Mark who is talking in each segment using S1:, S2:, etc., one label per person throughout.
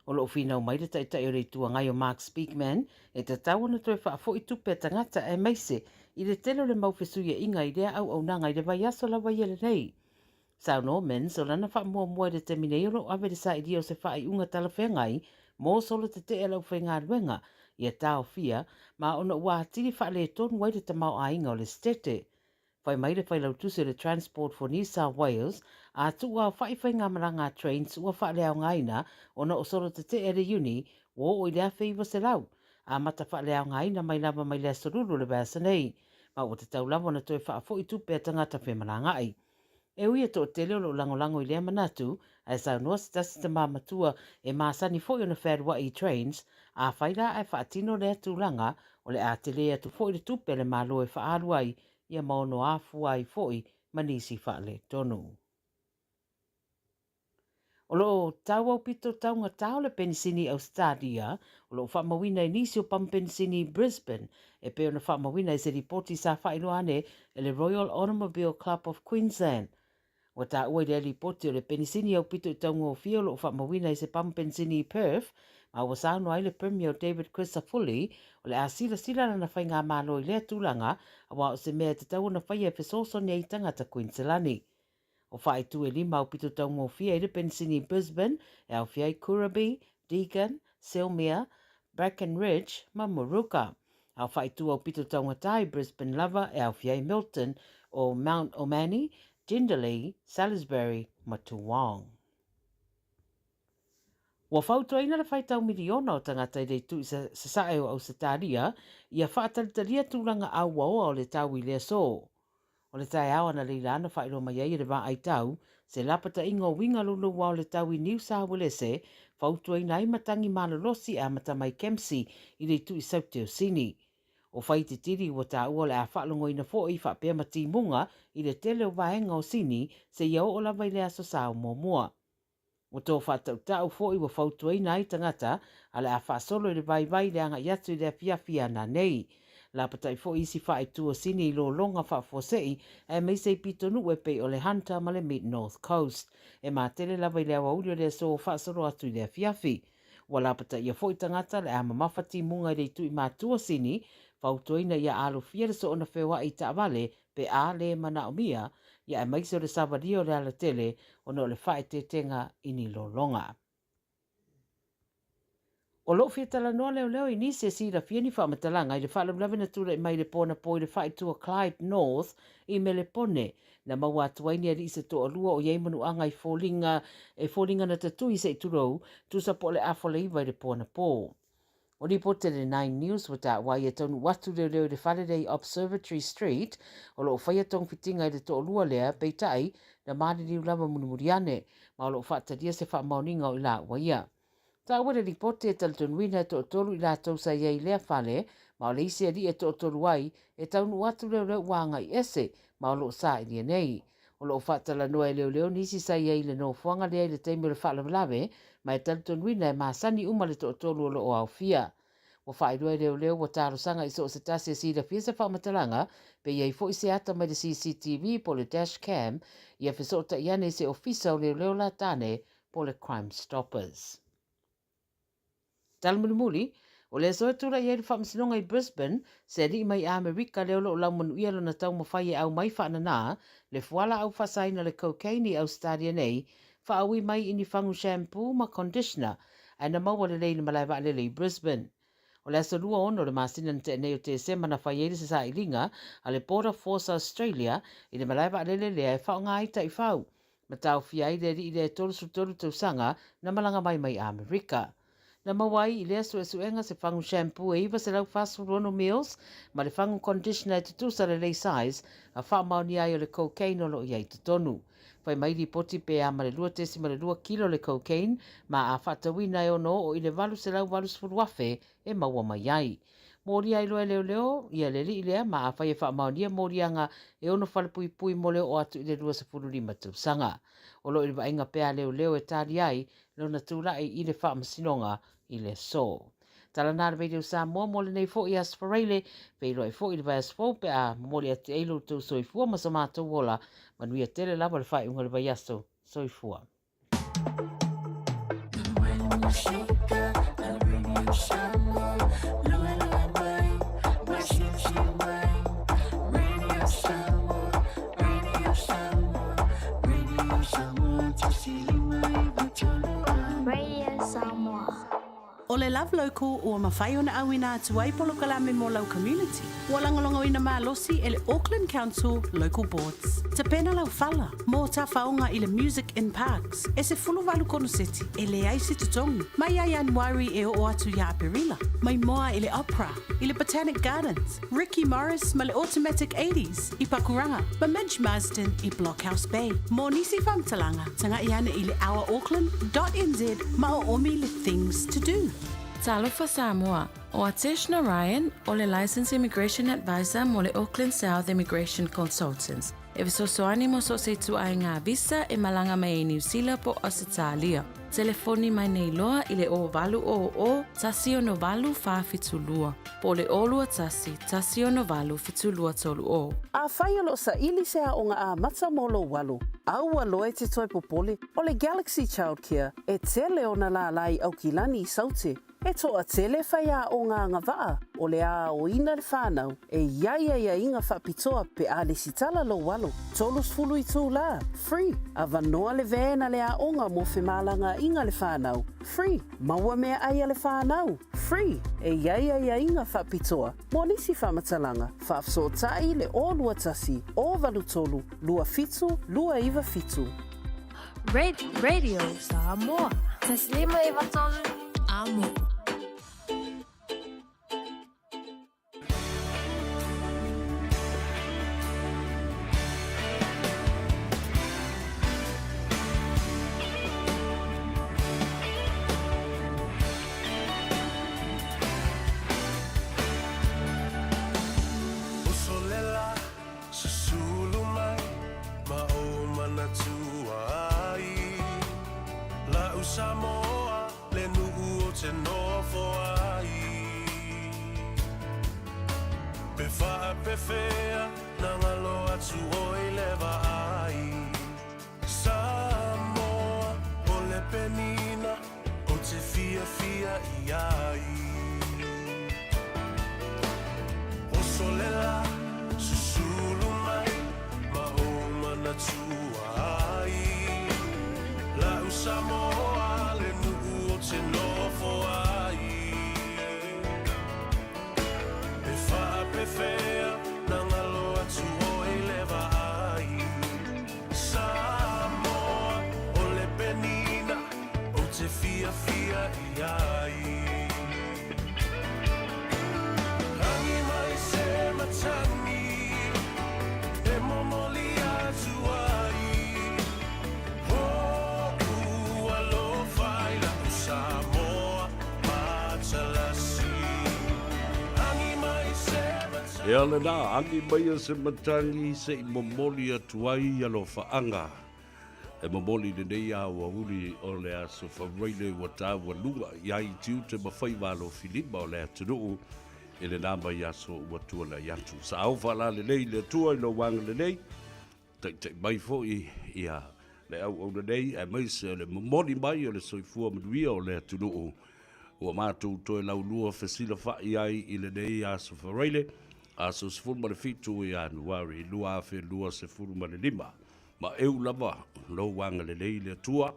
S1: O lo fina o mai le tai o le tua ngai o Mark Speakman, e te tau na toi whaafo i tupe tangata e meise, i le telo le maufesu ia inga i rea au nanga i le vai aso la vai ele nei. Sao no men, so lana wha mua mua le te mine iro ave le sa i dio se wha i unga tala whengai, mō solo te te elau whenga ruenga, i a tau fia, ma ona ua tiri wha le tonu wai le tamau a inga o le stete. Whai mai le whai lau tuse le Transport for New South Wales, a tu ua whai whainga maranga trains ua wha leo ngaina, ona o solo te te ere uni, wo o i lea whiwa se lau. A mata wha leo ngaina mai lava mai lea soruru le bēsa nei, ma o te tau lava na toi wha fo i tupe a tangata whemaranga ai. E ui e tō te leo lo langolango i lea manatu, a sau noa se tasi te māmatua e māsani fo i ona whērua i trains, a whaira e whaatino lea tūlanga o le a te lea tu fo i le tupe le mālo e whaaruai, ia maono afu ai foi manisi whaale tonu. O lo tau au pito taunga tau le penisini au stadia, o lo whamawina i nisi o pampenisini Brisbane, e pe ona whamawina i se ripoti sa whailoane e le Royal Automobile Club of Queensland. O ta ua i le ripoti o le penisini au pito taunga o fio lo whamawina i se pampenisini Perth, ma ua sauno ai le Premier David Crisafulli, o le a sila na whai ngā mālo i lea tūlanga, a wa o se mea te tau na whai e fesoso ni ei tangata Queenslandi. O whai tu e lima au pito taunga o fia i le penisini Brisbane, e au fia i Kuraby, Deakin, Silmere, Brackenridge, ma Moruka. Au whai tu au pito taunga tai Brisbane lava, e au fia i Milton, o Mount Omani, Jindalee, Salisbury, ma Toowong. Wa whautua ina le whaitau miliona o tangata i rei tu sa sae o au sataria, ia whaatalitaria tūranga au o le tau i lea so. O le tae awa na leila ana whairo mai ai le wā ai tau, se lapata ingo winga lulu wao le tau i New South Wales e, whautua ina i matangi malolosi a matamai Kempsey i rei tu i Sauteo Sini. O whai te tiri ua tā ua le a whaalongo ina fo i whapea mati munga i le tele o vaenga o Sini se iau o lawa i le aso sao mua mua. O tō whātau tau fo i wa whautua ina i tangata a le a whaasolo i le vai le anga i atu i le fiafia na nei. La patai fo isi wha i tua Sini i lo longa wha fosei e mei sei pitonu e pei o le Hunter ma le Mid North Coast. E mā tele lawa i le awa uri o le so whaasolo atu i le fiafi. Wa la patai ia fo i tangata le a mamawhati munga i le tu i mātua Sini, whautuina ia alo fia so ona whewa i ta'awale pe a le mana o mia, ia e maiso le sabario le ala tele ono le whae te tenga ini lo longa. O lo fia tala noa leo i nisi e sira fia ni whaamatalanga i le whaalawlawe na tura i mai le pōna po i le whae tua Clyde North i me le pone na maua atuaini a ri se toa lua o iei manu anga i fōlinga na tatui se i turou tu sa po le afole iwa i le pōna po. O li po te le 9 News wata wai e tonu watu leo i le Faraday Observatory Street o lo whaia tong fitinga i le toa lua lea peitai na maari liu lama munumuriane ma o lo whaataria se wha mauninga o i la waia. Ta ua le ripote e talatonuina e toʻatolu i latou sa iai lea fale, ma o le isi ali e toʻatolu ai e taunu atu leo wanga i ese, ma o loo sa i lia nei. O loo whaatalanoa e leo nisi sa iai le no fuanga lea i le teimi o le whaalawalawe, ma e talatonuina e masani uma le toʻatolu o loo au fia. Wa whaeroa e leo wa tarosanga i so se tasi e sira fia se whaamatalanga, pe iai fo i se ata mai le CCTV po le dashcam, ia fesota iane se ofisa o leo la tane po le Crime Stoppers. Talmulumuli, o le soe tura i e whaamsinonga i Brisbane, se ri mai Amerika leo lo lau manu ia lona tau mawhai e au mai whaanana, le fuala au whasaina le cocaine i Australia nei, whaaui mai ini whangu shampoo ma conditioner, a na maua le leile malai wa lele i Brisbane. O le asalua ono le masina na te nei o te sema na whai se sa ilinga, a le Border Force Australia, i le malai wa lele lea e whao ngā ita i whau. Ma tau fia i le ri i le tolu tausanga na malanga mai Amerika. Na mawai i lea suenga se whangu shampoo e iwa se lau fast food ono meals, ma le whangu conditioner e tutusa le lei size, a wha mauni ai o le cocaine o lo iai tutonu. Whai mai li poti pe a ma le 2 kilo le cocaine, ma a whatawina e ono o i le walu se lau walu spuruafe e maua mai ai. Mori ai loe leo, ia le li lea, ma a whai e wha maunia mori anga e ono whale pui mo leo o atu i le 2.5 tausanga. O lo i le vainga pea leo e tari ai, leo na tūrai i le wha masinonga i le so. Tala nāra video sa mua mo le nei fo i aspareile, pe ilo e fo i le vai asfo pe a mori ati eilu tau soifua ma sa mātou wola, manuia tele lava le whai unga le vai aso soifua.
S2: O le Love Local ua mawhai ona awina atu ai Polokalame mo lau community. Ua langolongo ina malosi e le Auckland Council Local Boards. Te pena lau fala, mō ta whaonga i le Music in Parks. E se fulu walu kono seti, e le aisi tutongi. Mai ai Januari e o atu ya Aperila. Mai moa i le Opera, i le Botanic Gardens. Ricky Morris ma le Automatic 80s i Pakuranga. Ma Midge Marsden i Blockhouse Bay. Mō nisi whamtalanga, tanga i ana i le ourauckland.nz ma o omi le things to do.
S3: Talofa Samoa, o Ateshna Ryan, o le Licensed Immigration Advisor mo le Auckland South Immigration Consultants. E visosoani mo so se tu ai ngā visa e malanga mai e New Zealand po Australia. Telefoni mai nei loa i le o valu o tasio no valu wha fitulua. Po le olua tasio no valu fitulua tolu o.
S2: A whai alo sa ili sea o ngā a mata molo walu. Aua loe te toi popole o le Galaxy Childcare e tele o na la lai au kilani i saute. E toa tele whai a o ngā ngawaa o le a o ina le whanau e ia inga whapitoa pe a le sitala lo walo. Tolus fulu i tū la, free. A vanoa le vēna le a onga mo whemalanga inga le whanau, free. Maua mea aia le whanau, free. E ia inga whapitoa. Mo nisi whamatalanga, whafso tai le o lua tasi, o valu tolu, lua fitu, lua iwa fitu.
S4: Radio Samoa. Taslima iwa tolu. Amo.
S5: Samoa, le nuu o te nofo ai. Pe wha pe whea, na ngalo atu o i lewa ai. Samoa, o le penina, o te fia i ai. O solela, susulu mai, ma o mana tua ai. La u Samoa, le nuu o te nofo ai. Pe wha pe whea, na ngalo atu o i lewa ai. Samoa, o le penina, o te fia i ai. Hangi mai se matangi, e momoli atu ai. E ala nā, angi mai se matangi se I momoli atu ai alo whaanga. E momoli ne nei a uri o le aso whareine wa tāua lunga. Iai tiu te mawhai walo Filipa o le atunuu. E le nāma I aso ua tua la yatu. Sa au whala le nei le tua I lo wanga le nei. Te mai fo I a le au le nei. E mai se le momoli mai o le soifua manuia o le atunuu. Ua mātou toi lau lua whesila whai ai I le nei aso whareine. Aso se fulu ma le fitu I Januari, lua afe lua se fulu ma le lima. Ma eu lava, lo wanga le nei le tua,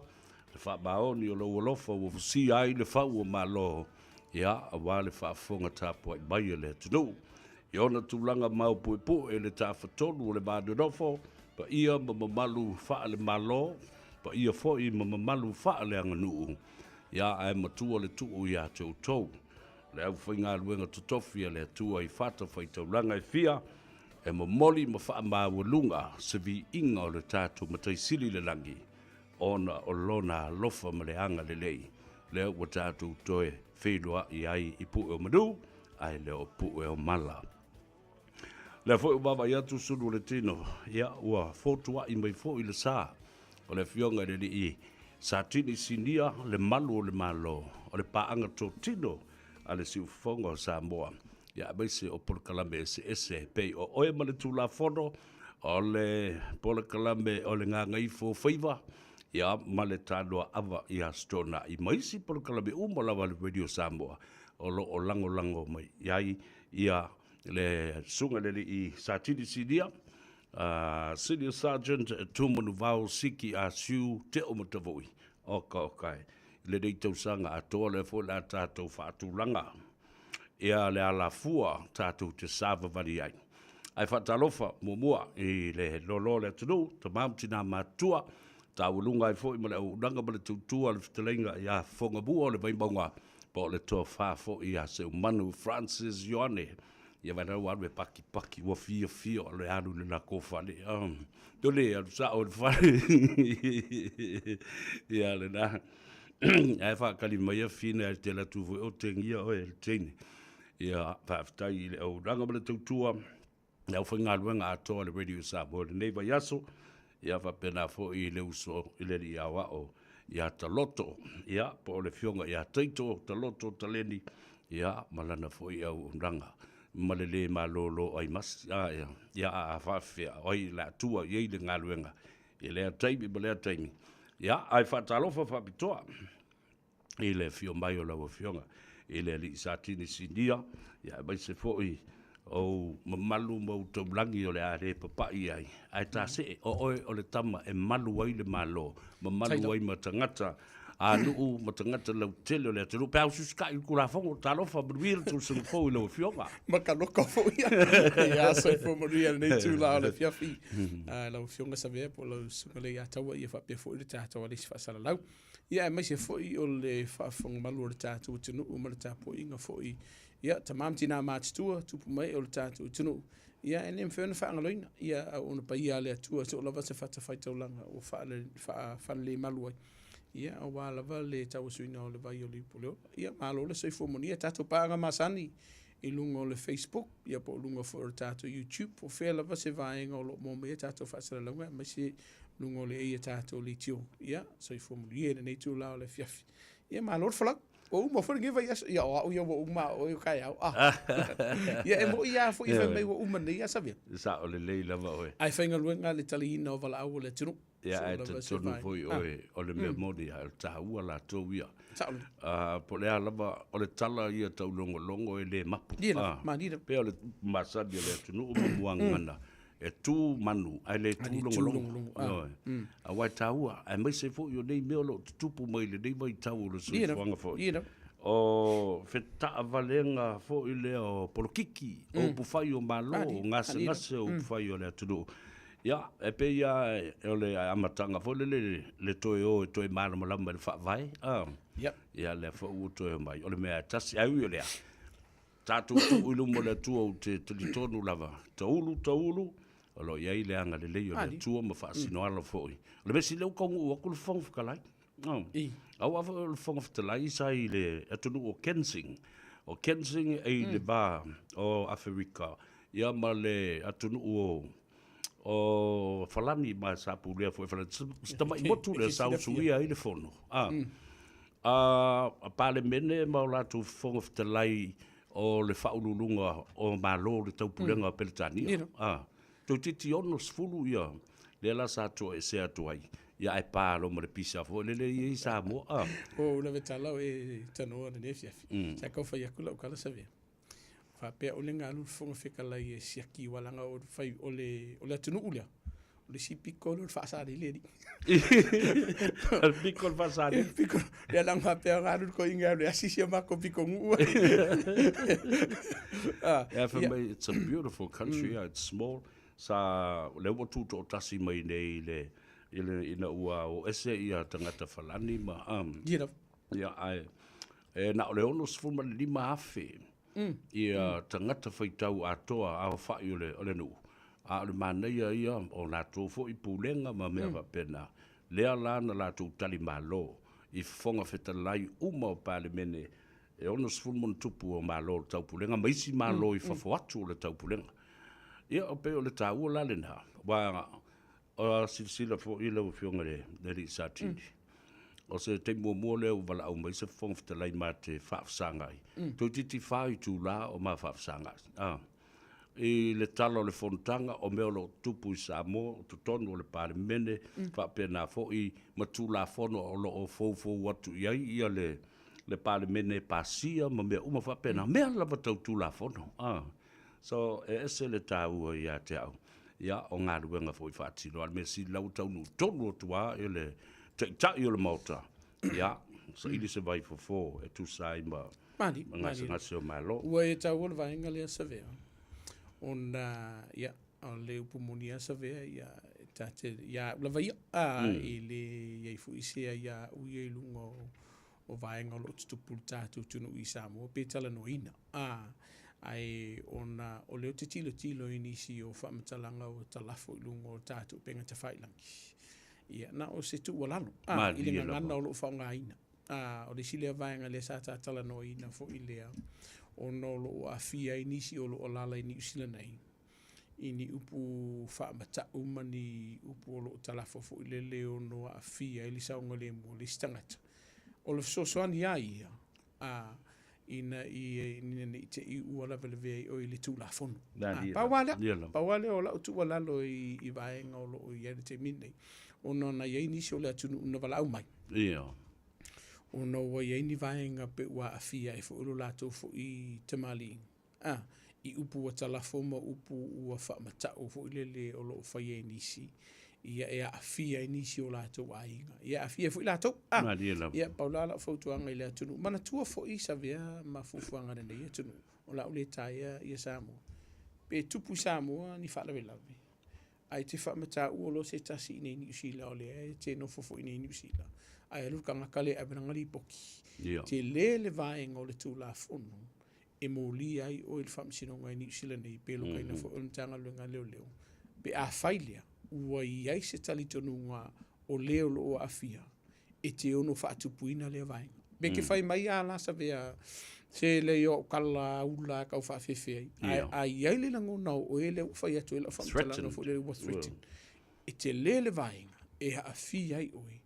S5: le wha maoni o lo alofa ua fusi ai le wha ua malo. Ia, a wā le wha fonga tāpua I mai le tunu. I ona tūlanga mau puepu e le tāwhatonu o le mānonofo, pa ia mamalu wha le malo, pa ia fo I mamalu wha le anganuu. Ia, ai matua le tuu ia te utou. Le au whainga luenga tutofia le atua I whata whaitauranga I fia, e momoli ma wha mawalunga se vi inga o le tātou mataisili le langi, ona o lona lofa ma le anga le lei, le au wa tātou toe whenua I ai I pu e o manu, ai le o pu e o mala. Le fo e mama I atu sunu le tino, ia ua fotua I mai fo I le sā, o le fionga le I sa tini sinia le malu o le malo, o le paanga tō tino, ale si ufonga o Samoa. Ia maise o Polokalame ese pei o oe ma le tūla fono, o le Polokalame o le ngā ngaifo whaiva, ia male taloa ava ia stona i maisi por kalabe lava le radio Samoa o lo o lango mai iai ia le sunga le i satini sidia Senior Sergeant Tumanu Vau Siki a Siu te o matavoi o kai le dei tausanga a toa le fo la tātou whaatulanga ia le ala fua tātou te sāva vari ai ai whaatalofa mua i le lolo le tunu ta mamtina matua ta ulunga ai fo i male au nanga male tutua le fitalenga ia fonga bua o le vaimbonga po le toa wha fo i a se umanu Francis Ioane ia vai rau alu e paki ua fia o le alu le la kofale tole alu sa o le fale ia le na ai whaakali mai a fina e te la tuvu o te ngia o e teine ia whaaftai le au ranga male tutua au whainga luenga atoa le radio Samoa le neiva yaso ia whapena fo i le uso i le li awa o ia taloto ia po le fionga ia teito taloto taleni ia malana fo i au ranga malele malolo ai mas ia a whawhia oi la tua iei le ngaluenga i lea taimi ma lea taimi ia ai whaatalofa whapitoa i le fio mai o laua fionga i le li satini sinia ia mai se fo i o mamalu mau taulangi o le are papai ai ta se o oe o le tama e malu ai le malo mamalu ai matangata a nuu matangata lau tele o le atelu pe au suska i kura fongo talofa bruil tu se fo i lau fionga
S6: makaloka fo ia so fo maria nei tu la le fiafi lau fionga sa ve po lau sungale ia tawa ia fa pe fo i tato ali fa sala lau ia mai se fo i o le fa fonga malu o tato tunu o mal tapo inga fo i ia tamam tina match tua tupu mai o tato tunu ia ene mfena fa ngaloina ia ona pa ia le tua so lava se fata faita langa o fa le malu ia o wala vale tau suina o le vai o li poleo ia malo le sei fomonia tato paga masani i lungo le Facebook ia po lungo for tato YouTube po fela va se vai ngolo mo me tato fa sala longa ma si lungo le ia tato li tio ia sei fomonia nei tu la le fiafi ia malo fala o mo for ngiva ia o ia o ma o kai au ia e mo ia fo ia me o ma ia sabia
S5: sa o le leila va oe
S6: ai fainga luenga le tali no vala au le tunu
S5: ia e te tonu foi o le memoria al taua la tovia po le alava o le tala ia tau longo e le mapu pe o le masadi o le tunu o muangana e tu manu ai le tu longo a wai taua ai mai se foi o nei meolo tupu mai le nei mai tau le su wanga foi o feta avalenga fo ile o polokiki o pufai o malo ngase o pufai o le tunu ia e pe ia e le amatanga fo le toe o toe malo malama le fa vai ia le fo o toe mai o le mea tasi ai o le tatu ulu mo le tu o te tonu lava taulu lo ia ile anga le le o le tu ma fa sino ala fo le besi le ko o ku fong fkalai au ava le fong fkalai sai le atunu o Kensing e le ba o Afrika ia ma le atunu o falani ma sa pulia foi falani sta mai motu le sa suia ile fono pale mene ma la tu fongo ftelai o le faululunga o malo le tau pulenga peltani tu titi ono sfulu ia le la sa to e se atuai ia e pa lo mo le pisa fo le i sa mo
S6: o le vetala e tano ne fiafi sa ko fa yakula kala savia fa pe o le ngalu fongo fekala e siaki walanga o fai o le tunu ulia o le si piccolo fa sa le li
S5: il piccolo fa sa
S6: il piccolo le lang fa pe ngalu ko inga le asisi ma ko picco ngu
S5: yeah, for me it's a beautiful country it's small sa le wo tu to tasi mai nei le ina ua o ese ia tangata falani ma ia ai e na le ono sfuma lima afe ia tangata faitau atoa a fai ole nu a le manea ia o na to fo i pulenga ma mea pena le ala na la tu tali malo i fonga fetalai uma o palemene e ono sfuma tupu o malo tau pulenga maisi malo i fafo atu le tau pulenga ia o pe o le tau la le na wa o silsila fo i le fionga le ri satini o se te mo le o vala o mai se fonga fetalai ma te fafsanga tu titi fai tu la o ma fafsanga I le talo le fontanga o mea lo tupu I Samoa, o tutonu o le pare mene, whapena fo I matula fono o lo o fou watu iai ia le pare mene pasia, ma mea uma whapena, mea lava tau tula fono. So, ese le tāua ia te au. Ia, o ngā ruenga fo I whaatino, al me si lau tau nu tonu o tua, e le tai o le mauta. Ia, so ili se vai fo, e tu sai ma ngasi o malo.
S6: Ua e tau o le vaenga lea sa vea. Ona, ia, o le upumonia sa vea, ia, tate, ia, lava ia, I le, ia I fuisea, ia, uia I lunga o vaenga o lo tutupu tātou tunu I Samoa, pe tala no ina. Ai, ona, o leo te tilo inisi o whamatalanga o talafo I lunga o tātou penga te whailangi. Ia, na o se tu walano. I le ngana o lo whaunga ina. O le silea vaenga le sa tātala no ina fo I lea. O no lo a fia inisi o lo o lala I New Zealand nei. I ni upu whaamata umani upu o lo talafo fo I le leo no a fia I li saunga le mo le stangata. O le sosoani a ia. Ina I te I uala velevea o I le tūlafono. Pawale o la utu walalo I vaenga o lo o iere te minei. O no na iei nisi o le atunu una walau mai. O no wa iei ni vaenga pe ua afia e fo ulu lato fo I tamali. I upu wa talafo ma upu ua whaamatau fo I le o lo o whaie nisi. Ia e afia nisi o lato wainga. Ia afia fo I lato. Ia paulala fautuanga I le atunu. Mana tua fo I sa vea ma fufuanga rene I atunu. O la ule taia I Samoa. Pe tupu Samoa ni whaalawe lawe. Ai te whaamatau o lo se tasi I nei New Zealand o le te no fofo I nei New Zealand. Ai aluka ngakale abirangari poki. Te le vaenga o le tūlafono. E mo li ai o il whaamsinonga I New Zealand nei pelo kaina fo untanga luenga leo. Pe a whailia. Ua iai se talitonunga o leo lo o afia. E te ono whaatupuina lea vaenga. Beke whai mai a lasa vea se leo kala ula kau whaafewhea. Ai iai le lango nau o ele u whai atu ele o whamtalanga fo le ua threatened. E te le vaenga e ha afia ai oi.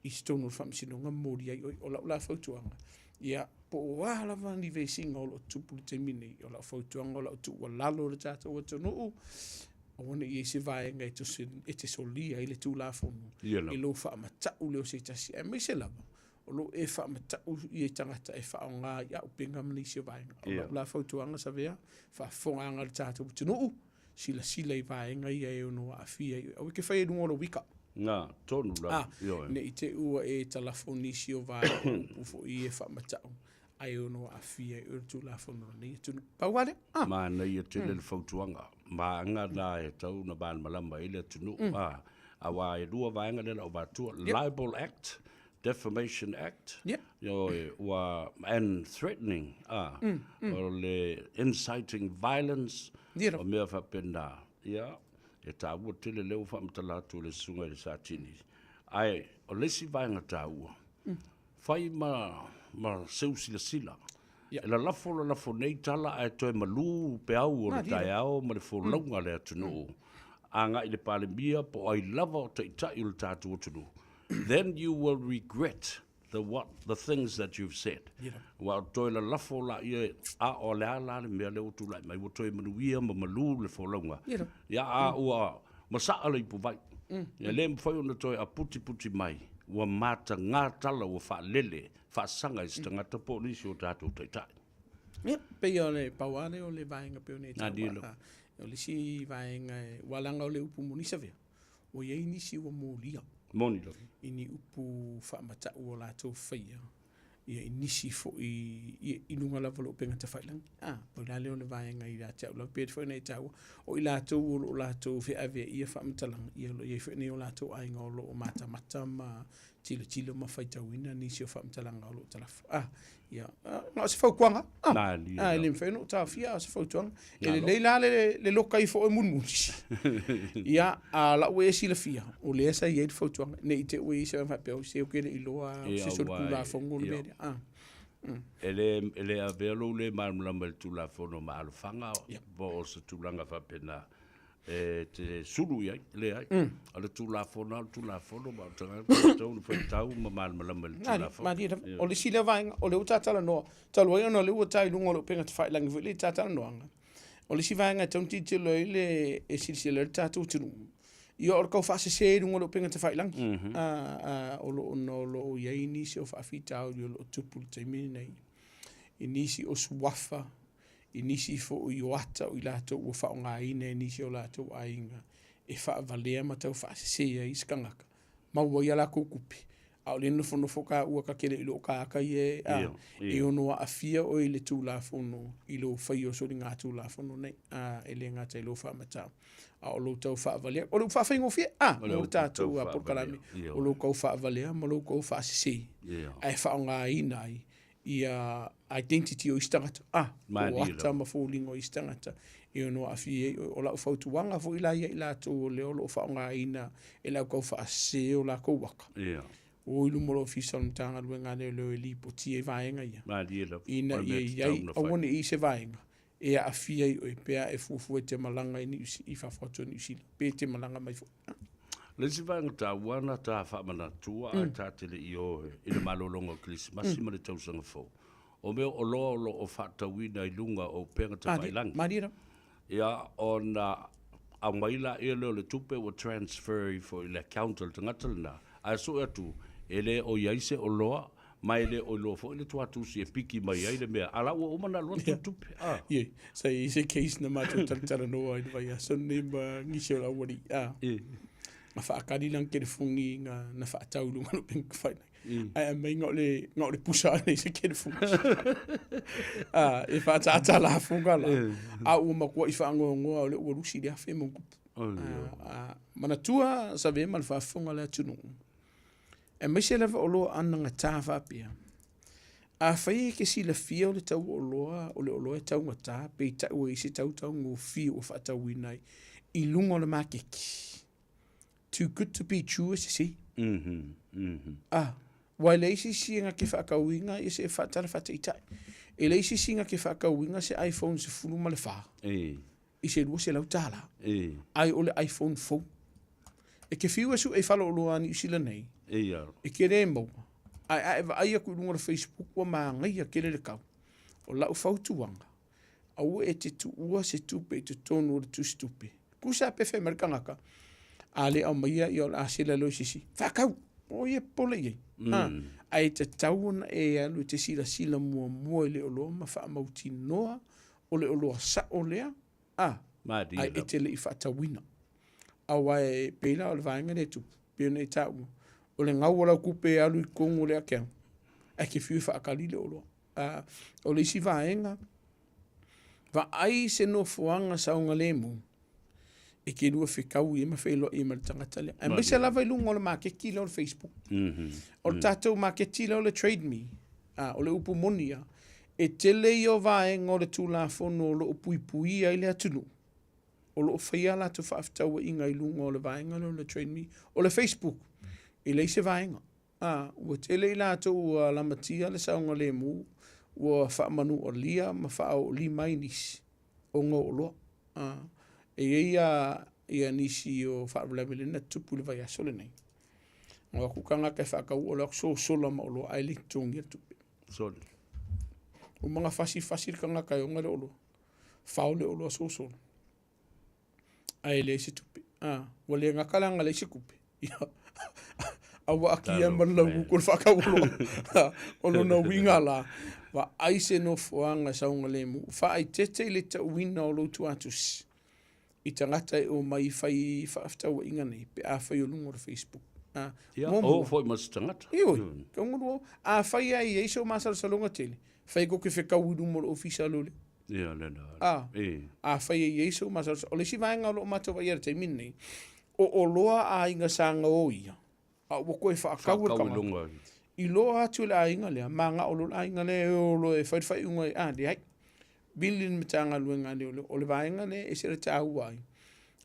S6: I stono whamsinonga mori ai oi o la ula whautuanga. Ia po o wālawa ni vei singa o lo tupu te mini o la whautuanga o la tu o lalo le tātou o tonu. O wana I se vaenga e te solia I le tūlafono. I lo whaamatau leo se tasi. E mai se lava. O lo e whaamatau I e tangata e whaonga ia o penga mani se vaenga. O la whautuanga sa vea. Whaafonganga le tātou tonu. Sila I vaenga I e ono a fia. O ke whai rungo lo wika.
S5: Ngā, tonu la.
S6: Ne I te ua e talafonisi o vaenga. Ufo I e whaamatau. Ai ono a fia I urtu la fono nei tunu. Pauare?
S5: Ma nei e te le whautuanga. Ma anga la e tau na bāna malama I le tunu. A wā e rua vaenga le o vātua. Libel Act, Defamation Act. And threatening. O le inciting violence. O mea whapena. E tā ua tele leo whamatalatu le sunga le sātini. Ai, o lesi vaenga tā ua. Whai ma seu sila. E la lafo nei tala ai toi malu pe au o le tai au ma le wholaunga le atunu. Anga I le pale mia po ai lava o te itai o le tātu o tunu. Then you will regret the things that you've said. Wa toi la lafo la ia a o le ala le mea leo tu lai mai wa toi manuia ma malu le wholaunga. Ia a ua masaa le ipu vai. Ia le mwhai ona toi a puti mai. Wa mata ngā tala wa wha lele, wha sanga I stangata po nisi o tātou taitai.
S6: Pei o le pauane o le vaenga peo nei tāua. O le si vaenga walanga o le upu monisa vea. O iei nisi wa mōlia.
S5: Moni lo.
S6: Ini upu whaamatau o lātou whaia. Ia inisi fo I nunga lava lo penga te whailangi. Pau la leo le vaenga I rātou lau. Pēr whai nei tāua. O I lātou o lātou whea vea ia whaamatalanga. Ia lo iei whai nei o lātou ainga o lo o mata ma tilo ma whaitauina nisi o whaamatalanga o lo talafu. Ia. Ngā se whaukuanga. Le mwhaino tā whia se whautuanga. E le leila le loka I fo e munmunisi. Ia. La ue e sila whia. O le esa I e whautuanga. Ne I te ue I se whapea o se o kere I loa. Se soruku la whongo le mea.
S5: Ele a velo le marmulama le tūlafono ma alufanga. Bo o se tūlanga whapena. Te suru iai, le ai. Ale tūlafono ma tangata. Tau whaitau ma marmulama le tūlafono.
S6: O le sila vaenga, o le utatala noa. Talua iona le ua tai lunga o le penga te whailangi. Le tatala noanga. O le si vaenga taunti te loi le e silsila le tātou tunu. Ia o kau whaase se runga lo penga te whailang. O lo no lo iei nisi o whaafitau i o lo tupu le taimini nei. I nisi o suwafa, i nisi fo i oata o i lato ua whao ngā ine, i nisi o lato ainga. E wha valea ma tau whaase se ia i skangaka. Maua ia la kukupi. Au le nofo ka ua ka kele ilo ka e e ono a fia o i le tūlafono i lo whai o sori ngā tūlafono nei e le ngā tai lo wha matau a o lo tau wha valea o lo wha whaingo fia o lo tātou a porkalami o lo kau wha valea ma lo kau wha sisi e wha o ngā inai i a identity o istangata o ata ma fōlingo istangata i ono a fia o lau whautuanga fo ila ia ila tō o leo lo wha o ngā ina e lau kau wha se o la kau waka o ilu moro official mtanga luenga leo e lipo ti e vaenga ia. Ina iai awane i se vaenga. E a afia i o e pea e fufu e te malanga i whawhato ni usila. Pe te malanga mai fu.
S5: Le si vaenga ta wana ta whamana tua a ta tele i o e le malolonga Christmas ma le tausanga fo. O meo o loa lo o whatawina i lunga o penga te vailangi.
S6: Marira.
S5: Ia o na a maila e leo le tupe o transfer fo i le accountant tangatalina. A so atu ele o yaise o loa mai le o lo fo le tuatu si e piki mai ai le mea ala o mana lo tupe
S6: ye sai se case na matu tara no ai vai so ne ma ngisho la wori ma fa akari lang ke fungi na fa tau lu no pink fight ai mai ngol le pusa nei se ke fungi e fa ta la funga la o ma ko i fa ngo le o rusi dia fe mo mana tua sa ve mal fa funga la tunu e mai se lava o loa ananga tāwha pia. A whai ke si le fia o le tau o loa e tau ngata, pe i tau e se tau ngō fia o whaatau inai, i lunga o le makeki. Too good to be true, se si. Wai leisi si nga ke whaakauinga, i se whaatara whata i tai. E leisi si nga ke whaakauinga se iPhone se fulu ma le wha. I se lua se lau tāla. Ai o le iPhone 4. E ke whiu asu e whalo o loa ni usila nei. E kere mau. Ai aku runga Facebook wa maangai a kere le kau. O lau whautuanga. Au e te tu ua se tupe te tonu o le tu stupe. Kusa pefe marikangaka. A le au maia i o la asila lo sisi. Whakau. O ye pole ye. Ai te tauana e alu te sila mua le olo ma wha mauti noa. O le olo sa o lea. Ai e te le i whaatawina. Awa e peila o le vaenga le tupu. Pena i tau. O le ngau ala kupe alu i kongo le akea. E ke whiu whaakali le olo. O le isi vaenga. Va ai se no fuanga saunga le mu. E ke lua whikau i ma whilo i ma le tangata le. E mai se lava i lunga o le makeki le o le Facebook. O le tātou maketi le o le Trade Me. O le upu monia. E tele i o vaenga o le tūlafono o le upui ai le atunu. O lo whaia la tu whaaftaua i ngai lunga o le vaenga o le Trade Me. O le Facebook. I lei se vaenga. Ua tele i la tu lamatia le saunga le mu. Ua whaamanu o lia ma whaau li mai nisi. O ngā o loa. E ia nisi o whaarulewele na tupu le vai asole nei. Ngā kukanga kai whaakau o lak so sola ma o loa aile tongi a tupe.
S5: Sole.
S6: O mga fasi kanga kai o ngare o loa. Whaole o loa so sola. Ai le se tupe. Wale ngakalanga le se kupe. Awa aki e manlau kul whakau loa. O lona winga la. Wa aise no fuanga saunga le mu. Wha ai tete le ta wina o lo tuatus. I tangata e o mai whai whaaftaua inga nei. Pe a whai o lunga o Facebook.
S5: O foi mas tangata.
S6: Ioi. Kaunguru o. A whai ai e so masara salonga tele. Whai koke whekau i rumoro ofisa lole.
S5: Ia lena.
S6: A whai ai e so masara. O le si vaenga o lo matawa iara te minne. O loa a inga sanga o ia. A wako e whaakau e kama. I loa atu le a inga lea. Ma nga o lo a inga le o lo e whai unga e le hai. Bilin me tanga luenga le o le vaenga le e sere tau ai.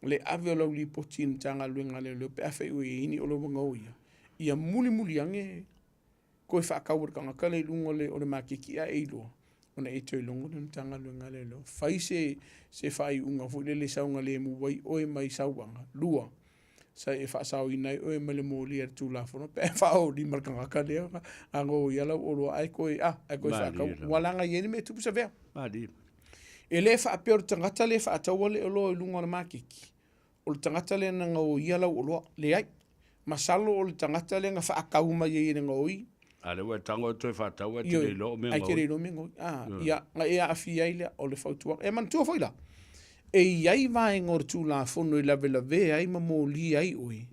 S6: Le ave o lau li poti me tanga luenga le pe awhai ue ini o lo wanga o ia. Ia muli ange koe whaakau e kanga kale lunga le o le makiki a e loa. Ona e toi longo le me tanga luenga le lo. Whai se whai unga fu le saunga le mu wai oe mai sauanga. Lua. Sa e whaasau inai oe mele mōli ar tūlafono. Pe whao li markanga kale ango i alau o loa ai koe whaakau. Walanga ieni me tupu sa vea. E le whaapea o le tangata le whaataua le olo i lunga o le makiki. O le tangata le na ngau ia lau oloa le ai. Masalo o le tangata le nga whaakauma i e ngau i.
S5: Ale wa tango toi whatau e te lo me
S6: ai kere lo me ngau. Ia, nga ea awhi ai le o le whautua. E man tua whaila. E iai vai ngor tu la fono I lave lave ai ma mo li ai oi.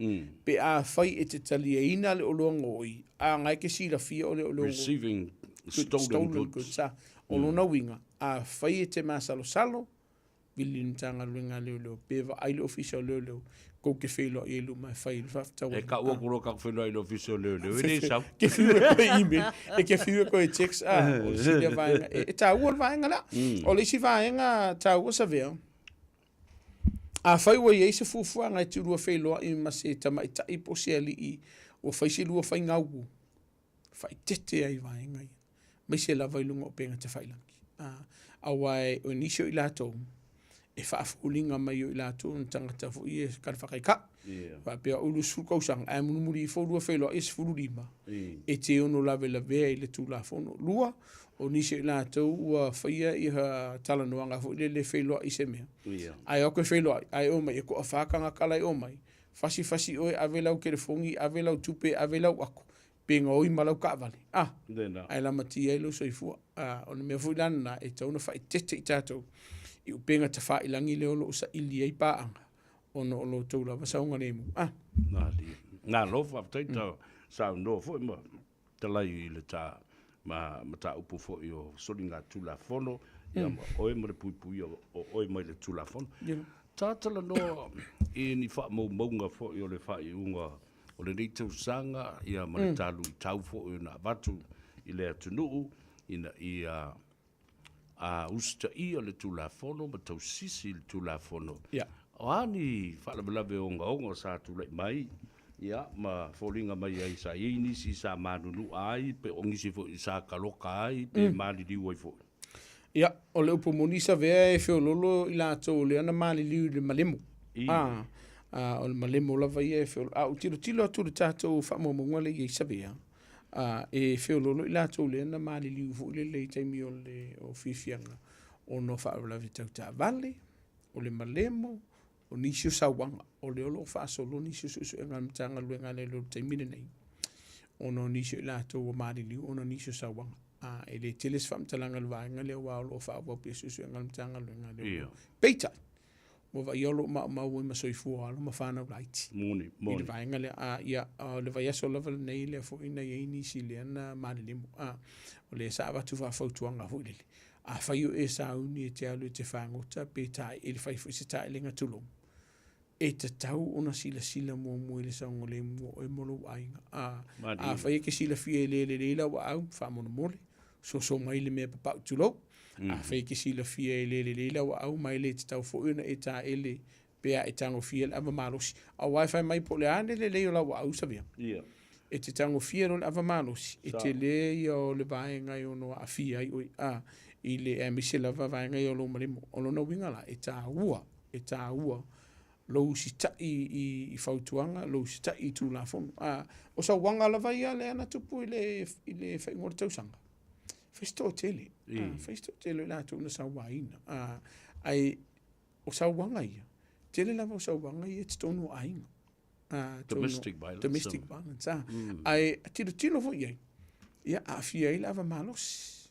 S6: Pe a whai e te tali e ina le oloa ngoi. A ngai ke si la fia o le oloa ngoi.
S5: Receiving stolen goods.
S6: O lona winga. A whai e te masalo salo. Bili ntanga luenga leo leo. Peva ai le official leo leo. Ko ke whelo i elu mai whai le whaftau.
S5: E ka ua kuro ka whenua I lo official leo leo. E sau.
S6: Ke whiua koe email. E ke whiua koe text. O le si lea vaenga. E tā ua le vaenga la. O le si vaenga tā ua sa vea. A whai ua iei se fufua ngai tu rua wheloa I mase tama I tai po se ali I o whai se lua whai ngau. Whai tete ai vaenga I. Mai se la vailunga o penga te whailangi. A wai o nisio I lato. E whaafulinga mai o I lato un tangata fu I e kare whakaika. Wa pea ulu sulkausanga. A munumuri I fōrua wheloa e se fururima. E te ono lave lave I le tū la fono. Lua o nisio I lato ua whaia I ha talanoanga fu le wheloa I se mea. Ai o koe wheloa, ai o mai, e ko a whakanga kalai o mai. Fasi oe, ave lau kerefongi, ave lau tupe, ave lau ako. Penga oi malau kaavale. Ai la mati ai lo soifua. O na mea fuilana na, e tauna whai tete I tātou. I upenga ta wha ilangi leo lo sa ili ai paanga. Ono o lo tau la wasaunga nemu.
S5: Nā lo whaftai tau, sao no fo ima. Talai I le tā, ma tā upu fo I o solinga tula fono. Ia oe mo le pui o oe mai le tula fono. Tātala no I ni wha maunga fo I o le wha I unga o le nei tau sanga ia ma le talu I tau fo I na watu I le atunuu I a usta I o le tula fono ma tau sisi le tula fono. O ani wha lawe onga sa tula mai ia ma folinga mai ai sa inisi sa manunu ai pe ongisi fo I sa kaloka ai pe mali diwoi fo.
S6: Ia, o le upo monisa vea e whiololo I lātou le ana mali liu le malemo. O le malemo lava ia e whiololo. O tilo atu le tātou whamamunga le iei savea. E whiololo I lātou le ana mali liu fu le taimi o le o whiwhianga. O no whaaralawe tau tā vale, o le malemo, o nisio sawanga. O le olo whaasolo nisio susu e ngamtanga luenga le lo taimine nei. O no nisio I lātou o mali liu, o no nisio sawanga. E le teles whamtalanga le vaenga leo wao whaua pia susu e ngalmtanga luenga leo. Peita, mo va iolo mau ima soifua alo ma whanau laiti.
S5: Moni.
S6: I le vaenga le le vai aso lava nei le fo ina yeini si le ana mali limo. O le sa watu whafautuanga hui lele. A whaio e sa uni e te alu e te whangota pe tai e le whaifu se tai lenga tulong. E te tau ona sila mua mua le sa ngole mua o e molo ainga. A whaia ke sila fia le la wa au whamona mole. So mai le mea papau tulo. A whai ke sila fia e le la wa au mai le te tau fo una e ta ele pea e tango fia le ava malosi. A wifi mai po le ane le o la wa au savia. E te tango fia le ava malosi. E te le o le vaenga o no a fia i oi I le e misi lava vaenga o lo marimo. O lo na wingala e ta ua. Lo si ta I fautuanga, lo si ta I tu la fonu. O sa wanga lava ia le ana tupu I le whaingora tausanga. Festo tele. Festo tele la tu na sa waina. Ai o sa wanga ia. Tele lava o sa wanga ia te tonu ainga.
S5: Domestic violence.
S6: Domestic violence. Ai tilo fo ia. Ia a fia I lava malos.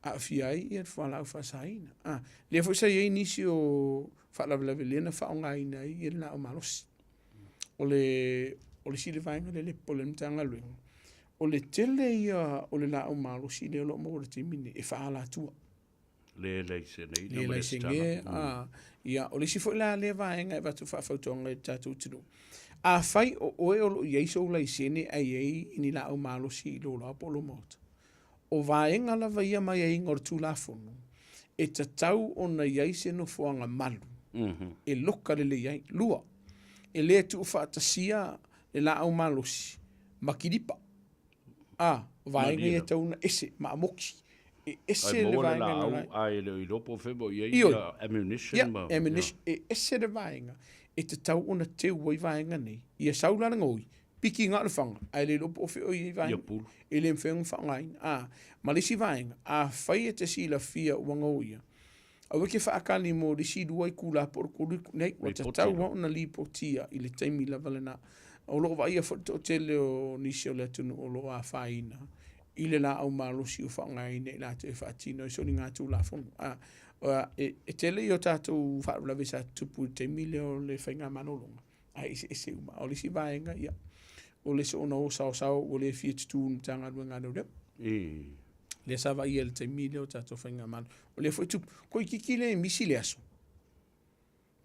S6: A fia ia whala au whasaina. Lea fo sa ia inisi o whalawalawe lena whaonga ina I la o malos. O le sile vaenga le pole mtanga luenga. O le tele ia o le la o malos I le lo mo le timine e whaala tua.
S5: Le leise nei.
S6: Le leise nge. Ia o le sifo la le vaenga e watu whawhautonga e tatu tino. A whai o oe o lo ieiso la isene ai ei ini la o malos I lo la polo mota. O vaenga lava ia mai e ingor tu la fono. E tatau o na iaise no fuanga malu. E loka le iai. Lua. E le tu whaatasia le la au malosi. Makiripa. Vaenga ia tauna ese. Maamoki. E ese le vaenga.
S5: Ai le ilopo febo ia ammunition.
S6: Ammunition. E ese le vaenga. E tatau o na te ua I vaenga nei. Ia saulana ngoi. Piki ngā whanga, ai le lopo o whio I vaenga. E le mwhengu whangain. Malisi vaenga, a whai e te sila fia uanga o ia. Au ke whaakali mo risi duai kula por kuri nei, wa tatau wa una li potia i le taimi la valena. O loo wa ia whato tele o nisi o le tunu o loo a whaina. I le la au malosi o whaangai nei la te whaatino, so ni ngā tū la whonu. E tele i o tātou whaarulawe sa tupu te mile o le whainga manolonga. Ese uma. O le si vaenga, ia. O le se ona o sao, o le fia tutu mtanga ruenga reu. Le sava i el te mile o tātou whainga malo. O le fwoi tupu, koi kiki le misi le aso.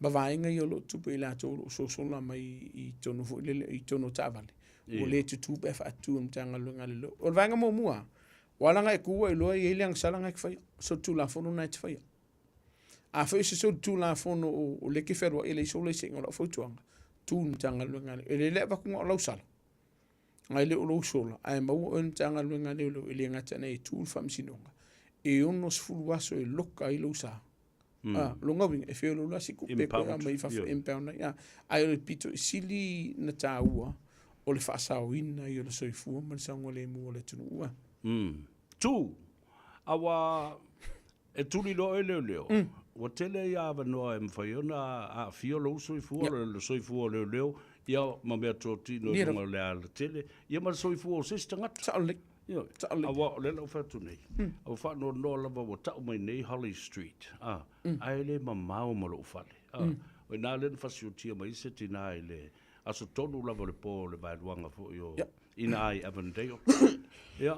S6: Ba vaenga i o lo tupu i la tō so sola mai i tono fwoi i tono tāwale. O le tutu pe whaatu mtanga ruenga reu. O le vaenga mo mua. Walanga e kua i loa i eliang salanga e kwhai. So tu la fono na e te whai. A whai se so tu la fono o le ke wherua e le iso le se ngora whai tuanga. Tu mtanga ruenga reu. E le le wakunga o lau sala. Ngai le olo sola, ai mau o ntanga luenga leo e le ngata nei tūl whamsinonga. E ono sfulu aso e loka i lo sa. Longa winga, e whio lola si kupe koe a mai whawha impound na. Ai o le pito i sili na tā ua, o le whaasao ina i o le soifua, man saunga le mua le tunu ua.
S5: Tū, awa e tuli lo e leo. Wa tele ia wanoa e mwhaiona a whio lo soifua, le soifua leo. Ia ma mea tōti no runga le ala tele. Ia ma soifu o sesta ngata.
S6: Ta'o le.
S5: Awa o le lau whatu nei. Awa whanau no lava wa tau mai nei Holly Street. Ai le ma mao ma lo whale. O nā le whasi o tia mai se tina ai le. Aso tonu lava le pō le vairuanga fo i o ina ai Avondale. Ia.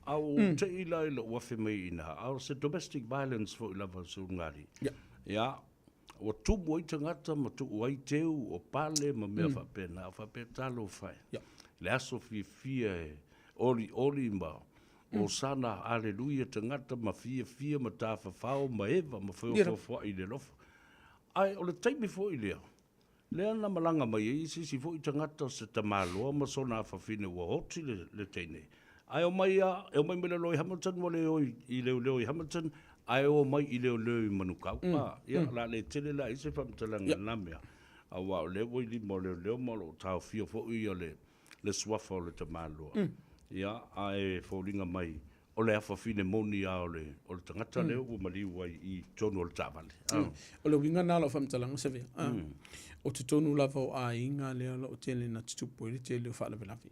S5: Au te ila i le uafe mai ina. Au se domestic violence fo i lava su ngari. Ia. O tumu i tangata ma tu uai teu o pale ma mea whapena, whapetalo whai. Le aso fia e oli ma o sana aleluia tangata ma fia ma tā whawhao ma eva ma whawhao i le lofa. Ai, o le taimi fo i lea. Lea na malanga mai e isi si fo i tangata se tamaloa ma sona whawhine ua hoti le teine. Ai o mai mele loi Hamilton wale i leo i Hamilton, ai o mai i leo i manukau. Ia, la le tele la ise whamtalanga na mea. A wao leo i li mo leo mo lo tau fio fo i o le swafa o le tamaloa. Ia, ai fōringa mai o le afa fine moni a o le tangata leo o maliu ai i tonu o le tāwale.
S6: O le winga nā lau whamtalanga se vea. O te tonu lava o a inga leo o tele na tutupo i le tele o whaala velavi.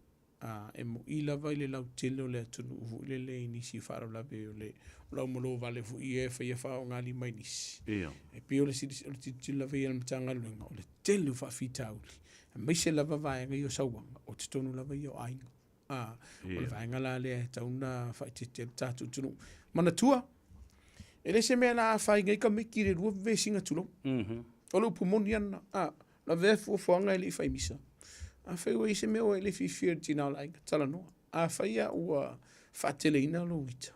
S6: E mo i lava i le lau tele o le atunu uvu i le nisi whaara lawe o le lau molo vale fu i e whai wha o ngali mai nisi. E pio le titi lava i alamtanga luenga o le tele o whawhitauli. E mai se lava vaenga i o sauanga o te tonu lava i o ainga. O le vaenga la le tauna whai te tatu tunu. Mana tua, e le se mea la whai ngai ka miki re rua ve singa tulo. O le upumoni ana, la ve fuafuanga e le whai misa. A whai ua ise mea o e le whiwhia tina o lainga, tala noa. A whai a ua whaatele ina lo wita.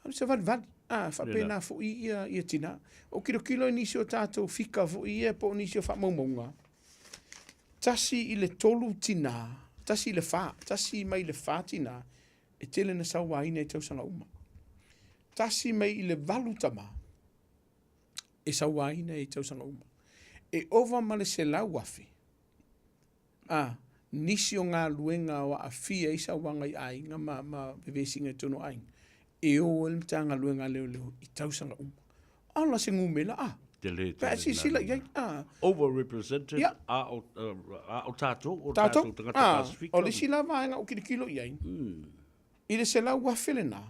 S6: Ano se vali. Whapena fo i ia tina. O kilo nisi o tātou whika fo i ia po nisi o whamaumaunga. Tasi i le tolu tina, tasi i le wha, tasi mai le wha tina, e tele na sawa ina e tausanga uma. Tasi mai i le valu tama, e sawa ina e tausanga uma. E ova male se lau afi. Nisi o ngā luenga o a fia i sawanga i ainga ma bevesinga tono ainga. E o el mtanga luenga leo i tausanga uma. Ala se ngumela Pasi sila iai.
S5: Overrepresented o tātou tangata Pasifika.
S6: O le sila vaenga o kilo iai. I le se lau wafele nā.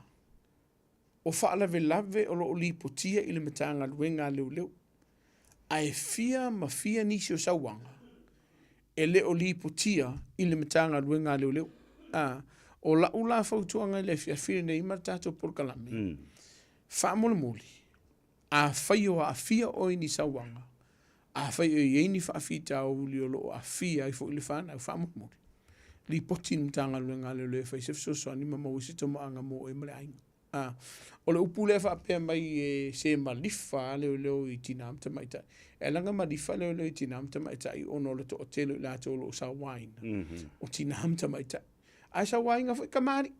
S6: O whaalave o lo li potia i le mtanga luenga leo. Ai fia ma fia nisi o sawanga. E le o li potia i le mtanga luenga leo. O la ula fautuanga le fia nei ma tātou porkalami. Whaamole. A whai o a fia o ini sawanga. A whai o i eini whaafita o uli o lo a fia i fo ili whana o whaamole. Li poti mtanga luenga leo whai sefsoso anima mau sito maanga mo e male ainga. O le upu le whaapea mai e se malifa leo i tina amta maita. E langa malifa leo i tina amta maita i ono le to o telo i lato o lo sa waina. O tina amta maita. A sa wainga fo i kamari.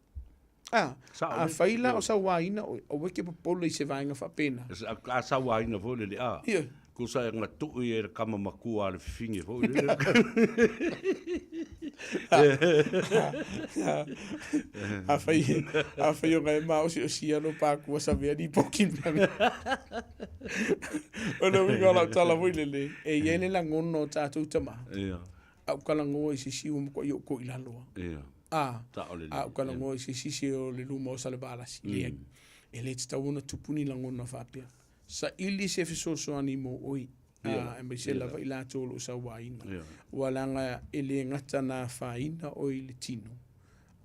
S6: A whaila o sa waina o weke papolo i se vainga whapena.
S5: A sa waina fo le a. Ko sa ngā tuu i e kama makua le whiwhingi fo.
S6: A whai o ngai mao si o siano pākua sa vea ni pokin. Ona winga la tala wile e yele la ngono tātou tama.
S5: Ia.
S6: Au kala ngoa I sisi o mko i ko ilaloa.
S5: Ia.
S6: Ta ole. Au kala ngoa I sisi o le luma o sale balasi. E le te tauna tupuni la ngono whapea. Sa ili se fisoso ani mo oi. E mai se lava I lato lo sa waina. Walanga ele ngata na whaina o I le tino.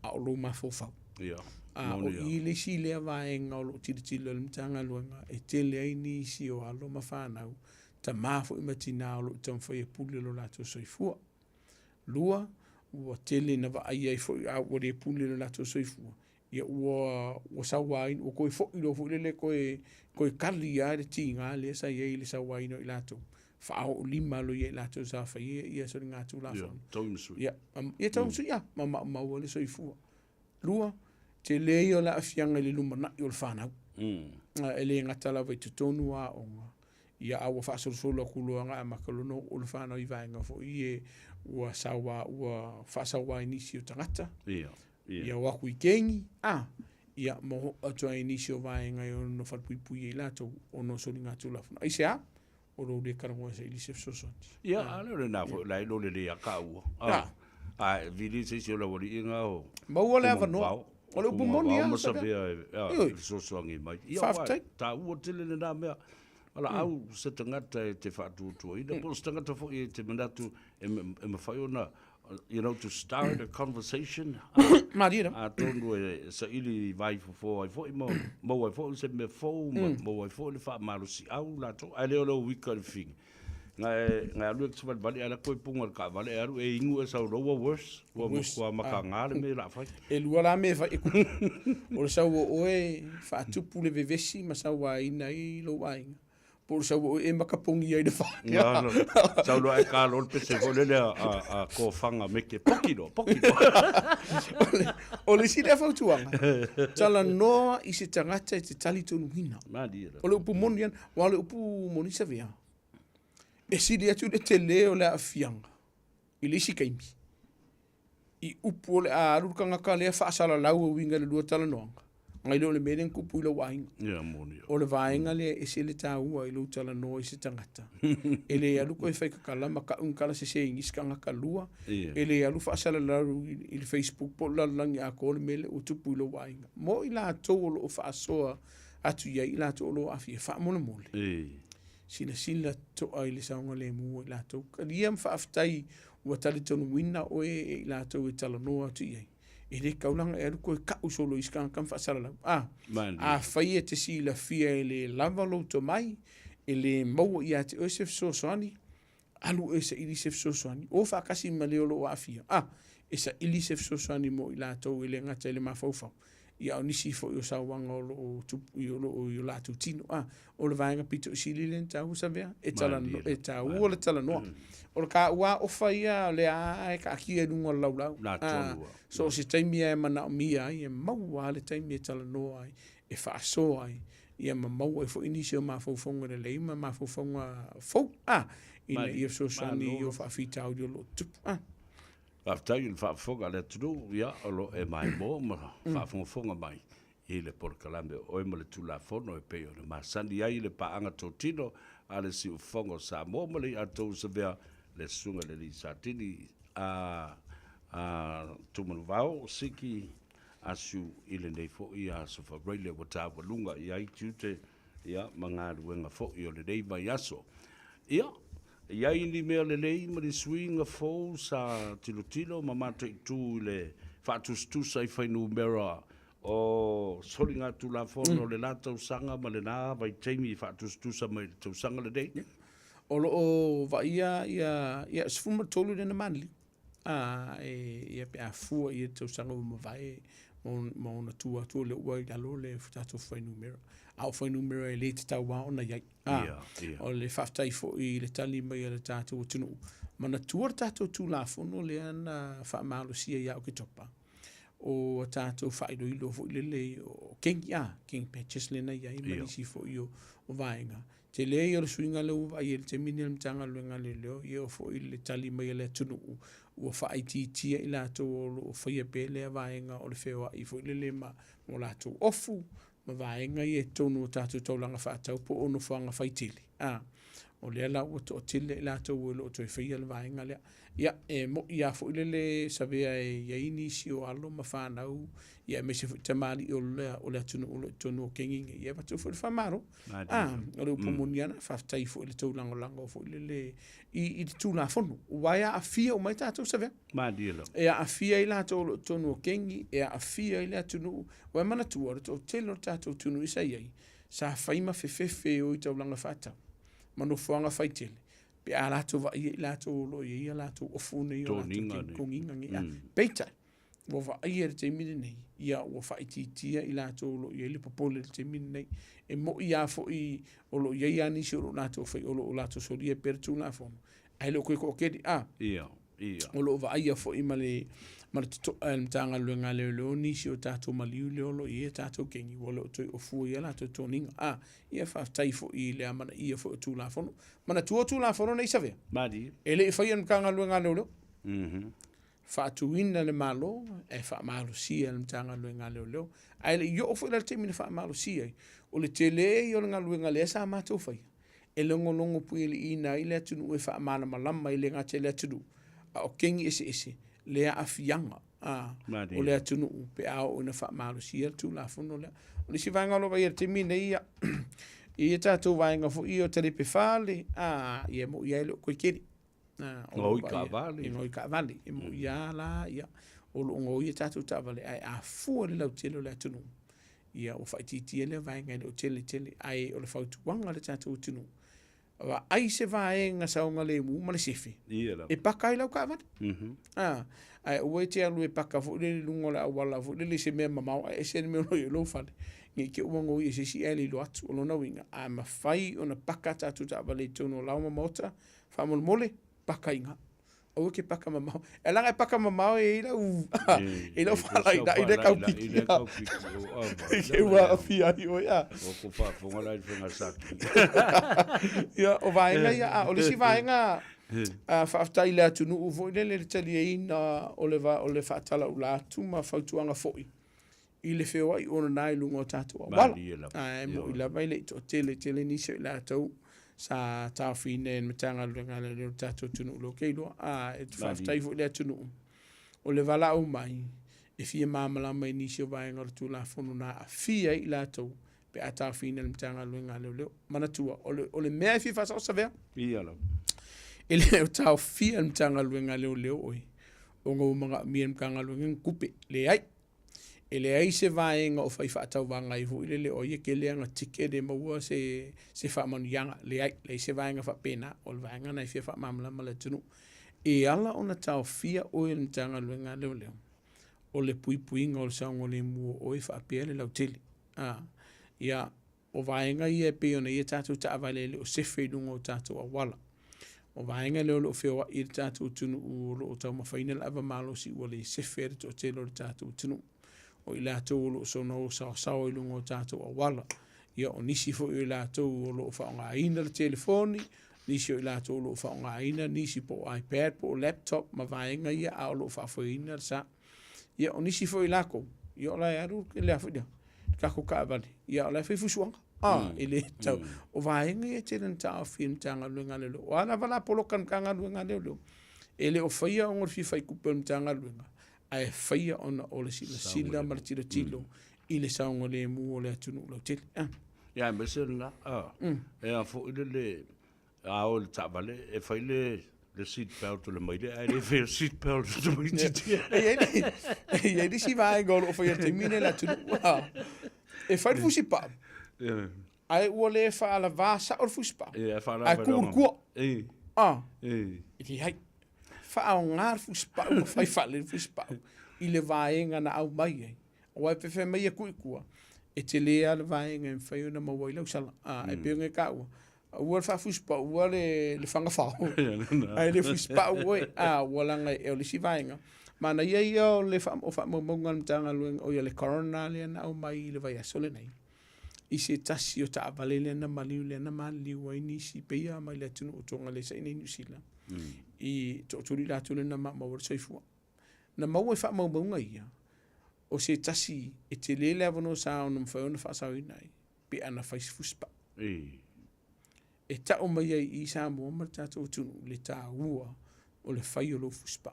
S6: A o lo mafofau.
S5: Ia.
S6: O I le si lea vaenga o lo tiritilo le mtanga luenga. E te lea ini si o alo mawhanau. Ta mafo I matina o lo tamwhai e puli lo lato soifua. Lua, ua tele na wa ai ai fo I a wale puli lo lato soifua. Ia ua sawain, ua koe fo I lo fo lele koe kali a le tinga le sa iei le sawain o I lato. Whao o lima lo iei lato sa whai ia sori ngātu la whanu.
S5: Taumsu.
S6: Ia, taumsu ia, maua le soifua. Lua, te lei o la afianga le luma na I o le whanau. E le ngata la vai tutonu a onga. Ia awa whaasorosolo a kuluanga a makalono o le whanau I vaenga fo ie ua sawa, ua whaasawa inisi o tangata. Ia waku I kengi. Ia moho atua inisi o vaenga I ono whalpuipui e lato o no soli ngātu la whanau. Aise a? O lo le karangoa sa ilisef sosoti.
S5: Ia, ale le nafo, lai lo le a kaua. Vili se si o la wali inga o.
S6: Maua le avanoa. O le upu moni a.
S5: Masa vea, sosoangi mai. Ia, ta ua tele le nā mea. Ala au se tangata e te whaatutua. Ina po se tangata fo I te manatu e mawhai ona, to start a conversation.
S6: Marira.
S5: Tonu e sa ili vai fo ai fo I mo ai fo se me fo mo ai fo le wha marusi au lato. Ai leo leo wika le fingi. Ngai alu e tawali vale ala koe punga ka vale aru e ingu e sau roa worse. Kua maka ngāre me la whai.
S6: E lua la me whai eku. O le sau o e whaatupu le vevesi ma sau wa ina I lo wainga. Por sau e makapongi ai de fa.
S5: Sau lo e ka lor pese ko le a ko fanga me ke pokino.
S6: O le si le fa tuanga. Tala noa I se tangata I te tali tonu hina. O le upu moni an, wa le upu moni sa vea. E si le atu le te leo le afianga. I le si kaimi. I upu o le a arukanga ka le fa sala lau o winga le lua tala noanga. Ngai lo le meren kupu I lo wainga. O le vaenga le e se le tāua I lo tala no I se tangata. E le alu koe whai kakala maka unkala se ingis ka ngaka lua. E le alu whaasala laru I le Facebook po lalangi a kore mele o tupu I lo wainga. Mo I la tō lo o whaasoa atu ia I la tō lo afi e wha mole mole. Sila to ai le saunga le mua I la tō. Kalia mwhaaftai ua tali tonu wina o I la tō I tala no atu iai. E le kaulanga e aruko e kau solo I skanga kam whaasara lau. A whai e te si la fia e le lava lo to mai, e le maua I a te oesef sosoani, alu e sa ilisef sosoani. O whakasi ma leo lo a fia. E sa ilisef sosoani mo I la tau e le ngata e le mafaufau. Ia o nisi fo I o sauwanga o lo tupu I o la tu tino. O le vaenga pito I sili le tau sa vea. E tau o le tala noa. O le ka ua ofa ia le a e ka aki e lunga lau lau. So se taimi e mana o mia ai e maua le taimi e tala noa ai. E whaasoa ai. Ia ma maua e fo inisi o mafaufonga le leima mafaufonga fau. Ina I so sani I o whaafitau di o lo tupu.
S5: Aftai il whaafonga le tunu, ia, olo e mai mo, ma whaafonga mai. I le porkalame o e male tula fono e peo le masani ai le paanga tōtino, a le si ufongo sa mōmale a tau sa vea le sunga le li satini a tumanu vau, siki asu I le nei fo I a sofa reile wa tāwa lunga I ai tute, ia, mga ruenga fo I o le nei mai aso. Ia ini mea le nei ma le swinga fo sa tilo ma mata I tu le whaatus I whainu mera o sori ngā tula fono le la tausanga ma le nā vai teimi I whaatus ma le tausanga le nei.
S6: O lo o va ia sfuma tolu le na manli. Ia pe a fua I tausanga ma vai ma ona tua le ua I alo le futato whainu mera. Au whainu mera e le te tau wā ona iai. O le whaftai fo I le tali mai le tātou o tunu. Mana tua tātou tū la fono le ana whaamalo sia ia o ke topa. O tātou whaero ilo fo I le o kengi King Patches le na iai manisi fo I o vaenga. Te le I o le suinga le uva I le te mini le mtanga luenga le leo I o fo I le tali mai le tunu ua whaititia I lātou o whaia pēlea vaenga o le whewa I fo I le ma o lātou ofu ma vaenga i e tonu o tātou taulanga whaatau po ono whanga whaitili. O lea la ua to tile i lātou ua lo toi whaia le vaenga lea. Ia, mo ia fo ilele savea e iaini si o alo ma whanau, ia me se tamari o lea tonu o kenginge. Ia watu fo le whamaro. O le upomoniana, whaftai fo ile tau lango fo ilele i te tū la whonu. Waia a fia o mai tātou savea.
S5: Mādiela.
S6: Ea a fia i lātou tonu o kengi, ea a fia i lea tunu, wai mana tua, o telo tātou tunu isa iai, sa whaima whewhewhe o i tau langa whātau. Mano whanga whaitele. Pe a lātou wa i lātou lo i a lātou ofune i o lātou konginga ngi. Peitai, wa wa i te mine nei, ia wa whaititia i lātou lo i le popole te mine nei, e mo i a fo i o lo i a nisi o lo lātou whai o lo lātou sori e pertu nā whono. Ai lo koe ko kedi,
S5: Ia.
S6: O lo wa ia fo i male mtanga luenga leo nisi o tātou maliu leo lo i e tātou kengi wala o toi o fua i ala tātou tōninga. Ia whaftai fo i lea mana ia fo o tū la whono. Mana tua tū la whono nei savea.
S5: Madi.
S6: E le i whai an mtanga luenga leo leo. Whaatuina le malo, e wha malo sia le mtanga luenga leo leo. Ai le i o fo i la te mina wha malo sia. O le te le i o le ngā luenga lea sa mātou whai. E longo pui le ina i lea tunu e wha mana malama i le ngā te lea tunu. O kengi ese. Lea a fianga. O lea tunu pe ao ina wha maru sia tu la whono lea. O lisi vaenga lo vai te mine ia. I e tātou vaenga fo i o tari pe whale. Ia mo ia ilo koe keri.
S5: Ngoi ka vale.
S6: Ngoi ka vale. E mo ia la ia. O lo ngoi e tātou ta vale. Ai a fua le lau telo lea tunu. Ia o whaititia le vaenga ilo tele. Ai o le whautuanga le tātou tunu. Wa ai se vaenga saunga le mu ma le sefe. E paka i lau ka vale. Ai ue te alu e paka fo le lungo le awala fo le se mea mamau e se me no lo fale. Ngi ke uango i se si ele lo atu o lo na winga. A ma fai o na paka tatu ta vale tono lau mamota fa mole paka inga. O ke paka mamau. E langa e paka mamau e ila u. E lo fala i le kaupiki. Ke ua fia i o ia.
S5: O ko fa fonga lai fonga saki.
S6: Ia o vaenga ia o le si vaenga. Whaaftai lea tunu ufo i le tali e ina o le whaatala u la tuma whautuanga foi. I le whewa i ona nai lunga o tātua wala. Mo i la vai le ito tele nisio i la tau sa tau whine en matanga lunga le tātua tunu ulo keilua. E tu whaaftai fo lea tunu. O le wala au mai e fia mamala mai nisio vai ngara tu la whono na a fia i la tau pe a tau whine en matanga lunga leo. Manatua o le mea fi whasa o savea?
S5: Ia lau.
S6: Ele o tau fia mtanga luenga leo oi. O ngau mga mia mkanga luenga kupe le ai. Ele ai se vaenga o fai whaatau wanga i hu. Ile o ye ke leanga tike de maua se whaamanu yanga le ai. Le se vaenga whapena o le vaenga nai fia whaamamala mala tunu. E ala o na tau fia oi mtanga luenga leo. O le puinga o le saungo le mua oi whaapea le lau tele. Ia o vaenga i e peona i e tātou taawale o sefe lungo o tātou a wala. O vaenga leo lo whioa i tātou tunu o lo o tau mawhaina la ava malo si ua le sefere to telo le tātou tunu. O i lātou lo so no sao i lungo o tātou a wala. Ia o nisi fo i lātou o lo o whaonga aina le telefoni, nisi o i lātou lo o whaonga aina, nisi po iPad, po laptop, ma vaenga ia a o lo o whaoina le sa. Ia o nisi fo i lākou, ia o lai aru ke lea whidia, kako ka avali, ia o lai whaifusuanga. Ele tau o vaenga e teren tau film tanga luenga leo. O ana wala polokan kanga luenga leo. Ele o whaia o ngorfi whai kupel tanga luenga. Ai whaia ona o le sila maratiro tilo i le saunga le mu o le atunu lau tele.
S5: Ia me se la. E a fo ile le a o le tabale e whai le seat belt o le maile. Ai le whai seat belt o le maile.
S6: Ia li si vaenga o whaia te mine la tunu. E whai fusi pa. Ai ua le whaala vāsa o fuspa. Ai kua. Iti hai. Whaao ngār fuspa o whai whale fuspa. I le vaenga na au mai ei. O ai pewhi mai a kua. E te lea le vaenga en whai ona maua i lau sala. E peonga e kaua. Ua le wha fuspa, ua le whanga whao. Ai le fuspa ua e. Ua langa e o le si vaenga. Mana ia ia o le wha maunga mtanga luenga o ia le corona lea na au mai i le vai asole nei. I se tasi o ta avalele na maliu le na maliu ai nisi peia mai le tunu o tonga le sa ina New Zealand. I to turi la tulu na ma mawar soifua. Na maua wha maunga ia. o se tasi e te lele avano sa ona mwhaiona whaasawina ai, pe ana whaisi fuspa. E ta o mai ai i Samoa ma tātou tunu le tā ua o le whai o lo fuspa.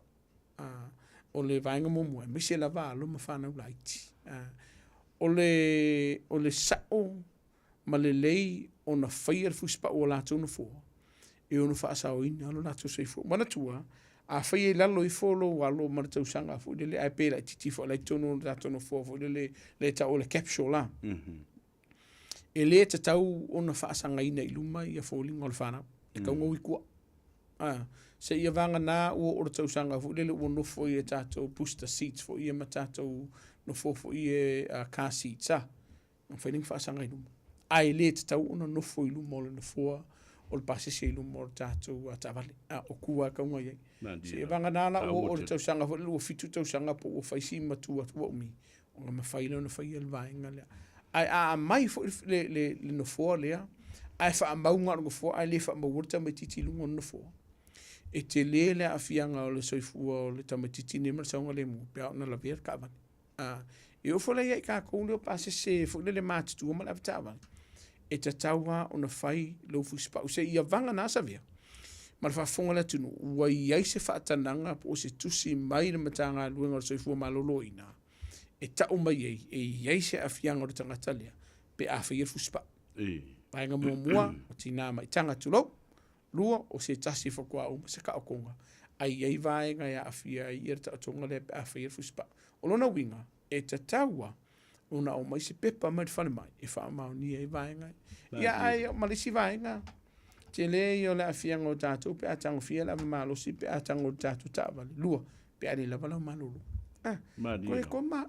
S6: O le vaenga momo e mise la vā lo ma whanau laiti. O le sao ma le lei o na whai ar fuspa o lātou na fua. E ono whaasawina alo lātou sei fua. Mana tua, a whai e lalo i folo walo ma tau sanga fu le ai pēla i titi fo lai tono lātou na fua fu le ta o le capsule la. E le te tau o na whaasanga ina i luma i a fōlinga o le whanau. E kaunga wikua. Se ia vanga nā ua o le tau sanga fu le ua nofo i e tātou booster seats fo i e ma tātou nofo fo i e car seats a. Nga whaining whaasanga i luma. Ai le te tau o na nofo i luma o le nofua o le pasese i luma o le tātou tavale. O kua kaunga iei. Se ia vanga nā la o le tau sanga fu le ua fitu tau sanga po ua whaisi matua tua o mi. O nga mawhaile o na whai al vaenga lea. Ai a mai fo le no fo lea ai fa maunga no fo ai le fa mawurta me titi lungo no fo e te le a fianga o le soifua o le tamatiti ne mar saunga le mu pe na la ver ka ban e o fo le ai ka ko le pase se fo le mat tu ma la tava e te taua o na fai lo fu spa o se ia vanga na sa via mar fa fonga la tunu wa ia se fa tananga po se tusi mai le matanga luenga soifua maloloina e ta o mai e iei se a fianga o le tangata lea, pe a whaia fuspa. Paenga mua, o tina mai tanga tulau, lua o se tasi whakua o se ka o konga. Ai iei vaenga e a fia i ere ta atonga lea pe a whaia fuspa. O lona winga, e ta taua, ona o mai se pepa mai whane mai, e wha mao ni e vaenga. Ia ai o malisi vaenga, te le i o le a fianga o tātou, pe a tango fia lava malosi, pe a tango o tātou tāwale, lua, pe a le lava lau malolo. Koe ko ma,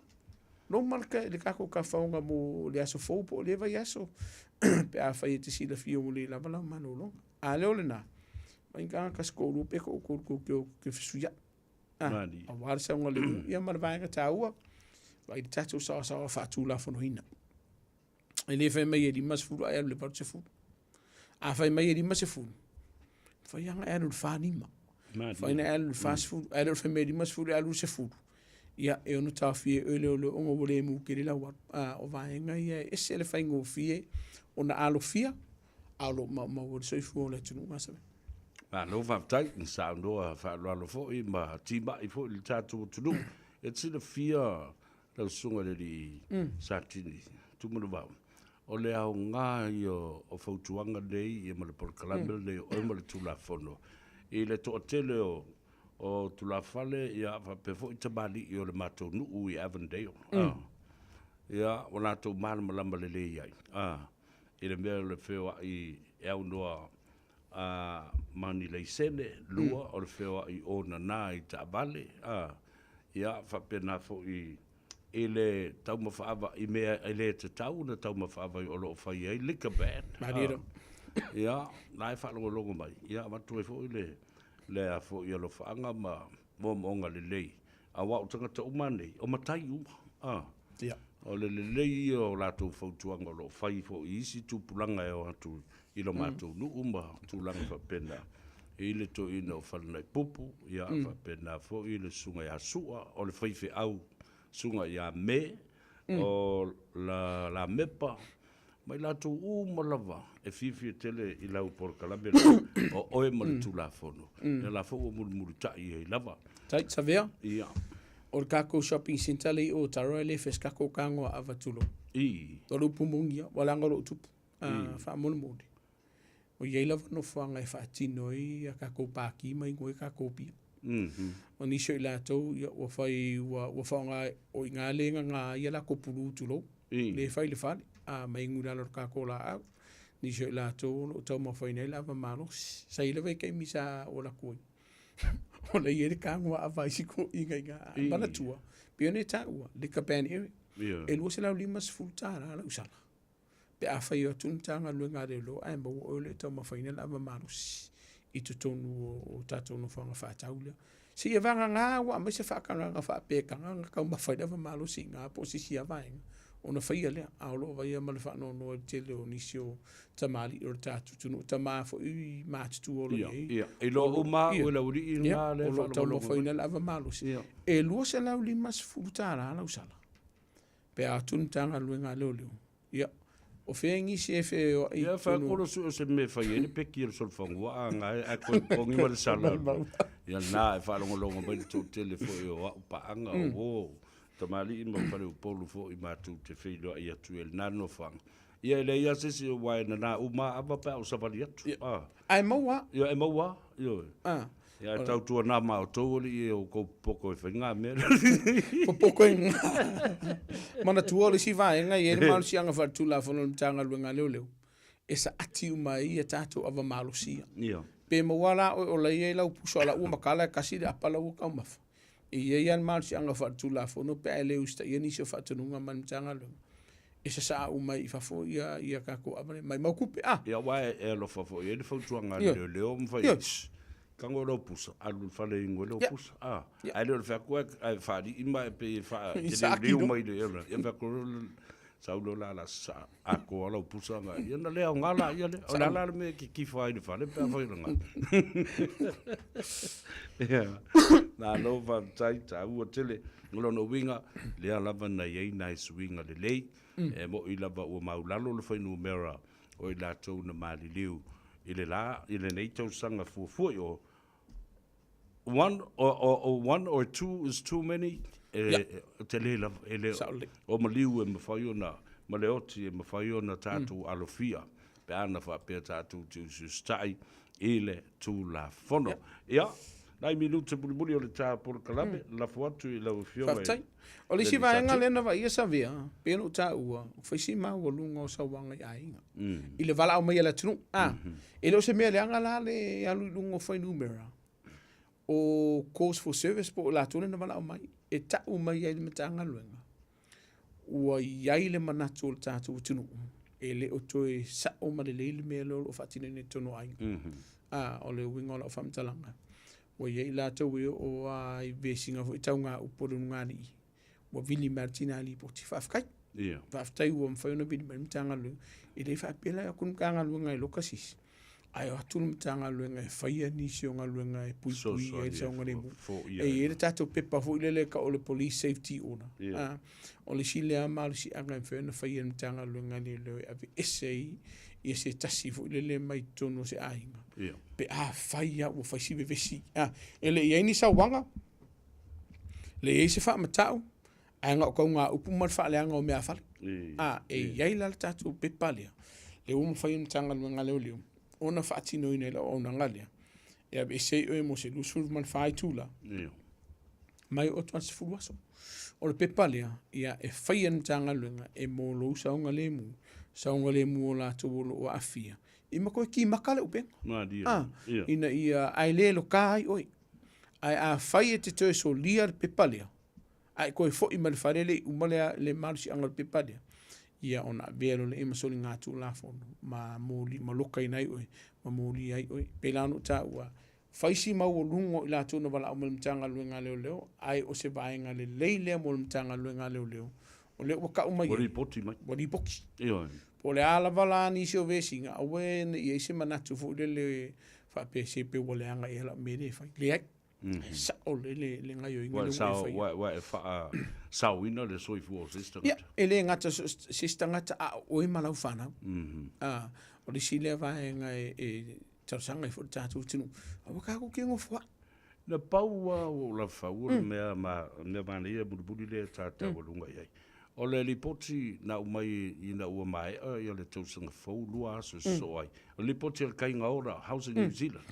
S6: no marka le kako ka faunga mo le aso fou po le vai aso pe a fai te sila fio mo le lava la manolo a leo le na mai ka ka skolu pe ko ke fisuya a war sa ngale ia mar vai ka taua vai tatu sa fa tu la fono hina ele fe mai di mas fulu ai le par se fulu a fai mai di mas se fulu fai anga e fa nima fai na e fast food e fe mai di mas fulu alu se fulu ia e ono tawhie ele o le ongo wole mu kere la war o vaenga ia e se le whaingo fie o na alo fia alo ma wole soifu o le tunu masawe.
S5: Lo whaftai in sa andoa whaaloalo fo i ma tima i fo i le tātou tunu e tina fia lau sunga le li sa tini tumunu wau. O le au ngā i o whautuanga nei i ma le porkalamel nei o ma le tula fono. I le toa tele o tula fale ia fa pe fo itabali i o le matou nuu i Avondale. Ia o lātou māna malama le le iai. I le mea le whewa i au noa mani lei sene lua o le whewa i ona nā i ta vale. Ia fa pe na fo i le tau mawhaava i mea i le te tau na tau mawhaava i o loo whai ai lika band.
S6: Mariro.
S5: Ia, nai whalongo longo mai. Ia, watu e fo i le a fo i alo whaanga ma monga le lei. A wau tangata umane, o matai uma. O le lei o lātou whautuanga lo whai fo i isi tūpulanga e o atu i lo mātou nu uma tūlanga whapena. I le to ina o whanai pupu, ia whapena fo i le sunga i asua, o le whaife au sunga i a me, o la mepa, mai lātou umalawa e whiwhi tele i lau porkalame o oe mali tū la whono. Ia la whono muru tai e lava.
S6: Tai, sa vea?
S5: Ia.
S6: O le kako shopping center le o Taroa le fes kako kangoa avatulo. Tolu pumungia, walanga lo tupu. Wha mona mone. O iei lava no whanga e whaatino i a kako pāki mai ngoe kako pia. O nisho i lātou, wa whai wa whanga o i ngā lenga ngā ia la kopuru tulo. Le whai le whane. Mai ngura lor kako la au. Nisho i lātou, o tau mawhai nei lava mano. Sa ila vei kei misa o la koi. O le iere kāngua a vaisi ko inga mana tua. Pio ne tāua, le kapani ewe. E lua se lau limas fultara ala usala. Pe a whai o tunitanga luenga re lo, ai mbo o le tau mawhaina lava manos. I tu tonu o tātou no whanga whātaulia. Si e vanga ngā wa, mai se whakanga whapekanga, ngā kau mawhaina lava manos i ngā posisi a vaenga. Ona whaia lea, aolo vai a male whanau no tele o nisio tamali o tātu tunu, tamā fo i mātutu o lo iei.
S5: Ia, e lo uma o la uri i ngā le
S6: whanau. O lo tau mawhaina lava malos. E lua se lau limas fulutara ala usala. pe a tun tanga luenga leo leo. Ia, o whengi se fe o i
S5: ia fa koro su se me fa ye pe ki so fa wa nga a ko ngi mal sala ia na e fa longo ba to telefo o pa anga o to mali mo fa o polu fo i ma tu te fe lo ia tu el nano fa ia le ia se si wa na uma aba pa o sa pa ia
S6: ai maua
S5: ia e maua ia ia tau tu na ma o to li o ko poko e fa nga me
S6: po poko en mana tu ole si vai nga ye mal si anga fa tu la fo no tanga luenga leo leo esa ati uma ia tatu ava malo si
S5: ia
S6: pe mawala o la ye la puso la uma kala kasi da pala u ka maf e ye yan mal si anga fa tu la fo no pe ele usta ye ni so fa tu nga man tanga luenga esa sa uma i fa fo ia ka ko abane mai mau kupe
S5: ia wa e lo fa fo ye le fo tu nga leo mfa kango lo pusa alu fale ingo lo pusa ai lo fa ko ai fa di ima pe fa de mai de ela ia fa ko sa lo la sa a ko lo pusa nga ia na le ngala ia le o la me ki fa de fa le pa fa nga ia na lo va tai ta u tele lo no winga le ala va na ye nice winga le le e mo i lava o maulalo le fa no mera o i la tau na mali liu ile la ile nei tau sanga fu o one or two is too many tele la ele o maliu e mafai na maleoti e mafai na tatu alofia pe ana fa pe tatu tu stai ile tu la fono ia nai minuto buli o le ta por kalabe la foto e la fio
S6: mai o le si vai nga le na vai esa via pe no ta ua foi si ma o lungo sa wanga ai ile vala o mai la tru ele o se me le anga la le alu lungo foi numero o course for service po la tuna na vala o mai e ta o mai ai me tanga luenga ua iai le manatu o le tatu tunu ele o toe sa o ma le le me lo o fatine ne tono ai o le wingo la famtalanga wa iai la tau o ai vesinga fo taunga uporo ngani wa Vili Martina li po ti fafkai faftai o mfa no bidi mtanga lu ile fa pela kun kanga lu ngai lokasis ai atu mtanga lu ngai faia ni si o ngalu ngai pui e sa ngare mu e ele tato pepa fo ile le ka o le police safety ona o le sile amal si anga fa no faia mtanga lu ngai le ave essay e se tasi fo ile le mai tono se ainga pe faia o fa si vesi ele ia ni sa wanga le e se fa matau anga ko nga upu mar fa le anga o me afal ia la tatu pepa le mo faia mtanga lu ngai le ona fatino ina la ona ngalia e be sei o mo se lusul man fai tula mai o twas fuaso o le pepalia ia e faian tanga lunga e mo lo sa nga le mu la to o afia i ma ko ki makale upe ina ia ai le lo kai oi ai a fai te to so lia pepalia ai ko fo i mal farele u male le marsi anga pepalia ia ona velo le ima soli ngatu la fono ma moli ma lokai nai oi ma moli ai oi pelano ta ua faisi ma o lungo ila tuna wala o mtanga luenga leo ai o se vaenga le leile mo mtanga luenga leo o le waka o mai body poti o le ala wala ni sio vesinga awe i se manatu fu le fa pe se pe wole anga e la mele fa le sa o le ngai o inga
S5: wa fa sa wina le soi fu o sister
S6: ya ele ngata sister ngata o malau fana o le sile va e tarsanga i fu tatu tinu o ka ko kingo fwa
S5: na paua o la fa o me ma le budi le tata o lunga ai o le lipoti na umai ina ua mai ia le tausanga fau lua so ai o lipoti al kai ngaora Housing New Zealand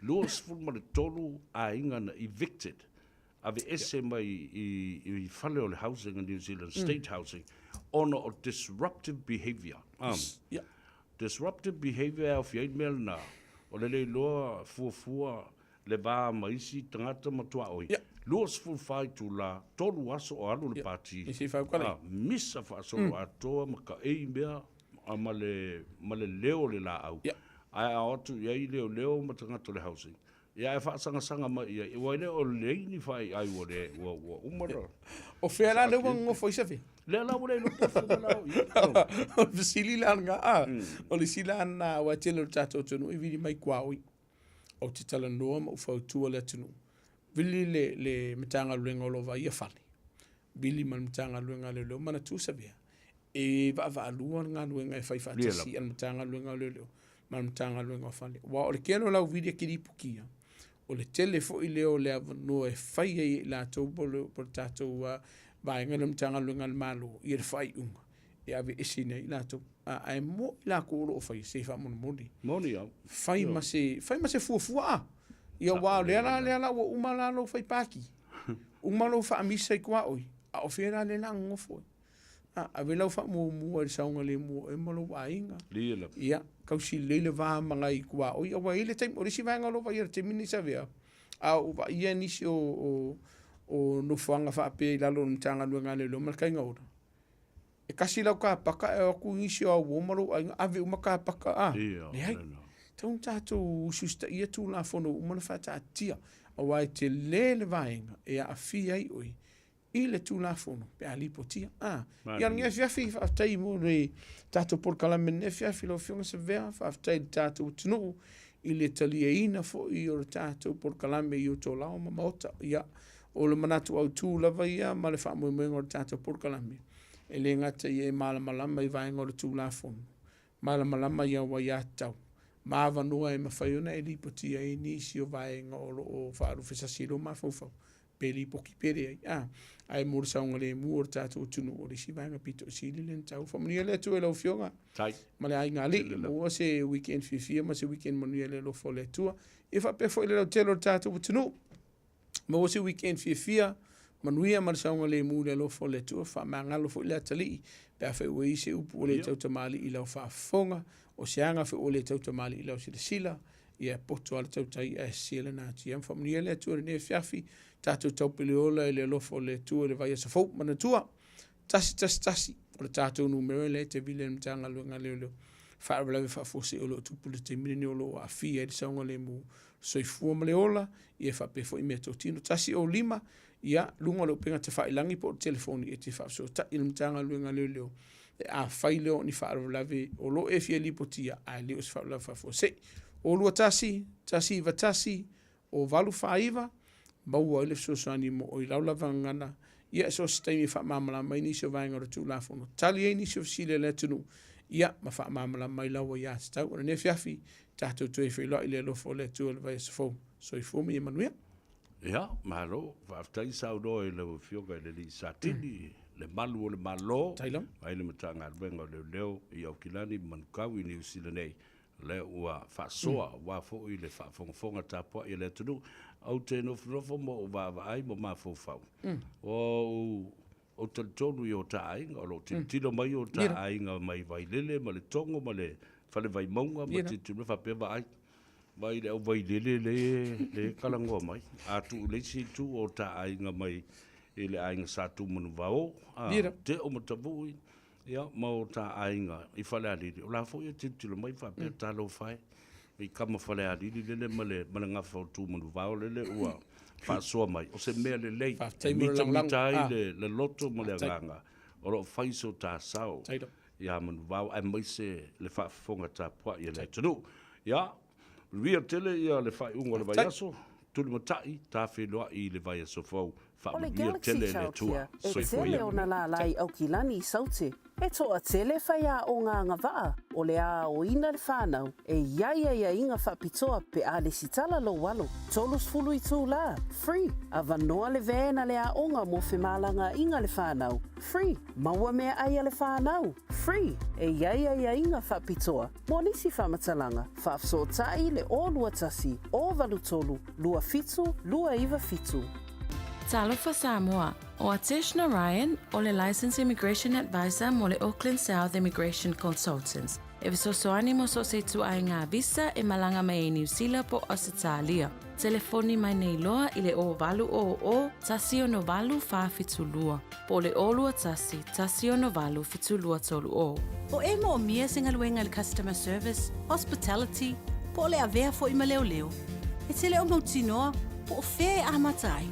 S5: luas fulma le tolu a inga na evicted ave ese mai i fale o le housing in New Zealand state housing ono o disruptive behavior disruptive behavior of yai mel na o le loa fua le va maisi tangata matua oi luas full fight to la tolu aso o alu le party misa fa so ato maka e mea amale leo le la au ai autu yai leo matanga le housing ia fa sanga ma ia i le o le ni fai ai o le o umara
S6: o fela le ngo foi safi
S5: le la o le lo fa la
S6: o sili la nga o le sila na wa tele tato tonu i vidi mai kwaoi o te tala noa ma u fa tu le tonu vili le mitanga lengo lo va ia fali bili malmtanga luenga leo mana tu savia e va lua nga luenga e fai fatasi almtanga luenga leo malmtanga luenga fale wa o le keno la video kiri pukia o le tele fo i leo le no e fai e la to por tato wa va ngel mtanga luenga malo i le fai unga e ave isine la to ai mo la ko o fai se fa moni fai ma se fu ia wa le la o umala lo fai paki umalo fa misa i kwa oi a ofera le na ngofo a vela fa mo e saunga le mo e malo ainga ia kausi le va manga i kwa oi o ile time o si vanga lo va ia te mini sa vea a o va ia ni o no fanga fa pe la lo ntanga lo ngale lo marka ngora e kasi la ka paka e ku isi o malo ainga ave umaka paka le hai tau tatou susta ia tu la fono umana fa ta tia o wai te le vaenga e a fi ai oi i le tu la fono pe ali potia ia ngia fiafi fa tai mo le tatou por kala mene fiafi lo fionga se vea fa tai tatou tunu i le talia ina fo i o tatou por kala me i o to la o mamota ia o le manatu au tu lava ia ma le fa mo mo tatou por kala me e le ngata ia mala malama i vaenga o le tu la fono mala malama ia wa ia tau Mava noa e mawhaiona e lipotia e nisi o vaenga o whaaru whesasiro mawhauwhau. Pe lipoki pere ai. Ai mora saunga le mua o tātou tunu o le si vaenga pito o sili len tau. Whamania le atu e lau fionga. Ma le ai ngā li. Mua se weekend fifia ma se weekend manuia le lofo le tua. E whapefo i le lau telo o tātou tunu. Mua se weekend fifia manuia ma le saunga le mua le lofo le tua. Whamangalo fo i le atali. Pe a whai se upu o le tau tamali i lau whaafonga. O se anga fe ole tau tamali i lau sila ia poto ala tau tai e sila nā tia. Whamania le atua ne fiafi, tātou tau pili ola i le lofo le tua le vai asa fau mana tua. Tasi, o le tātou numero le te vile mtanga luenga leo. Whaaralawe whaafose olo tupu le te minini olo a fia e saunga le mu soifua ma le ola, ia whapefo i mea tōtino. Tasi o lima, ia lunga leo penga te whailangi po telefoni e te whaafso ta il mtanga luenga leo. A fai leo ni whaaralawe o lo e fia lipotia a leo se whaaralawe whaafose. O lua tasi vatasi, o valu whaiva, maua ele fsosani mo o i laulawa ngana, ia so staimi whaamamala mai nisi o vaenga rotu la fono. Tali e nisi o sile le tunu, ia ma whaamamala mai laua ia te tau. Ora ne fiafi, tātou tue whiloa i le lofo le tua le vai safo. So i fōmi e manuia.
S5: Ia, mahalo, whaaftai sau doa i le fioga i le li satini, le malu o le malo, ai le matanga alwenga o leo i au kilani manukau i New Zealand nei. Le ua whaasoa, wa fo i le whaafongafonga tāpua i le tunu, au te nofo mo o wāwai mo mawhauwhau. O tonu i o tā ainga, o lo tilo mai o tā ainga mai vai lele, ma le tongo, ma le whale vai maunga, ma te tunu whapewa ai. Vai le au vai lele le kalangoa mai. A tu leisi tu o tā ainga mai i le ainga sātu manu wao. Te o matavui. Ia, mau tā ainga, i whale aliri. O la fo i tintilo mai whapea tā lau whae. I kama whale aliri, lele male ngawha o tū manu wao, lele ua whaasoa mai. O se mea le lei, mita ai le loto male anganga. O lo whaiso tā sao. Ia manu wao, ai mai se le whaafonga tā pua i le tunu. Ia, ria tele ia le whai ungo le vai aso. Tuli matai, tā whenua i le vai aso fau.
S2: O le Galaxy Childcare, e tele o na la lai au ki lani i saute. E toa tele whaia o ngā ngawaa, o le a o ina le whānau, e iaia inga whapitoa pe a le sitala lo walo. Tolus fulu i tū la, free. A vanoa le vēna le a onga mo whemalanga inga le whānau, free. Maua mea aia le whānau, free. E iaia inga whapitoa, mo nisi whamatalanga, whaafso tai le o lua tasi, o valu tolu, lua fitu, lua iwa fitu.
S3: Talofa Samoa, o Ateshna Ryan, o le Licensed Immigration Advisor mo le Auckland South Immigration Consultants. E visosoani mo so se tu ai ngā visa e malanga mai e New Zealand po Australia. Telefoni mai nei loa i le o valu o tasi o no valu whaafitu lua. Po le o lua tasi o no valu fitu lua tolu o.
S7: O e mo o mia singa luenga le customer service, hospitality, po le avea fo i maleo leo. E tele o mautinoa, po o fea e ahmatai.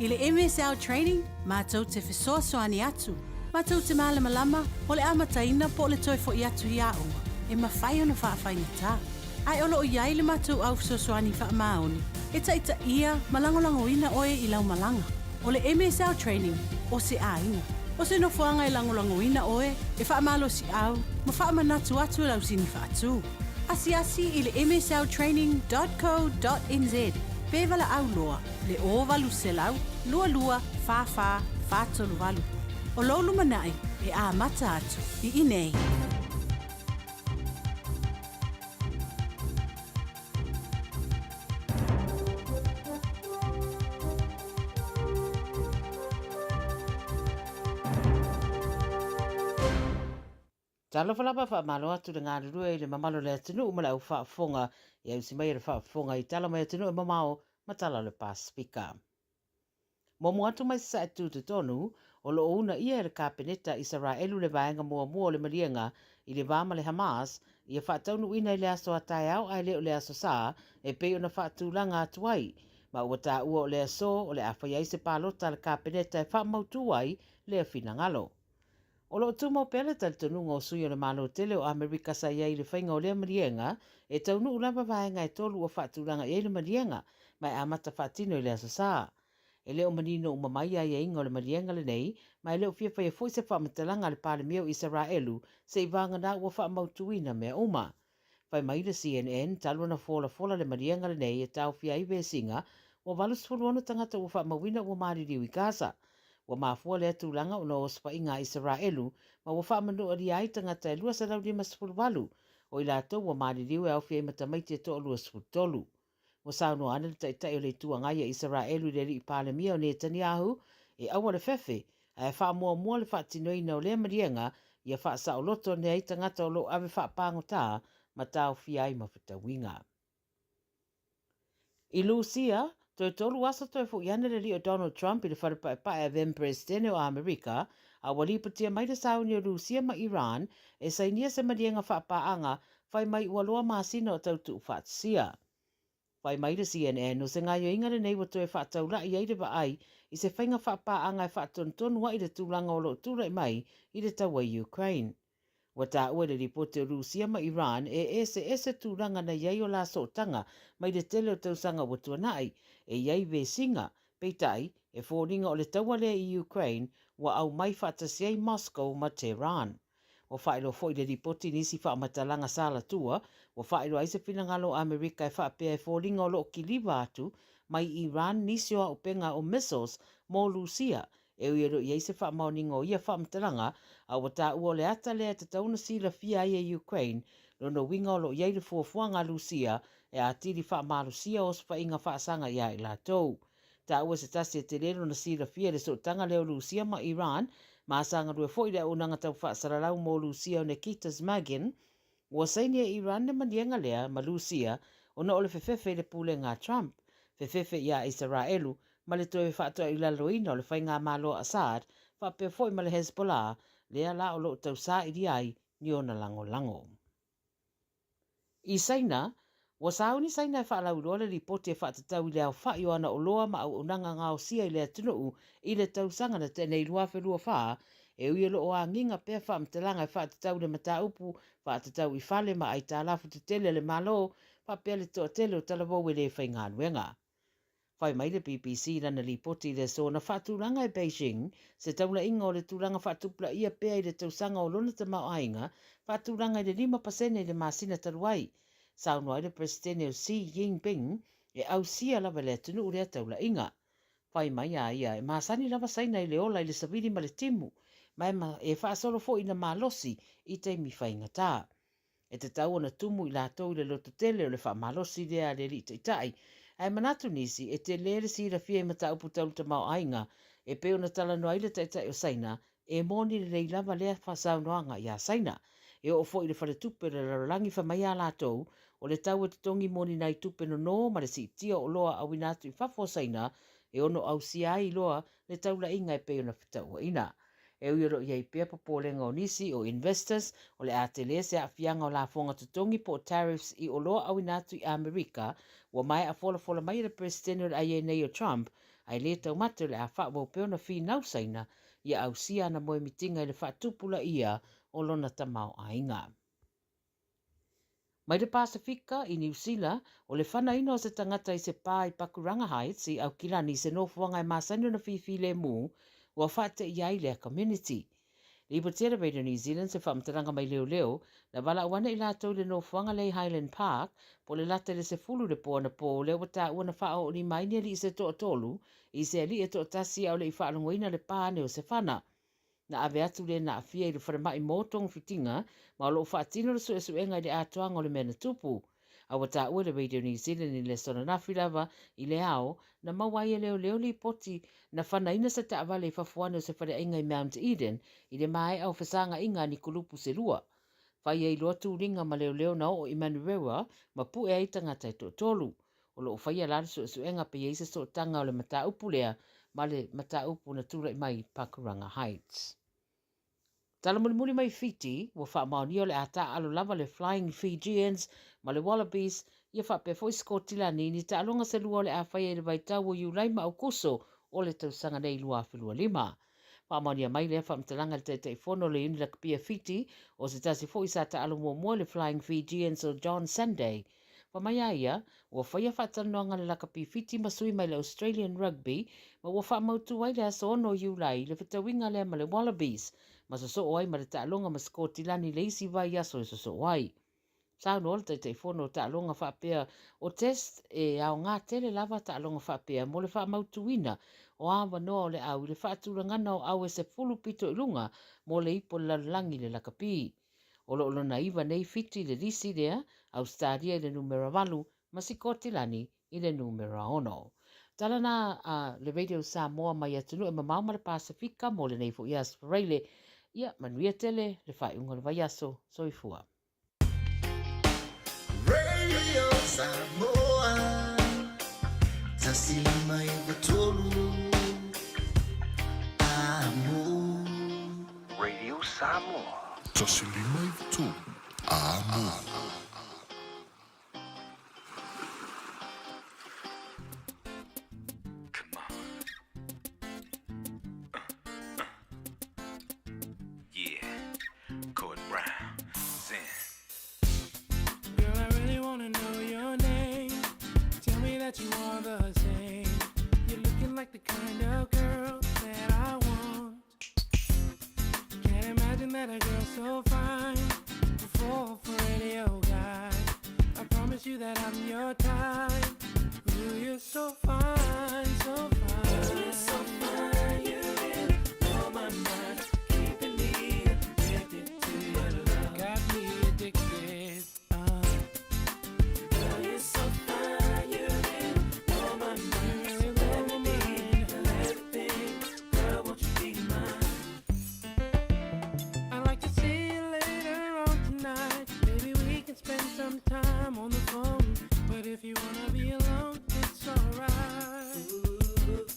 S7: I le MSL training, mātou te whesoasoani atu. Mātou te mālama o le amataina po le toi fo i atu i aonga. E mawhai ona whaawhainga tā. Ai olo o iai le mātou au whesoasoani wha maoni. E taita ia malangolango ina oe i lau malanga. O le MSL Training o se ainga. O se no fuanga I langolangoina oe, e whaamalo si au, ma whaamanatu atu lau sini whaatu. Asi I le msltraining.co.nz. Pevala au loa, le o valu se lau, lua, fa, tolu valu. O lolu manai, e a mata atu, I inei.
S1: Talo falapa wha malo atu le ngā rurua I le mamalo le atinu umala au whaafonga I au si mai le whaafonga I tala mai atinu e mamao matala le Pasifika. Momu atu mai sa atu te tonu o lo una ia le kapeneta Israelu le vaenga mua le marienga I le vama le Hamas ia whaataunu ina I le aso atai au ai leo le aso sa e peo na whaatulanga atuai ma ua tā ua o le aso o le awhaiai se palota le kapeneta e whaamautuai le awhina ngalo. O lo tumo pele tal tununga o sui o le malo tele o Amerika sa iai le whainga o le marienga e taunu ulapa vaenga e tolu o whaatulanga iai le marienga mai amata whaatino I le aso sa. E leo manino umamai ai inga o le marienga le nei mai leo fia whaia fwoi se whaamatalanga le pale meo Israelu se I vanga na ua whaamautuina mea uma. Whai mai le CNN talu na fola le marienga le nei e tau fia I vesinga o valus fuluano tangata ua whaamawina ua maririu I Gaza. Wa mafua le atulanga o na ospa I ngā Israelu, ma wa whaamanu ari ai tangata e lua sarau lima sepuluwalu, o I lato wa maririu e au fia matamaiti e to o lua sepulutolu. Wa sauno ana le taitai o le tuangai a Israelu le ri palemia o Netanyahu, e awa le fefe, a e whaamua le whaatinoina o le marienga, ia whaasa o loto ne ai tangata o lo ave whaapango tā, ma tau fia I mawhitawinga. I Lucia, Toi tolu asa toi fu iana le li o Donald Trump I le wharepae a then presidente o Amerika, a walipatia mai le sauni o Rusia ma Iran, e sainia se marienga whaapaanga, whai mai ualoa maasina o tautu whaatsia. Whai mai le CNN, o se ngai o inga le nei wa toi whaataula I aire wa ai, I se whainga whaapaanga e whaatontonu I le tūlanga o lo tūrai mai, I le tawa Ukraine. Wa tā ua le ripote o Rusia ma Iran ese tūranga na iai o la sotanga mai le tele o tausanga wa tuanai e iai vesinga peitai e fōringa o le taua le I Ukraine wa au mai whaatasiai Moscow ma Tehran. Wa whaelo fo I le ripote nisi whaamatalanga sala tua, wa whaelo aise pinangalo Amerika e whaapea e fōringa o lo kiliwa atu mai Iran nisi o upenga o missiles mo Rusia e uero I eise whaamaoninga o ia whaamatalanga a wata ua le ata lea te tauna sila fia I e Ukraine lono winga o lo iei le fuafuanga Lucia e a tiri whaamarusia o spa inga whaasanga ia I lātou. Ta ua se tasi e te lero na sila fia le so tanga leo Lucia ma Iran ma asanga rue fo I le unanga tau whaasaralau mo Lucia o Nikita Zmagin ua saini e Iran ne manienga lea ma Lucia o na ole fefefe le pule ngā Trump fefefe ia Israelu ma le toe whaatua I laloina o le whainga malo Assad, whapea fwoi ma le Hezbollah, lea la o lo tau sa iri ai ni o na lango. I saina, wa sauni saina e whaalau roa le ripote e whaatatau I le au whai o ana o loa ma au unanga ngā o sia I le atunuu I le tau sanga na tenei rua whelua wha, e ui lo o a nginga pea whaamtalanga e whaatatau le mata upu, whaatatau I whale ma ai tā lafu te tele le malo, whapea le toa tele o talawau e le whainga nuenga. Whai mai le BBC rana ripoti le so na whaatulanga I Beijing, se taula inga o le tūlanga whaatupla ia pea I le tausanga o lona te mau ainga, whaatulanga I le 5% I le masina taruai. Sauno ai le presidente o Xi Jinping e au sia lava le tunu urea taula inga. Whai mai a ia e masani lava saina I le ola I le saviri ma le timu, mai e whaasolo fo I na malosi I te mi whainga tā. E te tau na tumu I lātou I le loto tele o le wha malosi lea le li teitai, ai manatu nisi e te lere sira fia mata upu tau te mau ainga e peo na tala noa ile taitai o saina e moni le rei lava lea whasau noanga ia saina e o fo i le whare tupe le rarangi whamai a lātou o le tau e te tongi moni nai tupe no ma le si tia o loa au inatu I whafo saina e ono au si ai loa le tau la inga e peo na whitau ina. E uiro iei pia popolenga o nisi o investors o le atele se a fianga o la fonga tutongi po tariffs I o loa au inatu I Amerika wa mai a fola mai le presidente o aie nei o Trump ai le tau mate le a whaabo peo na fi nausaina ia au sia na moe mitinga I le whaatupula ia o lona tamau ainga. Mai te Pasifika i New Zealand, o le whanaina o se tangata i se pā i Pakuranga Heights i Aukilani se nofuanga i māsainu na whiwhi le mū, ua whate i ai lea community. Le Ipatere Radio New Zealand se whamtaranga mai leo, na wala wana i lātou le nofuanga le Highland Park, po le lata le se fulu le pōna pō leo wata ua whao o ni maini li i se toa tolu, i se ali e toa tasi au le i whaalongoina le pāne o se whana. Na ave atu le na afia i le wharamai mōtong fitinga, ma lo whaatino le suenga i le atoanga o le mena tupu. A wata ua le Radio New Zealand i le sona nafi lava i le ao, na mawai e leo li poti na whanaina sa ta avale i whafuane o se whare inga i Mount Eden, i le mai au whasanga inga ni kulupu se lua. Whai e loa tūringa ma leo na o Immanuela, ma pu e aitanga tai tolu. O lo whai e lari suenga pe eisa so tanga o le mata upu lea, ma le mata upu na tura i mai Pakuranga Heights. Tala mulimuli mai Fiti, wa wha maoni o le ata alo lava le Flying Fijians, ma le Wallabies, ia wha pe foi Skotilani ni ta alonga se lua o le awhai e le vaitau o iulai ma au kuso o le tausanga nei lua whilua lima. Wha maoni a mai le wha mtalanga le teitei fono le uni la kapia Fiti, o se tasi foi sa ta alo mua le Flying Fijians o John Sunday. Wa mai aia, ua whaia whaatanoanga le lakapi Fiti masui mai le Australian Rugby, ma ua wha mautu ai le aso ono iulai le whitawinga le ma le Wallabies, ma so oai ma le taalonga ma Skotilani le isi vai aso e so oai. Sauno le te fono taalonga whapea o test e au ngā tele lava taalonga whapea mo le wha mautuina o awa noa o le au le whaaturangana o au e se fulu pito ilunga mo le ipo lalangi le lakapi. O lo na iwa nei Fiti le lisi lea, Australia le numero 8, ma Skotilani i le numero 1. Tala na le Radio Samoa mai atunu e mamau ma le Pasifika mo le neifo i Aspareile. Ia, manuia tele, le whai unga le vaiaso, soifua.
S8: Radio Samoa, tasi mai watolu, amo. Radio Samoa, tasi mai watolu, amo.
S9: The kind of girl that I want. Can't imagine that a girl so fine would fall for any old guy. I promise you that I'm your type. Ooh, you're so fine, so fine. You're so fine, you really blow my mind, keeping me addicted to your love. Got me addicted. Girl, you're so fine, you really blow my mind. Spend some time on the phone, but if you wanna be alone, it's alright.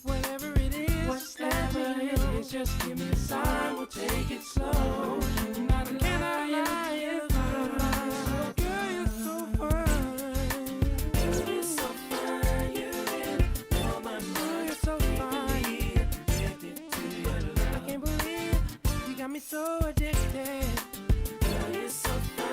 S9: Whatever it is, whatever it is, just give me a sign, we'll take it slow. Not can I lie if I lie? Girl, you're so fine. Girl, you're so fine, you really blow my mind. You're so fine, addicted to your love. I can't believe you got me so addicted. Girl, you're so fine.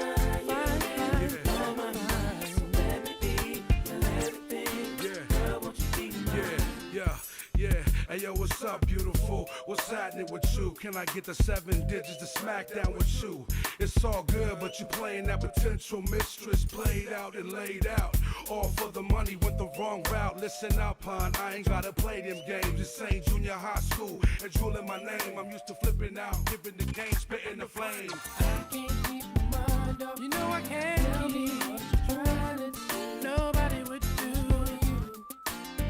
S9: Hey yo, what's up, beautiful? What's happening with you? Can I get the 7 digits to smack down with you? It's all good, but you playing that potential mistress, played out and laid out. All for the money, went the wrong route. Listen up, hon, I ain't gotta play them games. This ain't junior high school, and drooling my name. I'm used to flipping out, giving the game, spitting the flame. I can't keep my mind up. You know I can't keep what you're trying to do. Nobody would do you.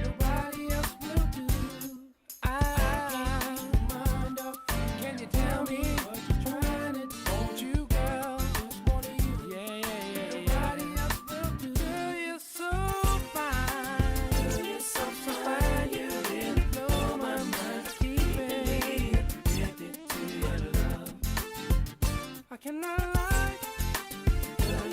S9: Nobody else will do. Can you tell me what you're trying to do? Won't you, girl? Just want you. Yeah. Nobody else will do. Girl, you're so fine. Girl, you're so fine. You really blow my mind. Keeping me addicted to your love. I cannot lie. Girl,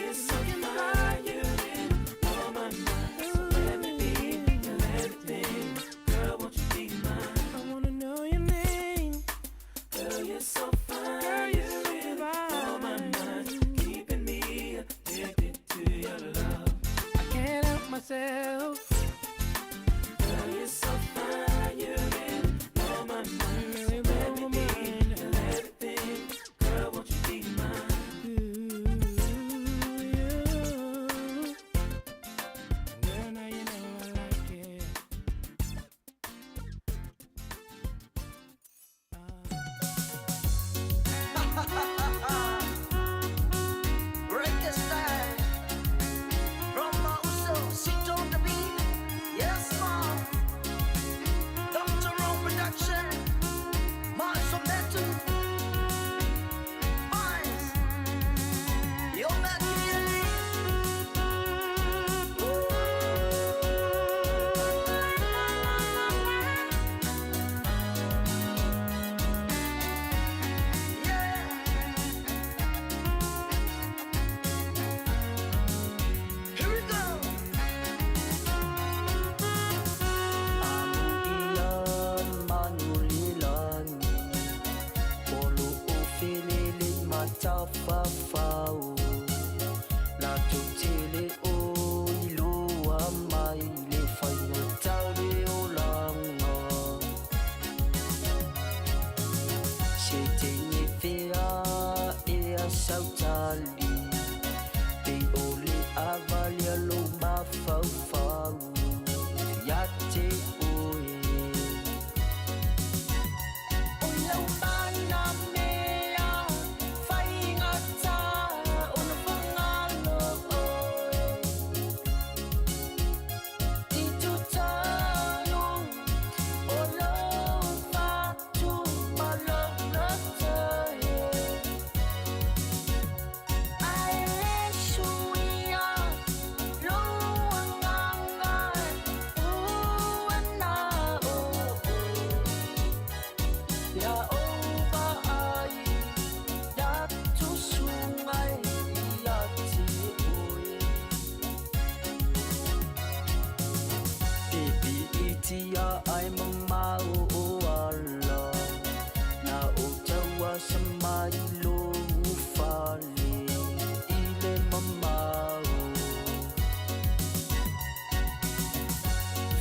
S4: myself. Girl, you're so fine, you're in blow my mind. Really blow my mind. Everything, girl, won't you be mine? You. Girl, now you know I like it.
S8: Reggae style from Mauso, sit on the beat. Yes, ma'am. Dr. Rowe Production, Marshall Benton, Mines, Yo Mackie. Yeah. Here we go.
S10: Amudian manulilan Polo ufilili matafafau La tutili o ilua mai le whainga taure o langa Se te ngewhea e a sautali Te ole avalia lo mawhauwhau Ia te oe O lau mana mea whaingata o na whangalo oe Ti tutalo o lau whatu malona tae Ai le suia lo anganga uana o Ya ova ai ya tu sungai ya ti oe Baby itia ai mamau o ala Na o taua sa mai lo ufale Ile mamau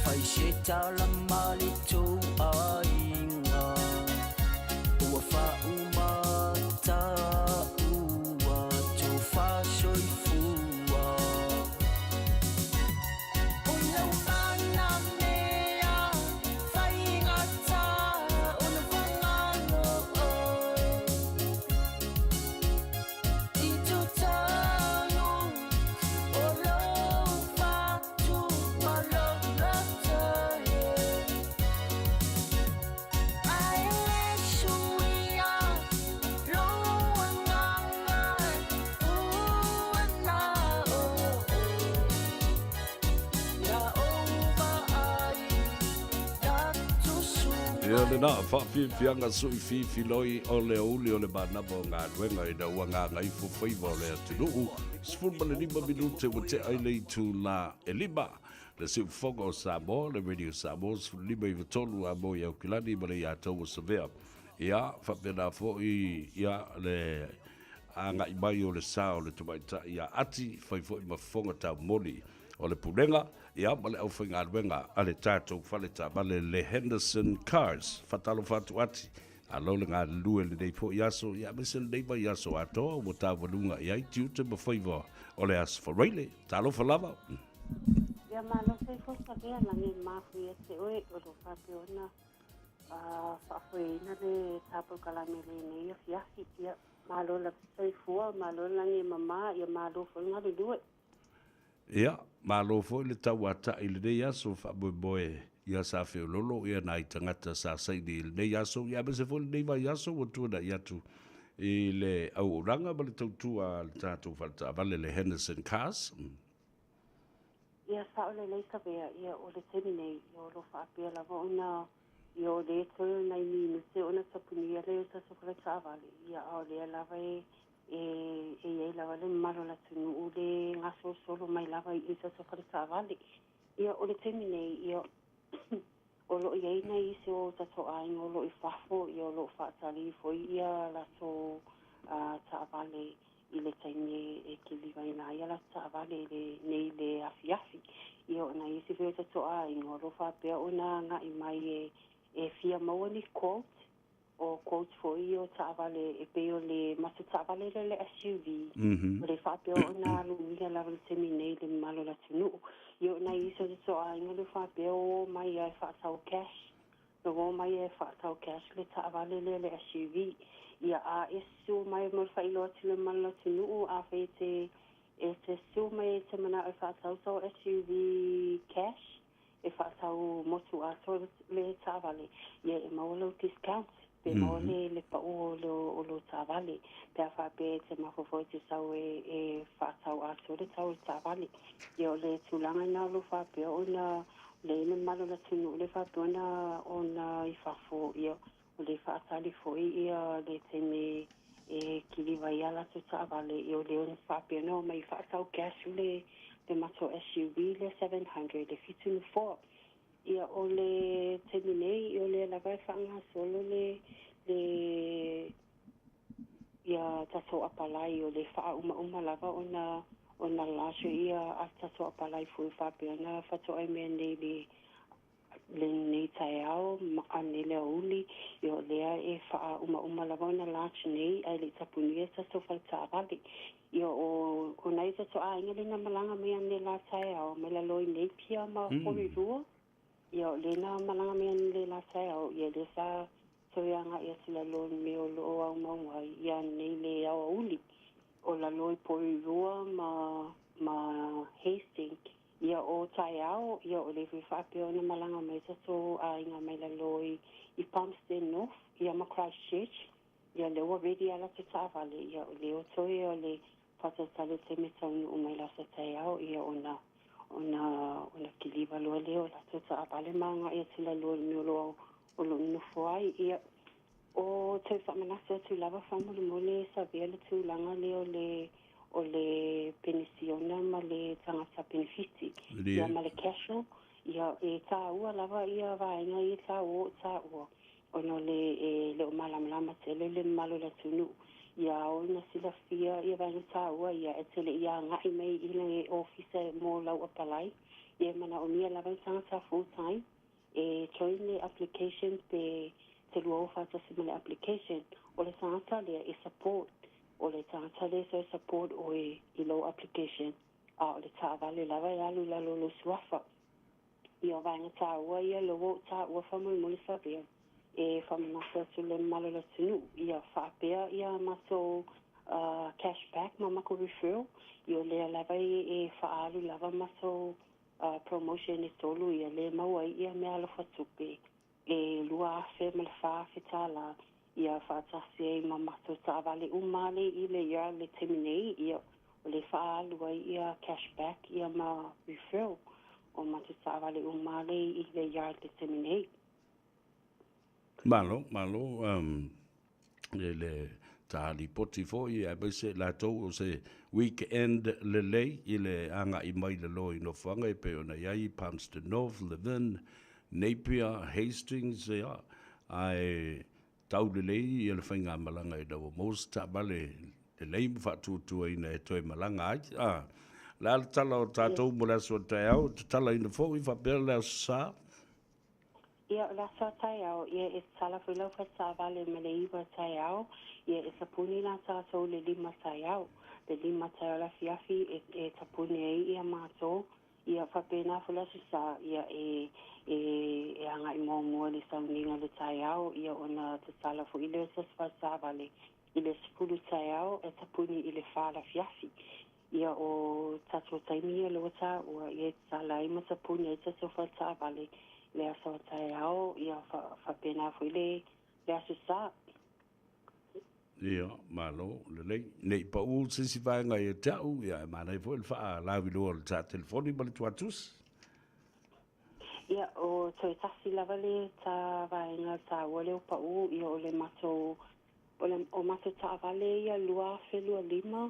S10: Fai se tala mali tō ainga Ua whaumata ua tō whasoifua O lau mana mea whaingata o na whangalo oe Ti tutalo o lau whatu malona tae Ai le suia lo anganga uana o Ya ova ai ya tu sungai
S5: Ia le na whawhiwhianga sui whiwhiloi o le uli o le manapa o ngā ruenga i na ua ngā ngai fuwhaiva o le atinuu. Sifurma le 5 minute wa te ailei tu la e lima. Le siu whonga o Samoa, le Radio Samoa, lima i watonu a mo i au kilani ma le i atau o Savea. Ia, whapena fo ia le a ngai mai o le sa o le tumaita ia ati, whai fo i mawhonga tau moni o le punenga, ia ma le au whainga ruenga a le tātou whale tā ma le Henderson Cars, whatalo whatu ati, a lo le ngā lue le nei po i aso, ia mese le nei mai aso atoa, o tā wanunga i ai tiute ma whaiva o le aso whareile, tālo whalava.
S11: Ia malo se fosa vea langi mafu ia te oe o lo whapeona whaafoina le tāpau kalamele nei a fiafi ia malo la soifua, malo langi mama ia malo whainga le lue.
S5: Ia, malo fo le tau ata i le nei aso whamoe ia sa whio lolo ia nai tangata sa saini i le nei aso, ia mese fo le nei mai aso o tuana i atu i le au oranga ma le tautua le tātou whalata vale le Henderson Cars.
S11: Ia sa o le leika vea ia o le temi nei i o lo whaapea lava ona i o le tolu nai ninu te ona tapunia leo ta sokole sa vale ia o le lava e lava le malo la tunu o le ngaso solo mai lava i ta sokole sa vale ia o le temi nei ia o lo iei nei se o tato ainga o lo i whafo i o lo whaatali fo ia la so ta vale i le taine e kili vai na ia la ta vale le nei le afi ia ona isi feo ta toa ingo lo whapea ona nga i mai e fia maua ni quote o quote fo i o taavale e peo le masu taavale le SUV o le whapea ona lumia lava le seminei le malo la tunu ia ona isi ta toa ingo le whapea o mai ai whaatau cash no mai e whaatau cash le taavale le SUV ia a esu mai mo whailo atu le malo la tunu a whaite e te suma e te mana e whaatau so SUV cash e whaatau motu a so le tāwale ia e maulo discount pe maole le pa o lo tāwale pe a whape te mawhawhoi te sau e whaatau a so le tau tāwale ia o le tūlanga na lo whape o na le ina malo la tunu le whape o na i whafo ia o le whaatali foi ia le teme e kiliwa ia la tu tāwale i o leo ni whapea no mai whaatau cash le mato SUV le 700 le fitunu 4 ia o le teminei i o le lagai whaanga solo le ia tato apalai o le wha uma lava o na lasho ia a tato apalai fui whapea na whato ai mea nei le nei tai au a nei le uli i o lea e wha uma lava na launch nei ai le tapuni e tato whaitawali i o nei tato a inga le na malanga mea nei la tai au me la loi nei pia ma hori rua i o le na malanga mea nei la tai au i le sa soianga i ati la loi me o lo au maunga i a nei le au uli o la loi pori rua ma Hastings ia o tai au ia o le whapea o na malanga mai tato a inga mai la loi i Palmerston North ia ma Christchurch ia le ua redi ala te tāwale ia o le o toi o le whatatale te metaunu o mai la sa tai au ia ona kiliwa loa leo la te tāwale manga ia tila loa me o lo nufuai ia o te whamanase atu lava whamulu mole sa vea le tūlanga leo o le penisiona ma le tangata benefiti ia ma le casual ia e tāua lava ia vaenga ia tāua ono le o malamalama tele le malo la tunu ia o na sila fia ia vaenga tāua ia e tele ia ngai mei i le office mo lau apalai ia mana o nia lava tangata full time e join le application pe te lua o whātasi ma le application o le tangata le e support o le tangata le so support o i low application a o le tāwale lava e alu la lo suafa i o vaenga tāua ia lo tāua whamui muli whapea e whamanasa tu le malo la tunu ia whapea ia maso cashback ma mako referral i o lea lava e whaalu lava maso promotion e tolu ia le maua ia mea alo whatupe e lua afe ma le whaafe tāla ia whaatasi e mamato tāwale umale i le ia le teminei ia o le whaalua ia cashback ia ma referral o mato tāwale umale i le ia le teminei.
S5: Malo, le tāli poti fo i a bese la tau o se weekend le lei i le anga i mai le loi no whanga i pe ona iai Palmerston North, Levin, Napier, Hastings, ia ai tau le lei i le whainga malanga i dawa mos ta bale le lei mwhatutua ina e toi malanga ai. La ala tala o tātou mo la so tai au, tala ina fo i whapea la sa.
S11: Ia la so tai au, ia e tala whilau whaitawale me le iwa tai au, ia e sapuni la tātou le lima tai au. Le lima tai au la fiafi e tapuni e ia mātou, ia whapena whilasu sa, ia e anga i mōmua le sauninga le tai au, ia ona te tala fu i le whaitawale. I le sepulu tai au, e tapuni i le whala fiafi. Ia o tato taimia lo ta ua ia tala i matapuni e tato whaitawale le asa o tai au, ia whapena fu i le asu sa.
S5: Ia, malo, le lei. Nei pa ul sisi vaenga i tau, ia mana i fo il faa lawi loa le ta telefoni ma le tuatus.
S11: Ia o toi tasi lava le ta vaenga ta wale o pa u, ia o le mato o mato tāwale ia lua whelua lima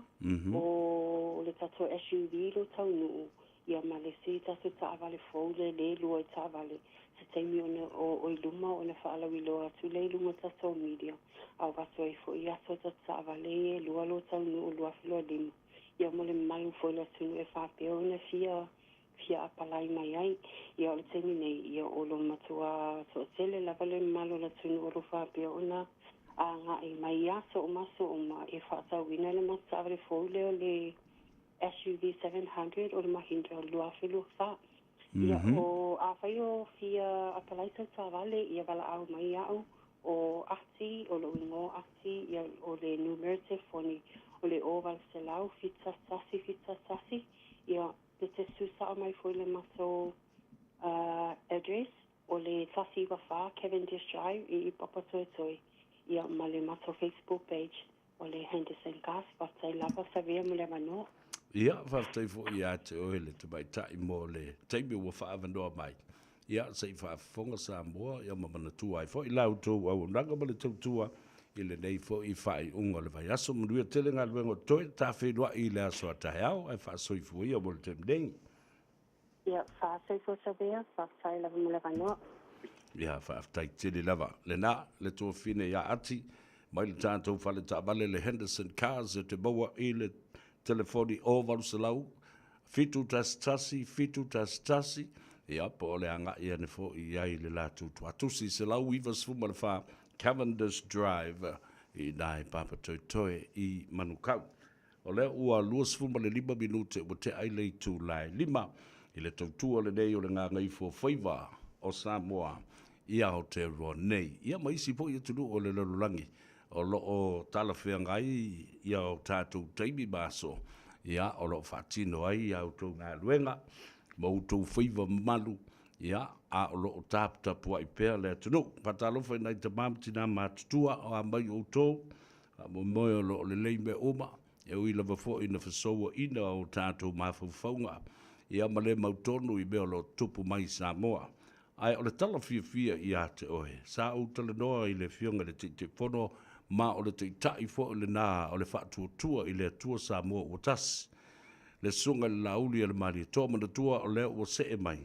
S11: o le tato SUV lo tau nuu ia ma le si tato tāwale fau le lua i tāwale se teimi o i luma o na whaalawi loa tu le luma tato media au vato i fo i ato tato tāwale e lua lo tau nuu lua whelua lima ia mo le malu fo la tunu e whapea o na fia apalai mai ai ia o le temi nei ia o lo matua so tele lava le malo na tunu o lo whapia ona a ngā i mai ia so o maso o ma e whaatauina le matawre fōle o le SUV 700 o le Mahindra lua whilu wha. Ia o a whai o fia apalai tau tāwale ia wala au mai au o ati o lo ingo ati ia o le numerative foni o le oval se lau fita tasi ia le te susa o mai foi le maso address o le tasi wafa Cavendish Drive i Papatoetoi ia ma le maso Facebook page o le Henderson Gas watai lava savia mo le mano.
S5: Ia, whaftai fo ia te oele te mai tai mo le teimi ua whaavanoa mai. Ia, sei whaafonga sa mua, ia mamana tua ai fo i lau tō au nanga ma le tautua i le nei fo i whai unga le vai aso manuia tele ngā luengo toi ta whenua i le aso a tahe au, ai whaasoi fu ia mo le tem nei.
S11: Ia, whaasoi fo savia, whaatai lava mo le mano.
S5: Ia, whaaftai tele lava. Le nā, le tō whine ia ati, mai le tātou whale ta vale le Henderson Cars e te maua i le telefoni o valusalau, fitu tasi, ia po le anga ia ne fo i ai le latu tuatusi se lau iwa sfuma le wha Cavendish Drive i nai Papatoetoe i Manukau. O lea ua lua sfuma le 5 minute o te ai lei tu lai 5 i le tautua le nei o le ngā ngai fo whaiva o Samoa ia o te roa nei. Ia maisi po ia tunu o le lalulangi. O lo o tala whea ngai ia o tātou teimi baso ia o lo whatino ai ia o tō ngā luenga ma o tō whaiva malu ia a o lo o tāputapua i pēr lea tunu patalofa nai te mamtina mātutua o a mai o tō mo moi o lo o le leime oma e ui lava fo ina whasoa ina o tātou mawhauwhaunga ia ma le mautonu i mea o lo tupu mai Samoa ai o le tala fia i a te ohe sa o tala noa i le fionga le te pono ma o le te tai fo le nā o le whaatuatua i le atua Samoa o tas. Le sunga le lauli le mari tō mana tua o le o se e mai.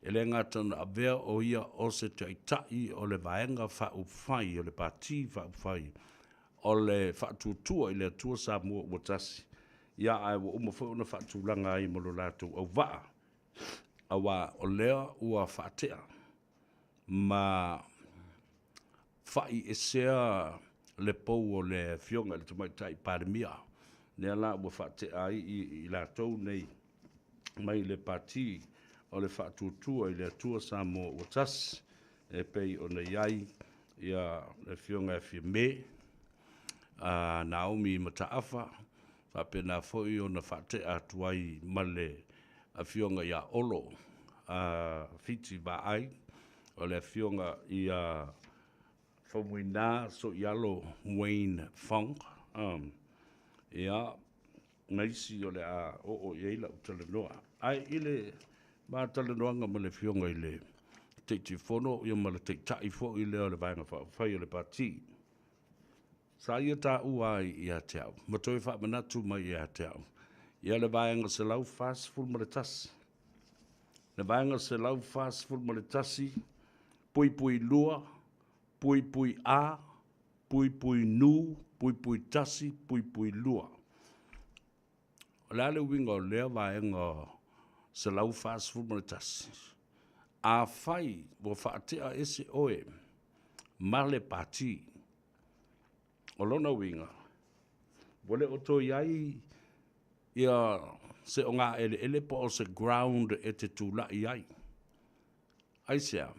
S5: E le ngatana a vea o ia o se te tai o le vaenga whaupwhai o le pati whaupwhai o le whaatuatua i le atua Samoa o tas. Ia ai wa umawhau na whaatulanga ai mo lo lātou au waa. Awa o lea ua whaatea. Ma whai e sea le pou o le fionga le tamai tai parimia. Nea la ua whaate ai i la tau nei mai le pati o le whaatutua i le atua Samoa o tas e pei o nei ai ia le fionga e fia me Naomi Mataafa whapena foi o na whaate atuai ma le a fionga ia olo fiti ba ai o le fionga ia Famuina so yalo Wayne Fong ia naisi o le a o yeila utalanoa ai ile ma talanoanga ma le fionga ile te fono ia ma le te taifo ile o le vaenga whai o le pati sa ia ta uai ia te au ma toi wha manatu mai ia te au ia le vaenga se lau fast full ma le tasi le vaenga se lau fast full ma le tasi pui lua pui a, pui nu, pui tasi, pui lua. O le ale winga o lea vaenga se lau fast food mo le tasi. A whai, mo whaatea ese oe, ma le pati. O lona winga, wale o to iai, ia se o ngā ele po o se ground e te tūla iai. Aisea,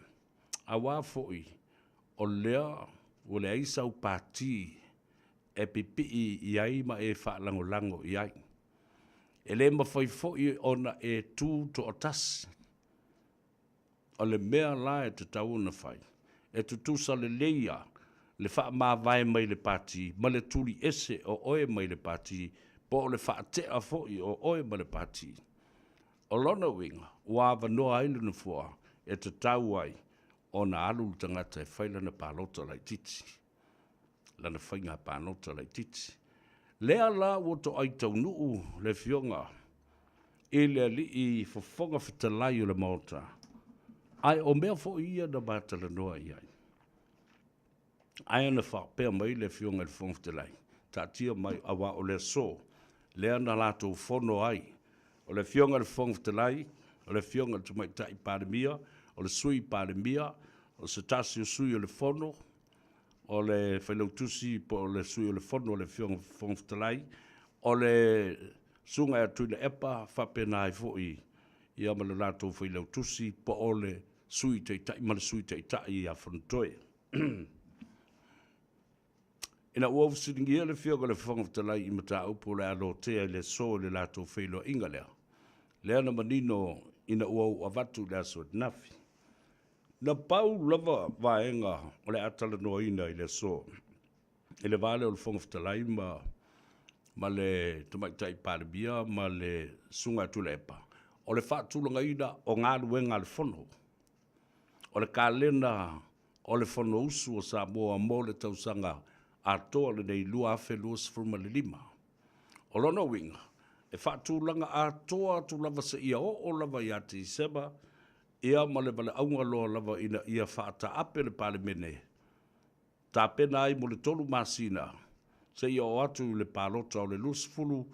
S5: a wā foi, o lea o le aisa o pati e pipi i ai ma e whaalango i ai. E le mawhai foi ona e tū to o tas. O le mea la e te tau na whai. E tu tūsa le leia le wha mā vai mai le pati ma le tūri ese o oe mai le pati po o le wha tea foi o oe mai le pati. O lona winga, ua wanoa ailu na fua e te tau ai o na alu tangata e whaila na pālota lai titi. Lana whainga pālota lai titi. Lea la o to ai tau nuu le fionga. E lea li i whafonga whitalai o le maota. Ai o mea fo ia na mātala noa i ai. Ai ana whapea mai le fionga le whafonga whitalai. Ta tia mai awa o le so. Lea na lato whono ai. O le fionga le whafonga whitalai. o le fionga tu mai tai pandemia, o le sui pandemia, o se tasi o sui o le fono, o le whailautusi po o le sui o le fono o le fionga whongwhtalai, o le sunga e tuina epa whapena ai fōi i ama le lātou whailautusi po o le sui teitai, ma le sui teitai i a whantoe. Ina ua usiringia le fionga le whongwhtalai i mata upo le alotea le so le lātou whailo inga lea. Lea na manino ina ua u avatu le aso nafi. Na pau lava vaenga o le atala noa ina i le so. I le vale o le whongwhtalai ma le tamaitai pāribia, ma le sunga tulepa. O le whaatulanga ina o ngā luenga le whono. O le kālena o le whono usu o Samoa mo le tausanga a toa le nei lua afe lua sifuruma le lima. O lono winga, e whaatulanga a toa tu lava sa ia o lava ia te iseba, ia ma le vale aunga loa lava ina ia whaata ape le palemene. Tā pena ai mo le tolu masina, se ia o atu le palota o le lusfulu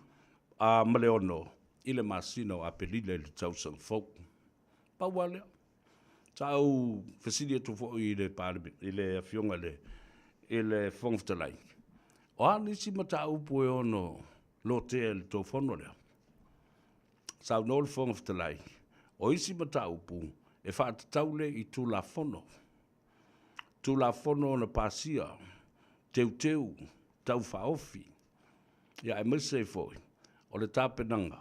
S5: a maleono, i le masina o apelile le tausang folk. Paualea, tau fesidi atu fo i le palemene, i le fionga i le whongwhtalai. O anisi mata upu e ono lo te le tō whono lea. Sau no le whongwhtalai, o isi mata upu e whaatataule i tū la whono. Tū la whono na pasia, teu, tau whaofi. Ia e mese foi, o le tāpenanga,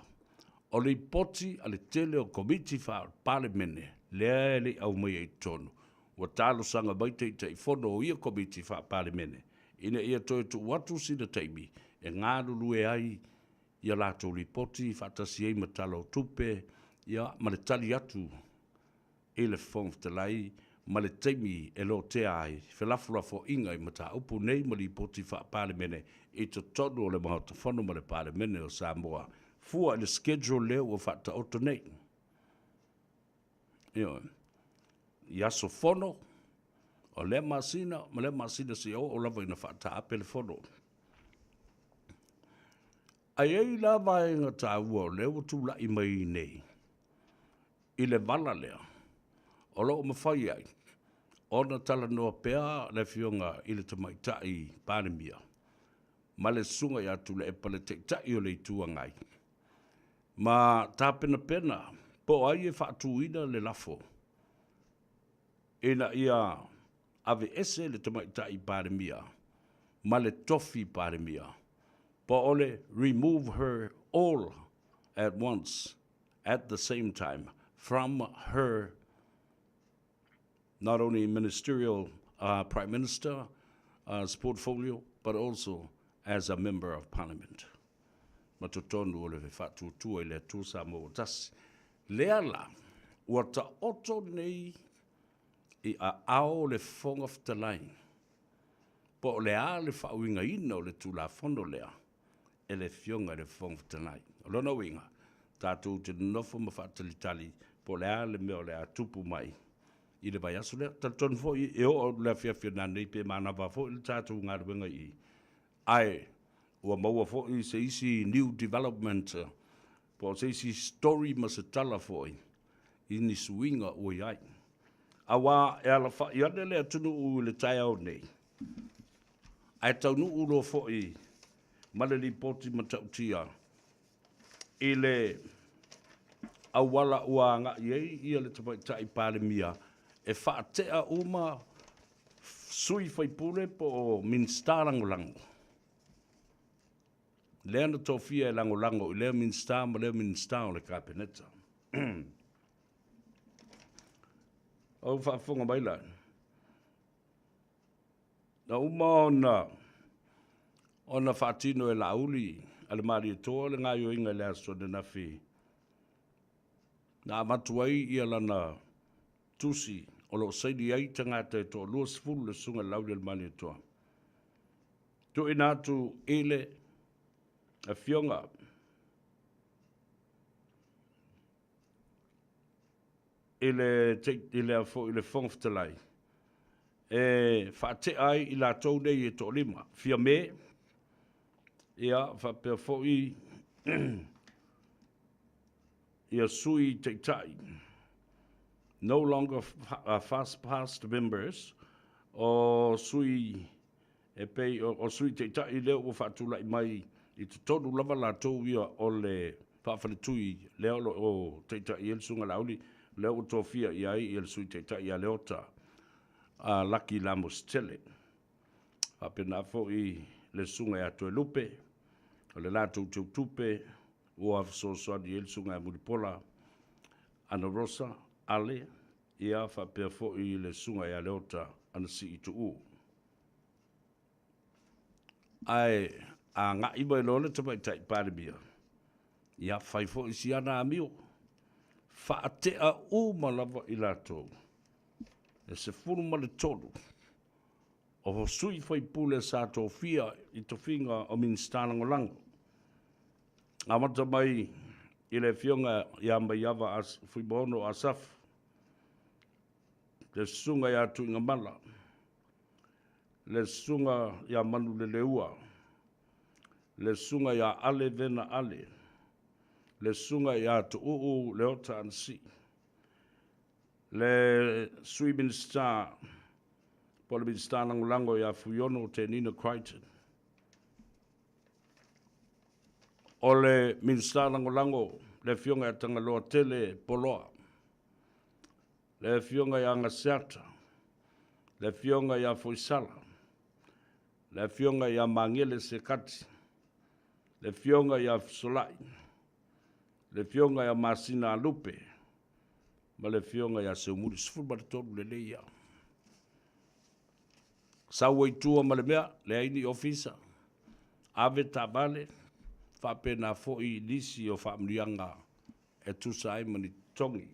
S5: o le ipoti a le tele o komiti wha palemene, lea le au mai e tonu. Ua talo sanga mai tei whono o ia komiti wha palemene. Ina ia toi tu watu sina teimi, e ngā lulue ai, ia lātou ripoti, whatasi ei matalo tupe, ia ma le tali atu, e le whongwhtalai, ma le teimi e lo te ai, whelafulafo inga i mata upu nei ma li poti wha palemene, e to tonu o le mahota whono ma le palemene o Samoa. Fua le schedule leo o whata oto nei. Iaso whono, o le masina, ma le masina si o lava ina whata ape le whono. Ai ei lava e ngā tā ua o leo tu la i mai nei. I le vala lea, o lo o mawhai ai, o na tala noa pēa le fionga i le tamaitai pānemia. Ma le sunga i atu le epa le teitai o le itua ngai. Ma tā pena, po ai e whaatu ina le lafo. Ina ia ave ese le tamaitai pānemia, ma le tofi pānemia. Po ole remove her all at once, at the same time, from her not only ministerial prime minister portfolio, but also as a member of parliament. Matutonu ole ve fatu tu ele tu sa mo tas leala wata oto nei I a ao le whongawhtalai. Po le a le whauinga ina o le tūla whono lea, e le fionga le whongawhtalai. O lona winga, tātou te nofo ma whaatalitali, po le a le meo le a tupu mai. I le vai aso lea, tātou fo I e o le whiawhia nānei pe mana wa fo I le tātou ngā ruenga I. Ai, ua maua fo I se isi new development, po se isi story ma se tala fo I ni suinga o I ai. Awa e ala wha I ane lea tunu u le tai au nei. Ai tau nu ulo fo I maleli poti ma tautia. I le awala ua ngā iei ia le tapai tai pāle mia. E wha tea uma sui whaipule po o minsta langolango. Lea na tofia e langolango I lea minsta ma lea minsta o le kapeneta. O whaafonga mai lai. Na uma ona whaatino e lauli, ale maari e toa le ngā yoinga le aso de na whi. Na amatuai ia lana tusi, o lo saidi ai tangata e toa, luas fulu le sunga lauli le mani e toa. Tu inatu ele, a fionga, ile afo ile whongwhtalai. E whaate ai I la tau nei e tō lima. Fia me, ia whapea fo I ia sui te tai. No longer fast past members o sui e pei o sui te tai leo o whaatula i mai i te tonu lava la tau ia o le whaafalitui leo o te tai i elsunga lauli leo o tofia i ai i el sui te tai a leota a laki lamos tele. Apena fo i le sunga ya to lupe o le lato tupe o afso so di el sunga mulipola ana rosa ale ia fa pe fo i le sunga ya leota ana si tu ai a nga i bai lole te pai tai pare bia ia fai fo i si ana amio fa te a u malava i lato e se furu ma le tolu o sui fai pule sa to fia i to finga o min stanango lango. Amata mai i le fionga ia mai ava as fui bono asaf. Le sunga ia tu inga mala. Le sunga ia manu le leua. Le sunga ia ale vena ale. Le sunga ia tu uu leota ansi. Le sui min star Pole bin stanang lango ya fuyono te Nina Crichton. Ole min stanang lango le fionga ya tangaloa tele poloa. Le fionga ya ngasiata. Le fionga ya foisala. Le fionga ya mangele sekati. Le fionga ya solai. Le fionga ya masina lupe. Ma le fionga ya seumuri sfulba tolu le leia. Sawa i tua ma le mea, le aini ofisa, ave tabale, whapena fo i nisi o whamrianga e tusai mani tongi,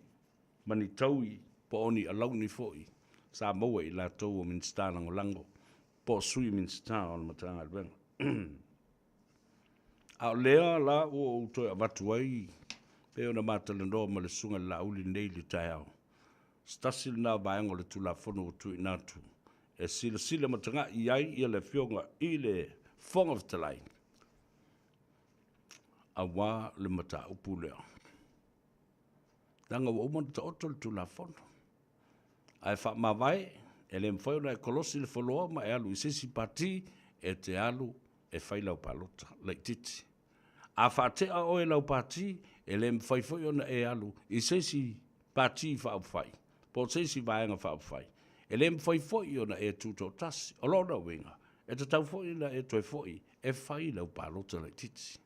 S5: mani taui, po oni alauni fo i, sa maua i la tau o min stanang o lango, po sui min stan o matanga albenga. A lea la o utoi a watuai, peo na matalendo ma le sunga la uli nei li tai au. Stasil na vaengo le tula fono o tui natu. E sila matanga i ai i le fionga i le fong of talai. A wā le mata upu leo. Tanga wa umana ta otol tu la fono. Ai wha mawai e le mwhauna e kolosi le wholoa ma e alu i sisi pati e te alu e whailau palota, lai titi. A whate a oe lau pati e le mwhaifoiona e alu i sisi pati whaupwhai. Po sisi vaenga whaupwhai. E le mwhaifoi ona e tūtou tasi, o lona wenga, e te tau foi na e toi foi, e whai lau pālota lai titi.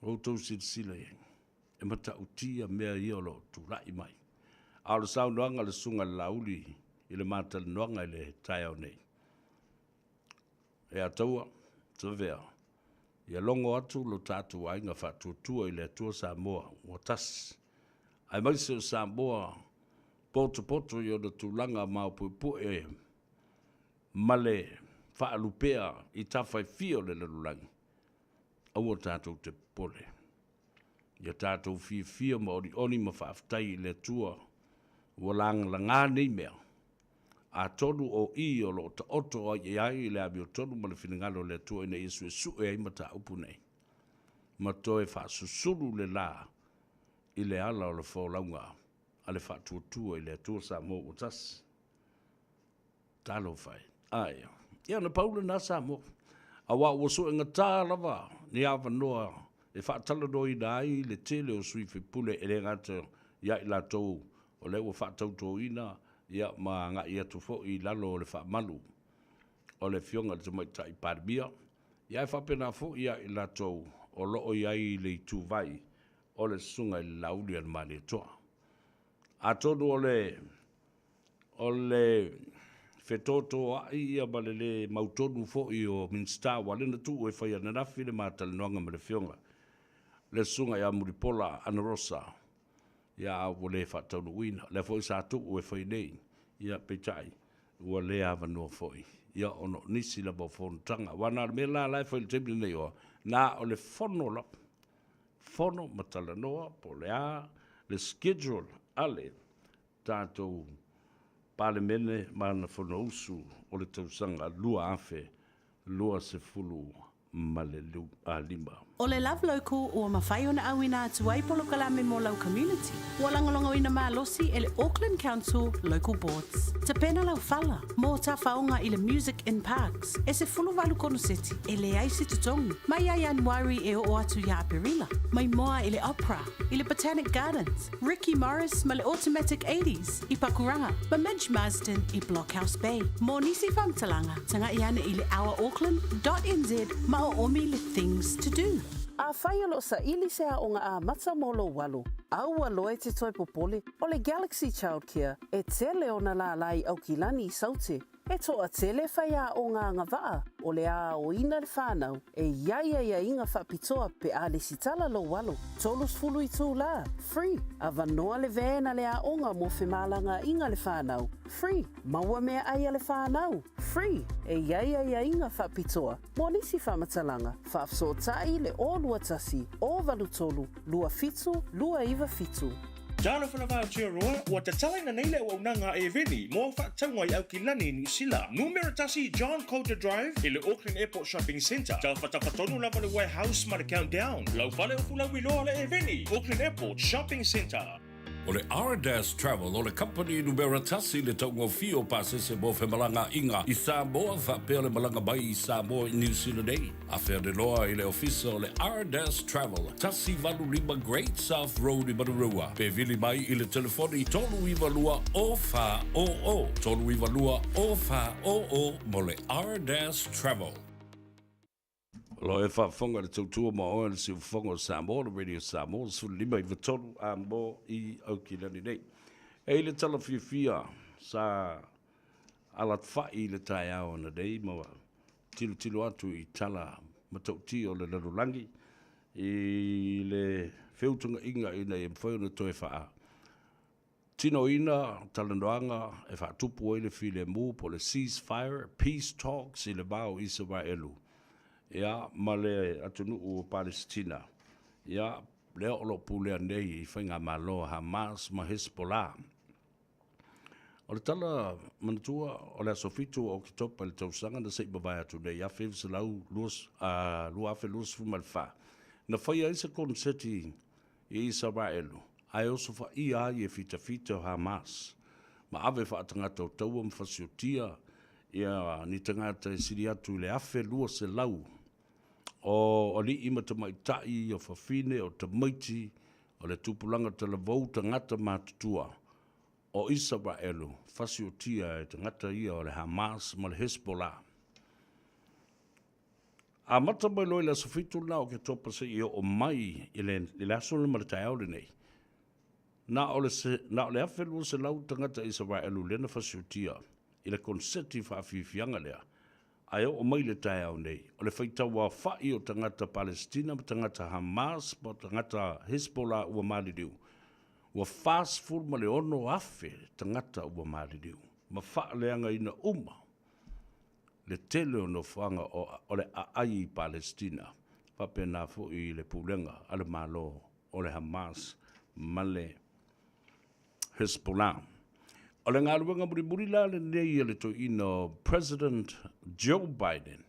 S5: Routou sila yenga, e mata utia mea iolo tu rai mai. Aolo sau noanga le sunga lauli, i le mātali noanga i le tai au nei. E ataua, tawea, i a longo atu lo tātu ainga whatuatua i le atua Samoa, o tasi. Ai maise o Samoa, poto i ona tūlanga maupuipu e male whaalupea i tawhai fio le lalulangi. Aua tātou te pole. Ia tātou fia ma oni ma whaaftai le tua ua langa ngā nei mea. A tonu o i o lo ta oto ai i le abi o tonu ma le finingalo le tua ina Yesu e su e ai ma ta upu nei. Ma toe whaasusuru le la i le ala o le wholaunga. Ale whatuatua i le atua Samoa o tas. Talo whai. Ai. Ia na paula na Samoa. A wā waso e ngatā lava ni awa noa e whaatala no i nai le tele o sui whipule e le ngata ia i la tau o le ua whaatau tō ina ia ma ngā ia tu fo i lalo o le whaamalu o le fionga le tamaita i paribia. Ia e whapena fo ia i la tau o loo i ai le i tu vai o le sunga i lauli al mani toa. A tonu o le whetoto ai ia bale le mautonu fo i o minsta wale na tu e whaia na rafi le mātale noanga ma le fionga. Le sunga ia muripola ana rosa. Ia awa le whataunu wina. Le fo i sa tu e whai nei. Ia peitai. Ua le awa noa fo i. Ia ono nisi la bo fono tanga. Wana me la lai whai le temili nei o. Na o le fono la. Fono matala noa po le a. Le schedule ale. Tātou pale mene mana fono usu o le tausanga lua afe. Lua se fulu ma le lima.
S7: O le Love Local ua mawhai ona awina atu ai polo kalame mo lau community. Ua langolongo ina losi e le Auckland Council Local Boards. Te pena lau fala, mo ta whaonga i le Music in Parks. E se fulu walu kono seti, e le aisi tutongi. Mai ai Januari e o atu ya Aperila. Mai moa i le Opera, i le Botanic Gardens. Ricky Morris ma le Automatic 80s i Pakuranga. Ma Midge Marsden i Blockhouse Bay. Mo nisi whamtalanga, tanga i ane i le ourauckland.nz ma o omi le things to do.
S2: A whai alo sa ili sea o ngā a matsa molo walu. Aua loe te toi popole o le Galaxy Childcare e tele o na la lai au ki lani I saute. E toa tele whai a o ngā ngawaa o le a o ina le whānau e ia inga whapitoa pe a le sitala lo walu. Tolus fulu I tū la, free. A vanoa le vēna le a onga mo whemalanga inga le whānau, free. Maua mea aia le whānau, free. E ia inga whapitoa. Mo nisi whamatalanga, whaafso tai le o lua tasi, o valu tolu, lua fitu, lua iwa fitu.
S12: Jana whanawha tia roa, ua te talaina nei le waunanga e veni, mō whaatangwa I au ki lani New Sila. Numero tasi John Coulter Drive, I le Auckland Airport Shopping Centre. Tau whatawhatonu lava le warehouse ma le countdown. Lau whale o fula wiloa le e veni, Auckland Airport Shopping Centre.
S5: O le R-Dash Travel, o le company numero tasi le taungo fio pasese mo whemalanga inga I Samoa whapea le malanga mai I Samoa I New Zealand nei. A whea de loa I le ofisa o le R-Dash Travel, tasi valu lima Great South Road I Marurua. Pe vili mai I le telefoni tolu iwa lua o wha o o. Tolu iwa lua o wha o o mo le R-Dash Travel. Lo e whaafonga le tautua ma oa le si whafonga o Samoa, le Radio Samoa, su lima I watonu a mo I Aukilani nei. E le tala fia sa alat whai le tai ao na dei, ma tilo atu I tala matauti o le lalulangi, I le whiutunga inga ina I mwhauna toe whaa. Tino ina talanoanga e whaatupu o le file mu po le ceasefire, peace talks I le bao Israelu. Ia, ma le atunu o Palestina. Ia, leo olo pulea nei I whainga malo Hamas ma Hezbollah. O le tala manatua o le asofitu o ki topa le tausanga na seipa vai atu nei. Ia whiwisa lau lua afe luas fumalfa. Na whaia isa konseti I Israelu. Ai oso wha ia I e fita o Hamas. Ma ave wha atangata o taua mwhasiotia. Ia ni tangata I siri atu le afe lua se lau. O li ima te maitai, o whawhine, o te maiti, o le tupulanga te lavou te ngata mātutua. O Israelu, whasi o tia e te ngata ia o le Hamas ma le Hezbollah. A mata mai loi la sofitu na o ke topa se I o mai I le aso le maritai au le nei. Na o le awhelua se lau te ngata Israelu lena whasi o tia, I le konseti whaafifianga lea. Ai o mai le tai au nei. O le whaitaua whai o tangata Palestina, ma tangata Hamas, ma tangata Hezbollah ua maliriu. Ua fast food ma le ono afe tangata ua maliriu. Ma wha leanga ina uma. Le tele o no whanga o le ai Palestina. Pape na fo I le pulenga, ale malo o le Hamas, ma le Hezbollah. O le ngā ruanga muri la le nei le to ino President Joe Biden.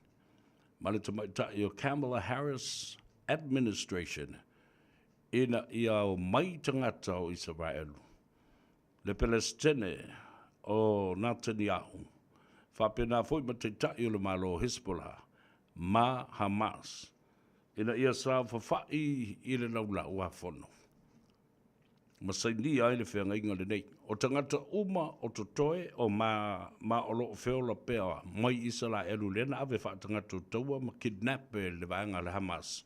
S5: Ma le tamaitai o Kamala Harris administration. Ina ia o mai tangata o Israelu. Le Palestine o Netanyahu. Whapena foi ma te tai o le malo Hezbollah. Ma Hamas. Ina ia sa whawhai I le laula ua whono. Ma saini ai le whenga inga le nei. O tangata uma o totoe o ma o loo whiola pea mai Israelu lena ave wha tangata o taua ma kidnap le vaenga le Hamas.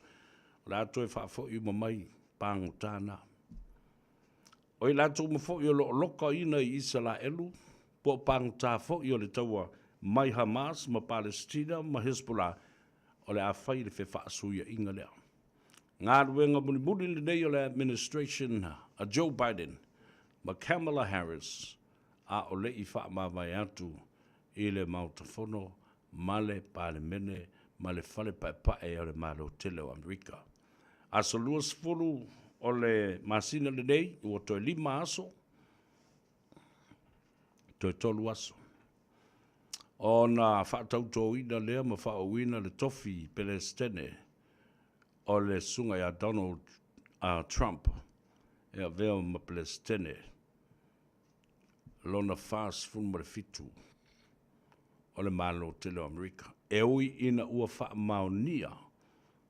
S5: La atoe wha fo I ma mai pangu tāna. O I la atoe ma fo I o loo loka ina I Israelu po pangu tā fo I o le taua mai Hamas ma Palestina ma Hezbollah o le a whai le whe wha asuia inga lea. Ngā ruenga muni le nei o le administration a Joe Biden ma Kamala Harris a o le I wha mawai atu I le mautafono ma le palemene ma le whale pae o le malo tele o Amerika. A so luas fulu o le masina le nei ua toi 5 aso toi 3 aso. O na whaatautoina lea ma whaowina le tofi Palestine o le sunga ia Donald Trump e a veo ma Palestine lona fast fun ma le fitu o le malo tele o Amerika. E ui ina ua wha maonia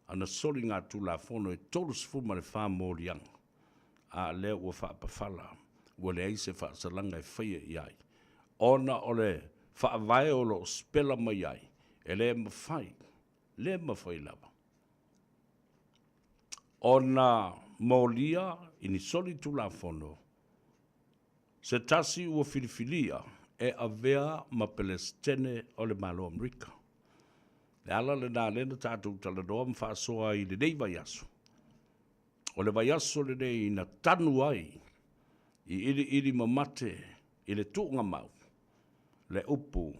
S5: ana soli ngā tula fono e tolus fu ma le wha mōrianga. A lea ua wha pawhala, ua le aise wha salanga e whaia i ai. Ona o le wha vai o lo spela mai ai, e le mawhai lava. Ona mōlia ini soli tula fono, se tasi ua filifilia e avea ma Palestine o le malo Amerika. Le ala le nā lena tātou taladoa mwhaasoa i le nei vaiaso. O le vaiaso le nei na tanu ai i iri mamate i le tuunga mau. Le upu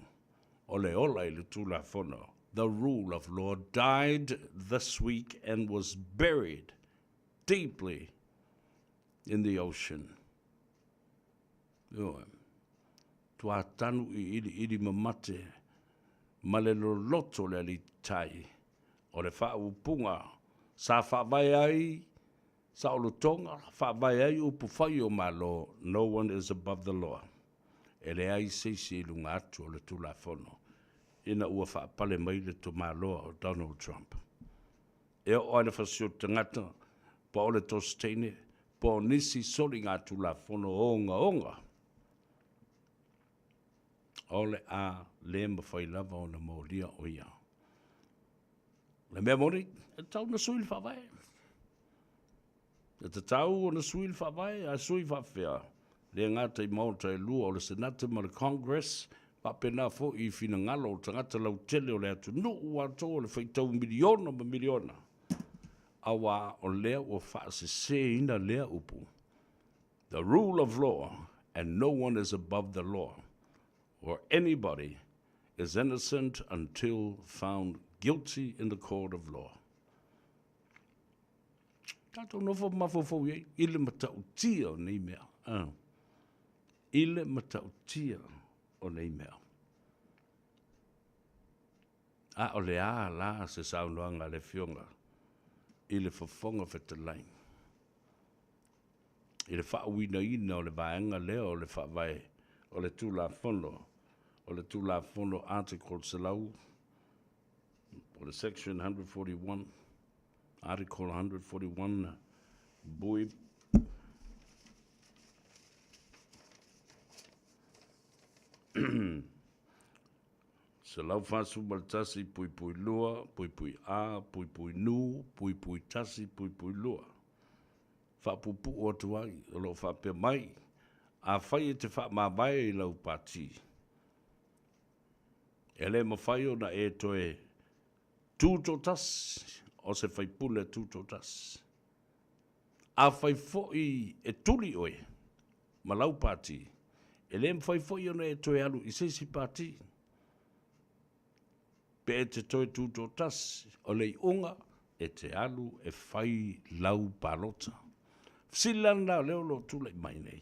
S5: o le ola i le tula fono. The rule of law died this week and was buried deeply in the ocean. Tua tanu i iri mamate ma le loto le li tai o le wha upunga sa wha vai ai sa o lutonga wha vai ai upu whai o malo. No one is above the law. E le ai seisi i lunga atu o le tula fono ina ua wha pale mai le to malo o Donald Trump. E o aina whasio tangata pa o le tosteine pa o nisi soli ngā tula fono onga ole a le mawhai lava o na mōlia o ia. Le mea mori, e tau na sui whawai. E te tau o na sui whawai, a sui whawhia. Le ngātai maota e lua o le Senate ma le Congress, pa pena fo i fina ngalo o tangata lau tele o le atu no ua to o le whaitau miliona ma miliona. Awa o lea o whaase se ina lea upu. The rule of law, and no one is above the law. Or anybody is innocent until found guilty in the court of law. Tato nofo mafofo ye, ile matautia o nei mea. Ile matautia o nei mea. A o le a la se saunoanga le fionga. Ile fofonga fetalai. Ile whaawina ina o le vaenga leo o le whaavai o le tula fono. O le tula fono article salau, o le section 141, article 141, bui, salau fasu baltasi pui pui lua, pui pui a, pui pui nu, pui pui tasi, pui pui lua. Fa pupu o tuai, o lo fa pe mai, a fai te fa mabai lau pati. Ele mawhai o na e toe tūto tas, o se whai pule tūto tas. A whai foi e tuli oe, ma lau pāti. Ele mwhai foi o na e toe alu i seisi pāti. Pe e te toe tūto tas, o lei unga e te alu e whai lau pālota. Fsilana leo lo tūlei mai nei.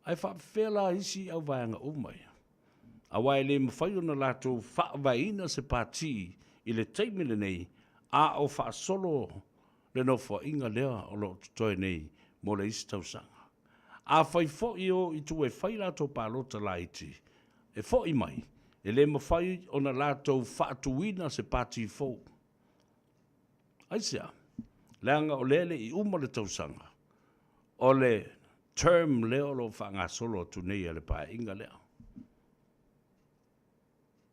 S5: Ai whawhela isi au vaianga umai. A wai le mwhai o na lato whaavaina se pāti i le teimile nei a o whaasolo le no whainga lea o lo tutoe nei mo le isi tausanga. A whai fōi o i tu e whai lato pālota la iti. E fōi mai, e le mwhai o na lato whaatuina se pāti fō. Aisia, leanga o lele i uma le tausanga. O le term leo lo whaanga solo tu nei ale pāinga lea.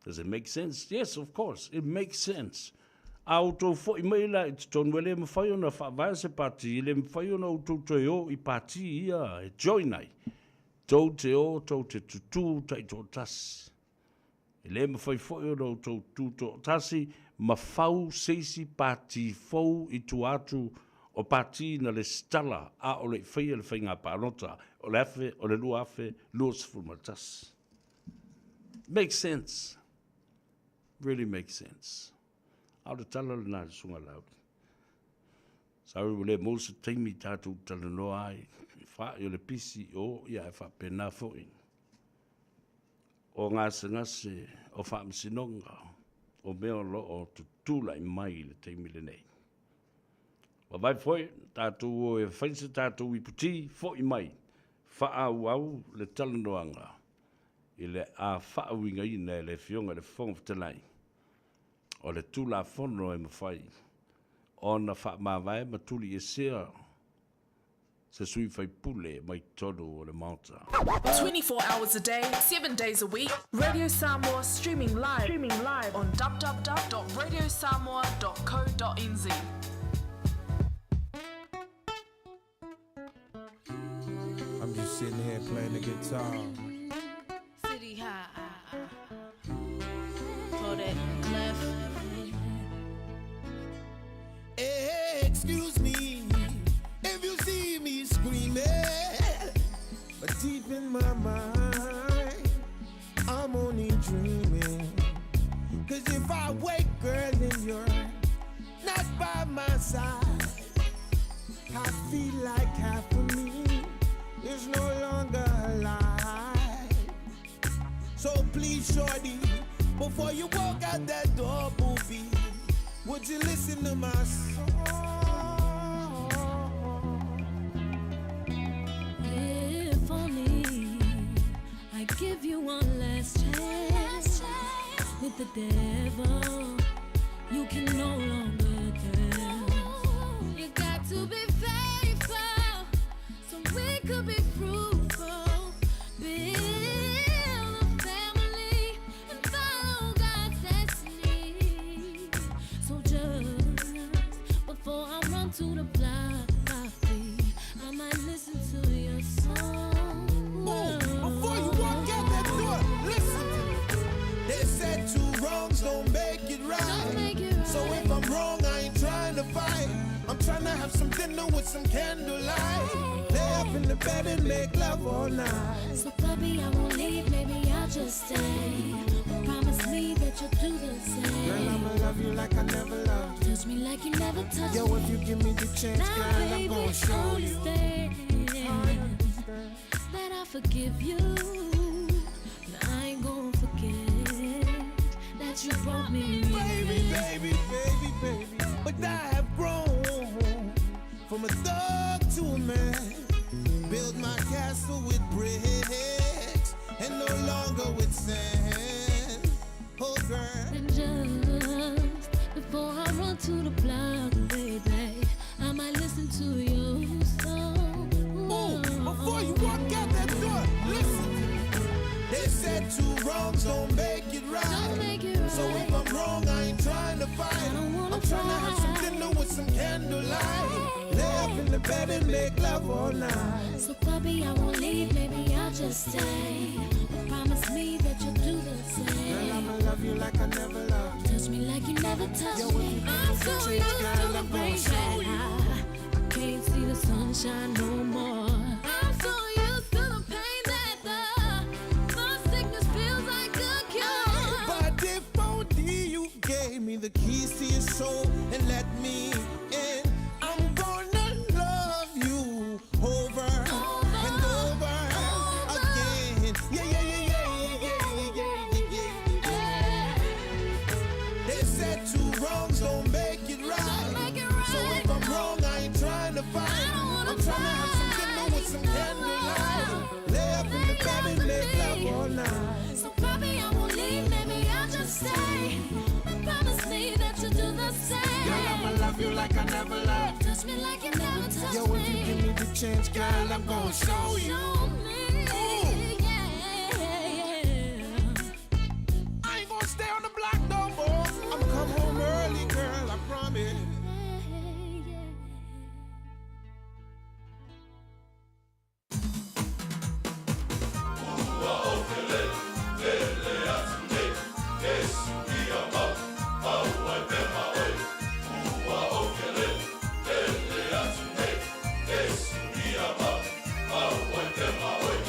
S5: Does it make sense? Yes, of course, it makes sense. Auto fo i mai la it ton wele me fai ona fa vai se parti le me fai ona auto to yo i parti ia e join ai. To te o to te tu tai to tas. Le me fai fo ona auto tu to tasi ma fau seisi parti fo i tu atu o parti na le stala a o le fai le fai nga parota o le afe o le lu afe los formatas. Makes sense. Really makes sense. Au te tala le nā sunga lau. Sauri wale mōsa teimi tātou tala noa ai. Wha i o le pisi o ia e wha pena fōi. O ngase o wha msinonga. O mea lo o tutula i mai le teimi le nei. Wa vai foi tātou e whaise tātou I puti fo I mai. Whaau au le talanoanga. I le a whaau inga ina le fionga le whonga whatanai. O le tula whono e mawhai. O na wha mawai matuli e sea. Se sui whai pule mai tonu o le mauta.
S13: 24 hours a day, 7 days a week. Radio Samoa streaming live on www.radiosamoa.co.nz.
S14: I'm just sitting here playing the guitar.
S10: City High. For that Clef.
S14: Hey, excuse me if you see me screaming, but deep in my mind, I'm only dreaming. 'Cause if I wake, girl, and you're not by my side, I feel like half of me is no longer alive. So please, shorty, before you walk out that door, booby, would you listen to my song?
S10: If only I give you one last chance with the devil, you can no longer tell. You got to be faithful so we could be fruitful. Build a family and follow God's destiny. So just before I run to the block, my feet, I might listen to your song.
S14: Before you walk out that door, listen. They said two wrongs don't make it right. So if I'm wrong, I ain't trying to fight. I'm trying to have some dinner with some candlelight. Lay up in the bed and make love all night.
S10: So puppy, I won't leave, maybe I'll just stay. Promise me that you'll do the same.
S14: Girl, I'ma love you like I never loved you.
S10: Touch me like you never touched me.
S14: Yo, if you give me the chance,
S10: Now,
S14: girl, I'm
S10: baby,
S14: gonna show you.
S10: understand that I forgive you. But I ain't gonna forget that you brought me.
S14: Baby. But I have grown from a thug to a man. Build my castle with bricks and no longer with sand. Oh, girl.
S10: And just before I run to the block, baby, I might listen to your song.
S14: Before you walk out that door, listen. They said two wrongs don't make it right. So if I'm wrong, I ain't trying to fight. I'm trying to have some dinner with some candlelight. Lay up in the bed and make love all night.
S10: So puppy, I won't leave, maybe I'll just stay. But promise me that you'll do the same.
S14: Girl, I'ma love you like I never loved you.
S10: Touch me like you never touched
S14: Yo, if
S10: me.
S14: you give
S10: I'm
S14: me
S10: so
S14: the chance,
S10: used to
S14: girl,
S10: the
S14: I'm gonna
S10: rain
S14: show you.
S10: I can't see the sunshine no more. I'm so used to the pain that the sickness feels like a cure.
S14: But if only you gave me the keys to your soul and let me in, I'm gonna love you over and over again. Yeah. They said two wrongs don't make it right. So if I'm wrong, I ain't trying to fight. I'm trying to have some dinner with some candlelight. Lay up in the bed and make love all night.
S10: So puppy, I won't leave, maybe I'll just stay. But promise me that you'll do the same.
S14: Girl, I'ma love you like I never loved you.
S10: Touch me like you never touched
S14: Yo,
S10: me.
S14: if you give me the chance, girl, I'm gonna show you. I ain't gonna stay on the block no more. I'ma come home early, girl, I promise.
S15: Yes, we are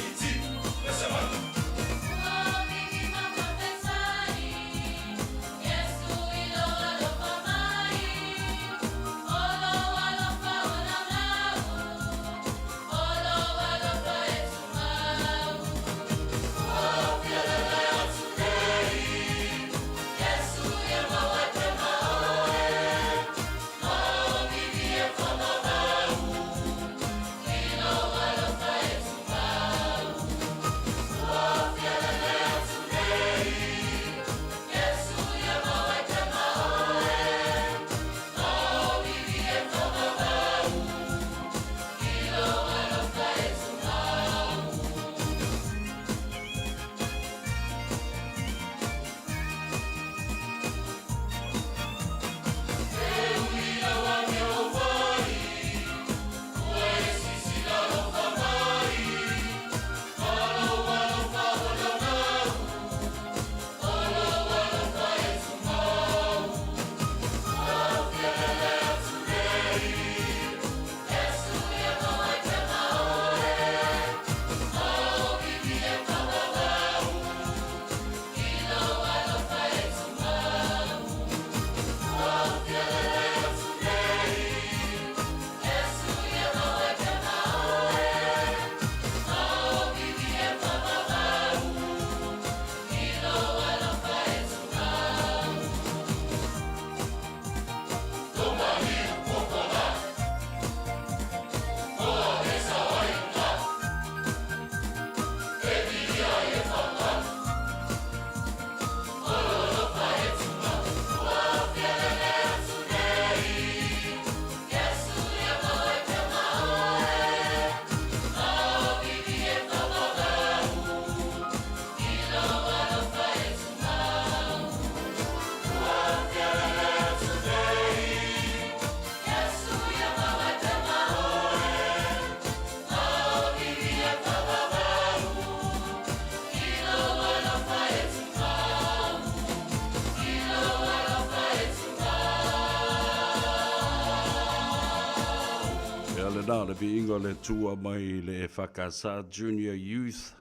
S5: le nā le vi inga le tua mai le Whakasa Junior Youth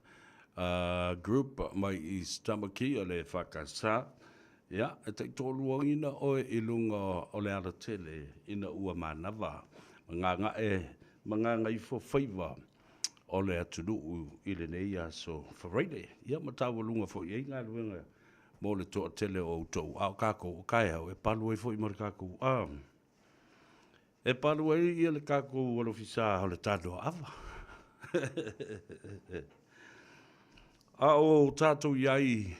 S5: Group mai I Stamaki le Whakasa. Ia, e te tōlua ina oe I lunga o le ala tele ina ua manawa. Mga ngai fo whaiva o le atunuu I le neia so wharaide. Ia matawa lunga fo I ngā luenga mo le toa tele o tau. Ao kako o kai hau e palu e fo I mara kako. E palu e ia le kako o lo fisa o le tātou awa. A o tātou iai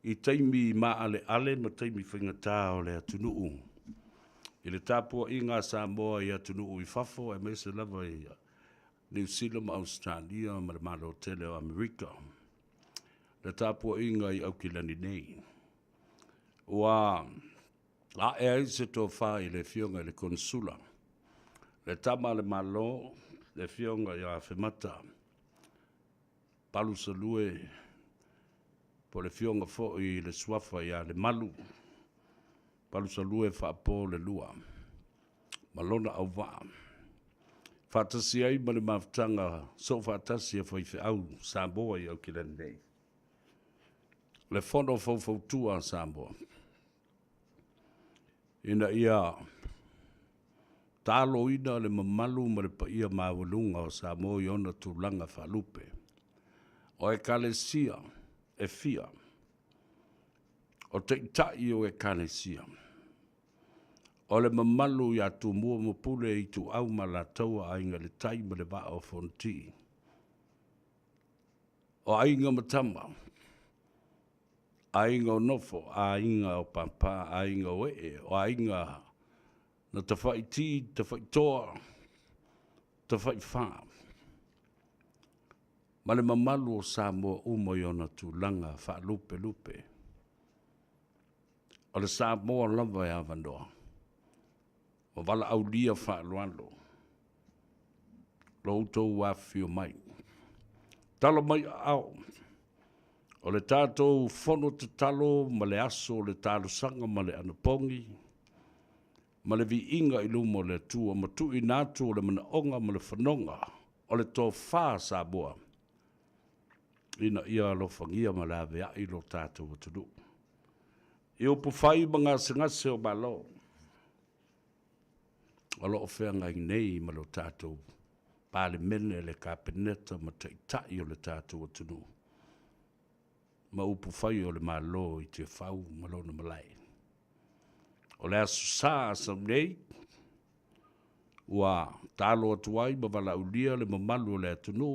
S5: I taimi maale ale ma taimi whaingatā o le atunuu. I le tāpua I ngā Samoa I atunuu I whafo e mese lava I New Zealand, Australia, ma le malo tele o Amerika. Le tāpua I ngā I Aukilani nei. Ua a e ai se tō whā I le fionga I le konsula. Le tama le malo, le fionga I a whemata. Palu salue, po le fionga fo I le suafa I a le malu. Palu salue whaapo le lua. Malona au waa. Whātasi ai ma le mawtanga, so whātasi a whaiwhi au, Samoa I Aukilani nei. Le whono fau Samoa. Ina ia talo ina le mamalu ma le paia mawalunga o Samoa I ona tūlanga whalupe. O e kalesia, e fia. O te itai o e kalesia. O le mamalu I atu mua mapule I tu au ma la taua ainga le tai ma le waa o fonti. O ainga matama. Ainga o nofo, ainga o pampa, ainga o o ainga na ta whai ti, ta whai toa, ta whai wha. Ma le mamalu o Samoa umo I ona tūlanga wha lupe. O le Samoa lava E avandoa. O wala au lia wha lualo. Lo utou wafio mai. Talo mai au. O le tātou whono te talo, ma le aso, le tālo sanga, ma le anapongi, ma le vi inga I lumo le tua, ma tu I nātu o le mana onga, ma le whanonga, o le tō whā Samoa. Ina ia lo whangia ma la vea I lo tātou atunu. I upu whai mga singase o malo. O lo o whea ngai nei ma lo tātou. Pāle mene le kāpeneta ma taitai o le tātou atunu. Ma upu whai o le malo I te whau malona malai. O le asu sā asam nei, ua tālo atuai ma wala ulia le mamalu o le atunu.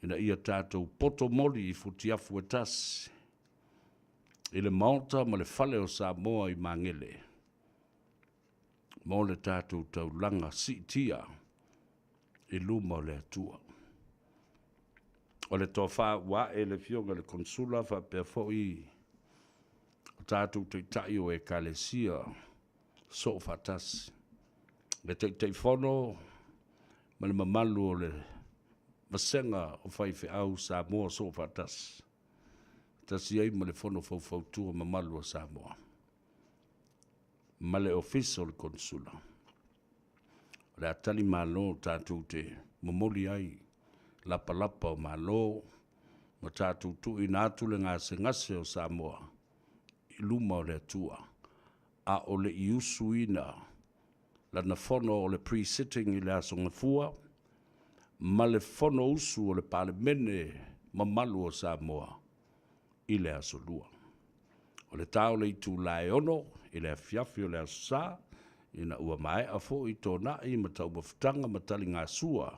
S5: Ina ia tātou poto moli I futiafu e tasi. I le maota ma le whale o Samoa I mangele. Mo le tātou taulanga si tia I luma o le atua. O le tofa wa e le fionga le konsula fa pe foi o tātou te tai o e kalesia so fatas. Le te fono ma le mamalu o le masenga o whaiwhi au Samoa so fatas. Tasi ei ma le fono fau tua mamalu o Samoa. Ma le office le konsula. Le atali malo tātou te momoli ai lapa o malo, ma tātou tu I nātu le ngase o Samoa, I luma o le atua, a o le iusu ina, la na fono o le pre-sitting I le asonga fua, ma le fono usu o le palemene mamalu o Samoa, I le asolua. O le tau le itu lae ono, I le afiafi o le asa, ina ua mai a fo I tōna I ma tau mawhitanga ma tali ngā sua,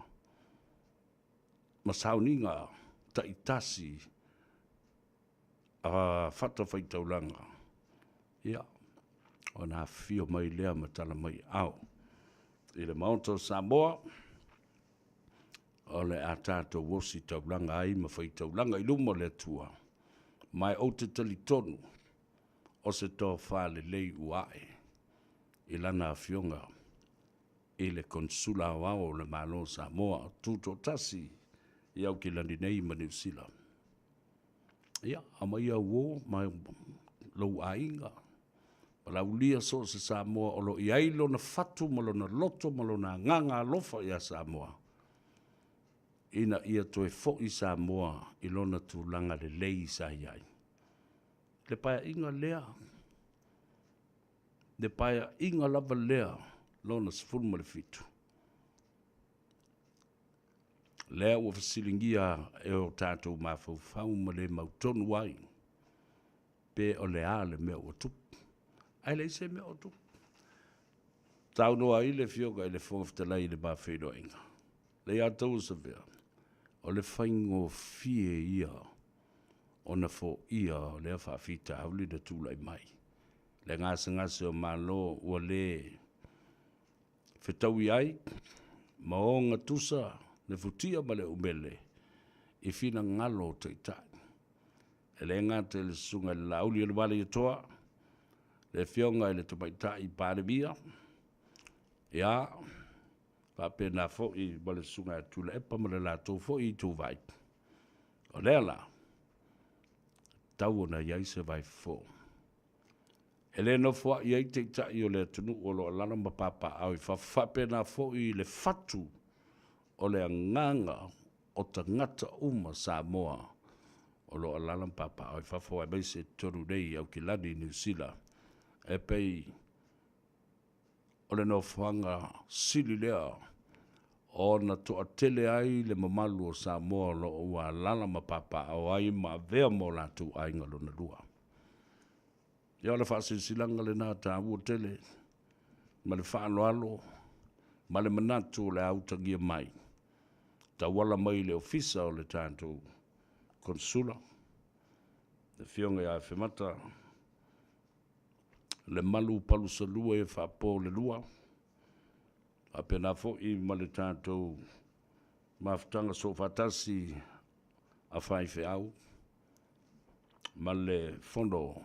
S5: ma sauninga ta itasi a whata whaitaulanga. Ia, o nā whio mai lea ma tala mai au. I le maunta o Samoa, o le a tātou wosi taulanga ai ma whaitaulanga I luma le tua. Mai o te tali tonu, o se tō whāle lei uae, I lana a fionga, I le konsula wao le malo Samoa, tūto tasi, I Aukilani nei ma New Zealand. Ia, ama ia wo, mai lau ainga, Palaulia so se Samoa o lo iai lona fatu ma lona loto ma lona nganga lofa ia Samoa. Ina ia toe fo'i Samoa i lona tūlanga le lei sa iai. Le paia inga lea. Le paia inga lava lea lona sifuru ma le fitu. Lea ua fasilingia e o tātou mawhauwhau ma le mautonu wai. Pe o le a le mea ua tupu. Ai le se mea o tupu. Tau noa i le fioga i le whongaftalai le mawhero inga. Le a tau sa vea. O le whaingo fie ia. O na fo ia o le awhawhita hauli na tūlai mai. Le ngase o malo ua le whetau i ai. Maonga tusa. Le futia ma le umele, i fina ngalo te itai. E le ngate le sunga le lauli o le wale i toa, le fionga i le tumaitai i pāremia, ia, pape na fo i wale sunga tula epa ma le lato fo i tu vai. O lea la, tau na iai se vai fo. E le no fo i ai te itai o le tunu o lo alana ma papa au i fape na fo i le fatu, o le nganga o ta ngata uma Samoa o lo alalam papa o i fafo e meise toru nei au ki lani New Zealand e pei o le no whanga sili lea o na toa tele ai le mamalu o Samoa lo o alalama papa o ai ma vea mo la tu ainga lo na lua. Ia le whaasi silanga le nā tā ua tele ma le whaano alo ma le manatu le autangia mai. Ta wala mai le ofisa o le tātou konsula. Le fionga ia whemata. Le malu palu sa lua e whapo le lua. A pena fo i ma le tātou maftanga so fatasi a whaife au. Ma le fondo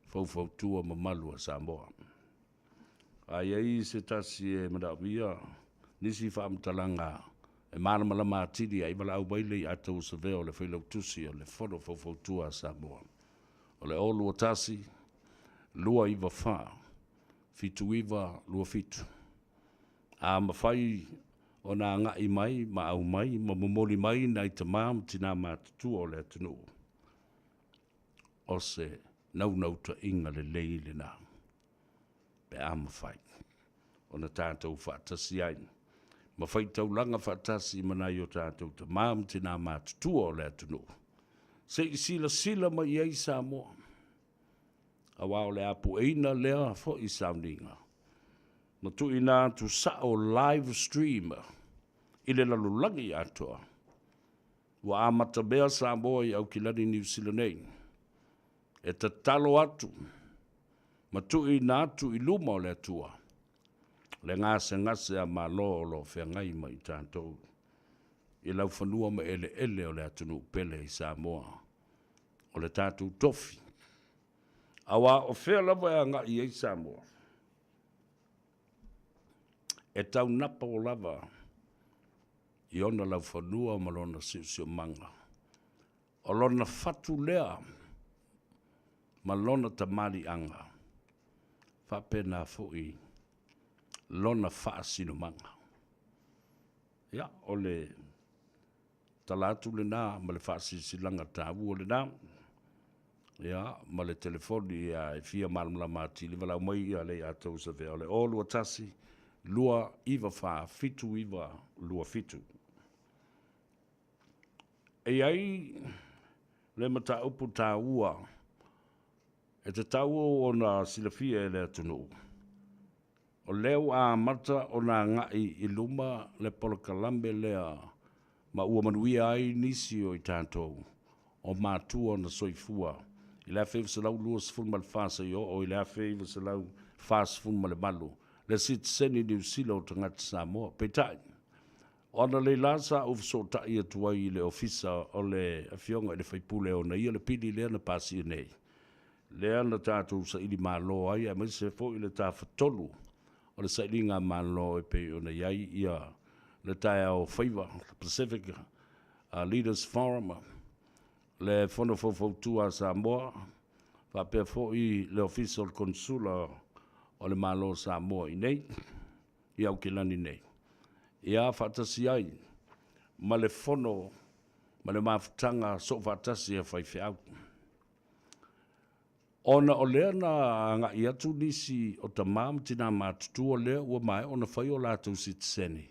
S5: fau tua ma malu a Samoa. A iei se tasi e madawia nisi whaamtalanga e marama matiri ai wala au baile i atau sa veo le whailau tusi o le fono fau tua a Samoa. O le olu o tasi, lua iwa wha, fitu iwa, lua fitu. A mawhai o nā ngai mai, ma au mai, ma momoli mai na i tamam tina mātutu o le atunu. O se nau ta inga le lei le nā. Pe a mawhai. O na tātou whaatasi aina. Ma whai taulanga whaatasi manai o tātou ta maam tina mātutua o le atunu. Se i sila ma i ei Samoa. A wao le apu eina lea fo i soundinga. Ma tu ina tu sa o live stream i le lalulangi atoa. Wa amata bea Samoa i au kilani New Zealand nei. E ta talo atu. Ma tu ina atu i luma o le atua. Le ngase a malo lo whengai mai tātou. I lau whanua ma ele o le atunu pele i Samoa. O le tātou tofi. Awa o whea lava e anga i ei Samoa. E tau napa o lava. I ona lau whanua ma lona siusio manga. O lona fatu lea. Ma lona tamari anga. Whapena fui. Lona whaasino manga. Ia, o le talatu le nā, ma le whaasisilanga tāwu o le nā. Ia, ma le telefoni ia e fia malamla mati, li walau mai ia le atau sa vea. O le o lua tasi, lua iwa wha, fitu iwa, lua fitu. E ai, le mata upu tāua, e te tāua o na silafia e le atunu. O leo a mata o na ngai i luma le polokalambe lea ma ua manuia ai nisi o i tātou o mātua na soifua. I lea whewisa se lau lua sifun ma le whasa i o i lea whewisa se lau whasa sifun ma le malu. Le sit seni New Zealand o tangata Samoa. Peitai. O ana le lasa o fiso tai atua i le ofisa o le awhionga i le whaipule o na ia le pidi lea na pasi nei. Lea na tātou sa ili mālo ai a mai se fo i le tā whatolu. O le sailinga malo e pe ona iai ia le tae o whaiva, Pacific Leaders Forum, le whanau tua Samoa, Whapea fo'i le official consula o le malo Samoa i nei, i au ke lani nei. Ia whaatasi ai, ma le fono, ma le mafutanga so whaatasi e whaiwhi au. Ona o lea na nga i atu nisi o ta mam tina matutu o lea ua mai ona whai o lātou sitiseni.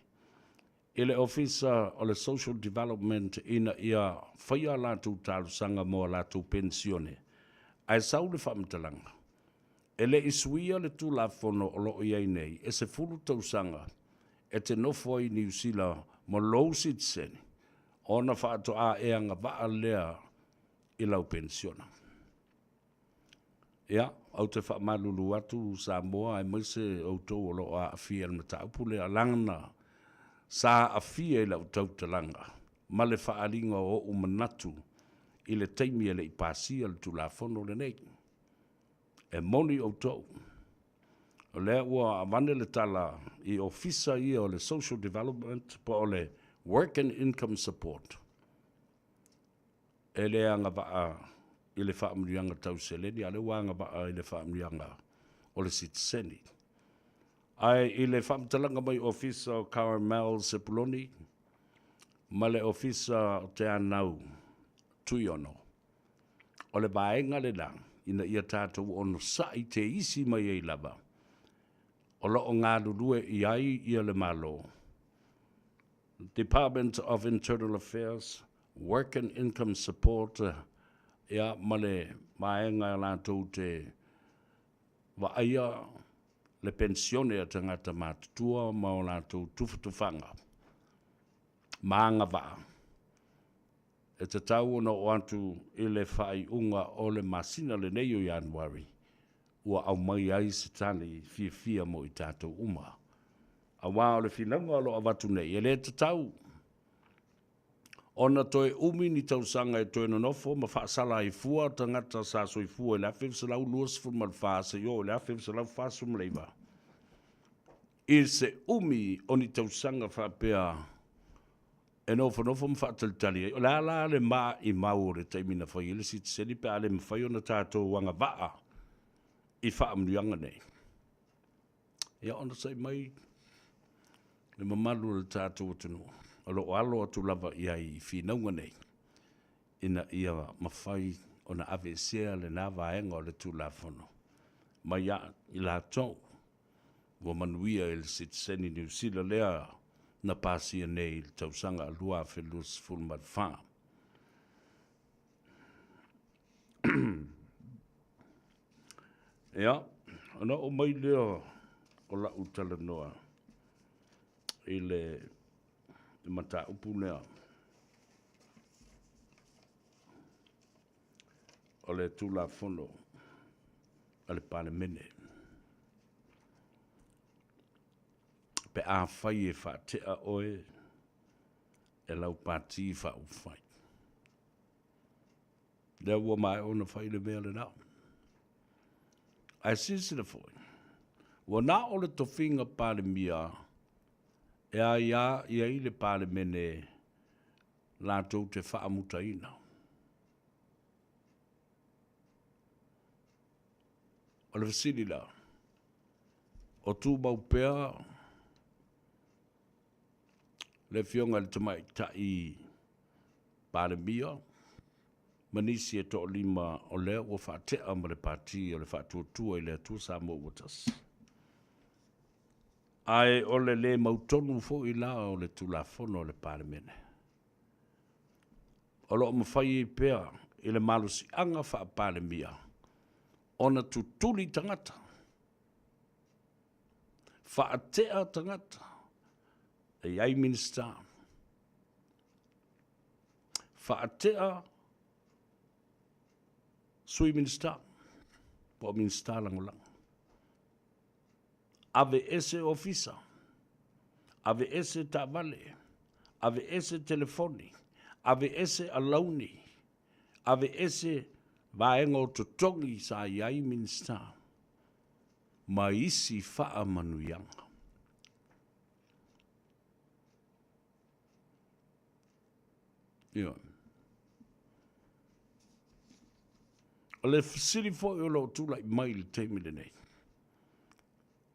S5: Ile ofisa o le social development ina ia whai a lātou tālusanga mo lātou pensione. Ai sau le whamtalanga. Ele isuia le tū la fono o loo iai nei, e se fulu tausanga, e te nofo i New Zealand mo lou sitiseni. Ona whaato a eanga waa lea i lau pensiona. Ia, au te whaamalulu atu Samoa, ai maise au tau o loo a awhia na taupule a langana sa awhia i lau tautalanga. Ma le whaalinga o umanatu i le teimi ele i pāsia le tulafono le nei. E moni au tau. O lea ua amane le tala i ofisa ia o le social development po o le work and income support. E lea nga waa i le whaamrianga tau seleni, a le wanga waa i le whaamrianga o le sitiseni. Ai i le whaamtalanga mai ofisa o Caramel Sepuloni, ma le ofisa o te anau Tuiono. O le vaenga le lang, ina ia tātou ono sa i te isi mai ei lava. O loo ngā lulue i ai ia le malo. Department of Internal Affairs, Work and Income Support, ia male vaenga lātou te vaia le pensione a tangata mātutua ma o lātou tufutufanga. Maanga vaa. E te tau ona o atu i le whai unga o le masina le nei o Januari, ua au mai ai se tani fia mo i tātou uma. A wā o le whinanga o lo avatu nei, e le te tau. Ona toi umi ni tau sanga e toi no nofo, ma whaasala i fua, tangata sa so i fua, e la whiwsa lau luas fulman whaasa yo, e la whiwsa lau whaasum leiva. I se umi o ni tau sanga whapea, e nofo mwhaatalitali, o la le maa i mau le taimina whai, ele si te seni pe ale mwhai o na tātou wanga waa, i whaamrianga nei. Ia ona sai mai, le mamalu le tātou atunu, alo atu lava ia i whinaunga nei, ina ia mawhai o na ave sea le nā vaenga o le tūlafono. Mai ia i la tau, wa manuia i le sitiseni New Zealand lea, na pasia nei tausanga lua felus fulmad fa. Ia, ana o mai leo o la utala noa i le mata upu lea o le tula fono o le palemene. Pe a whai e whaatea oe e lau pāti wha uwhai. Lea ua mai o na whai le mea le nao. Ai sisi le fwoi. Wa nā o le tofinga pāle mia e a ia i le pāle mene lātou te whaamuta ina. O le vasili la. O tū mau pēa le fionga le tamai ta i palemia, manisi e to lima o lea o whaatea ma le pāti o le whaatuatua i le atua Samoa Waters. Ai o le mautonu fo i la o le tulafono o le palemene. O lo mawhai i pēa i le malusi anga wha palemia, ona tutuli tangata, whaatea tangata, e iai minister. Whaatea sui minister. Po minister langolang. Ave ese ofisa. Ave ese tavale. Ave ese telefoni. Ave ese alauni. Ave ese vaenga o totongi sa iai minister. Ma isi faa manuyanga. O le fasili fo o lo tula i mai le teimile nei.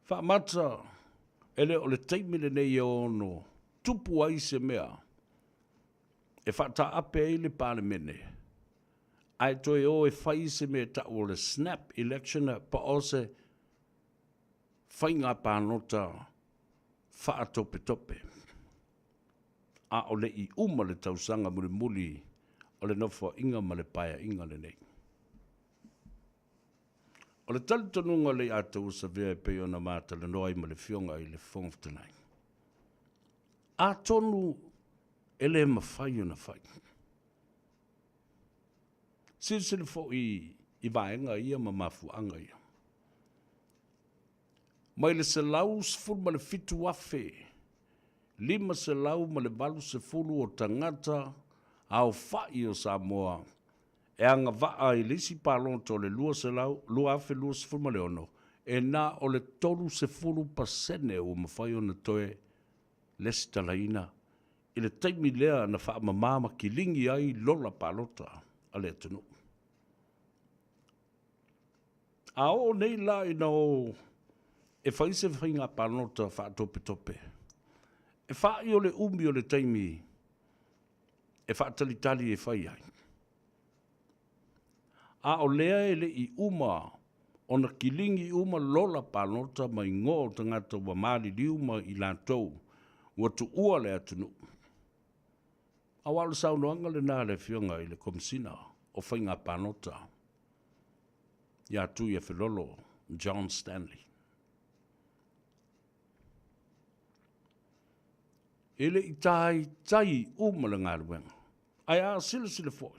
S5: Wha mata ele o le teimile nei o no tupu ai se mea. E whata ape ai le pāle mene. Ai toi o e whai se mea ta o le snap election pa o se whainga pānota wha tope tope. A o le i uma le tausanga muli muli o le nofo inga ma le paia inga le nei. O le talitonunga le atou sa vea pe o na mata le noai ma le fionga i le fongftanai. A tonu ele mawhai o na whai. Sili fo i vaenga ia ma mafuanga ia. Mai le se lau sfuru ma le fitu afe. 5 se lau ma le valu se fulu o tangata au whai o Samoa. E anga vaa i lisi palonto le lua se lau, lua afe lua se fulu ma le ono. E na o le tolu se fulu pasene o mawhai o na toe lesi talaina. I le taimi lea na wha mamama ki lingi ai lola palota a le tunu. A o nei la ina o e whaise whainga palota wha tope tope. E whai o le umi o le taimi e wha talitali e whai ai. A o lea e le i uma o na kilingi uma lola palota mai ngō tangata wa maali liuma i lantou wa tu ua le atunu. A wala saunoanga le nā le fionga i le komisina o whainga palota. Ia tu ia filolo John Stanley. Ele i tai umala ngā ruenga. Ai a sila fōi.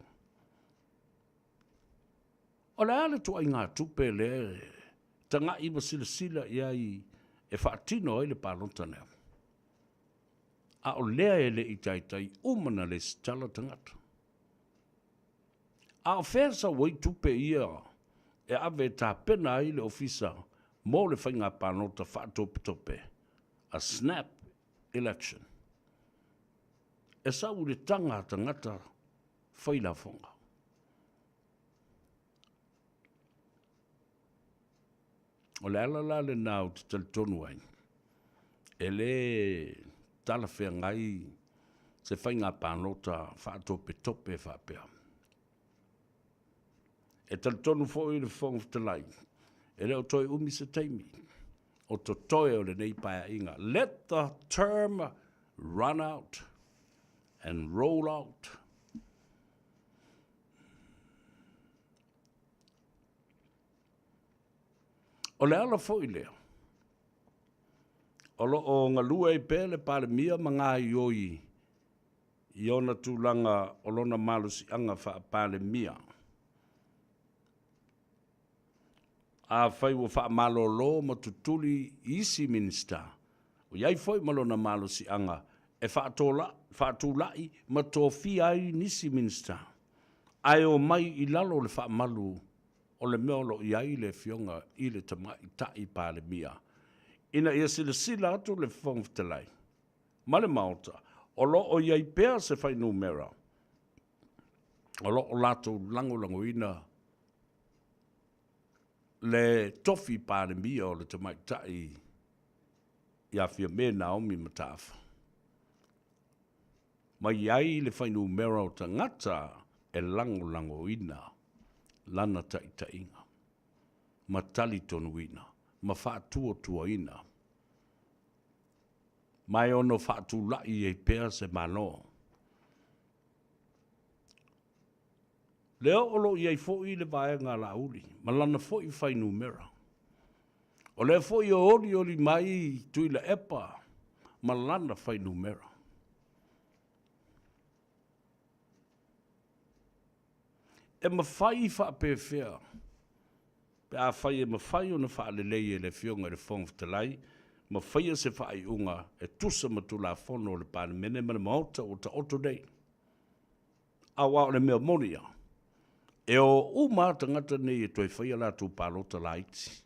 S5: O le ale tu ai ngā tupe le tanga iwa sila ia i e whaatino ai le palonta nea. A o lea ele i tai umana le stala tangata. A o whesa wai tupe ia e ave tā pena ai le ofisa mō le whainga palonta whaatope tope. A snap election. E sau le tangata whaila whonga. O le alala le nāu te talitonu ai. E le tala whea ngai se whainga pānota whaatope tope whapea. E talitonu fōi le whonga talai. E leo toi umi se teimi. O to toi o le nei paia inga. Let the term run out and roll out. O le ala fo i lea. O lo o ngalua i pēle pāle mia ma ngā ioi. I ona tūlanga o lona malusi anga wha pāle mia. A whai wa wha malolo ma tutuli isi minister. O iai foi malona malusi anga e whaatūlai ma tō ai nisi minister. Ai o mai i lalo le wha malu o le meolo i ai le fionga i le tamai tai pāle mia. Ina ia sila atu le whongwhtalai. Male maota, o lo o iai pēr se whai numera. O lo o lato lango ina le tofi pāle mia o le tamai tai i a fia me Naomi Matafa. Mai ai le whai numera o tangata e lango ina. Lana ta inga. Ma tali tonu ina. Ma whaatua ina. Mai ono whaatu lai e pēr se mano. Leo olo i ei fōi le vae ngā lauli. Ma lana fōi whai numera. O leo fōi o oli mai tui la epa. Ma lana whai numera. E mawhai wha pewhia. Pe a whai e mawhai o na wha lelei e le fionga le whongwhtalai. Mawhai e se whai unga e tusa matula whono le pāne mene mana maota o ta oto dei. A wā o le mea monia. E o uma tangata nei e toi whai ala tu pālota laiti.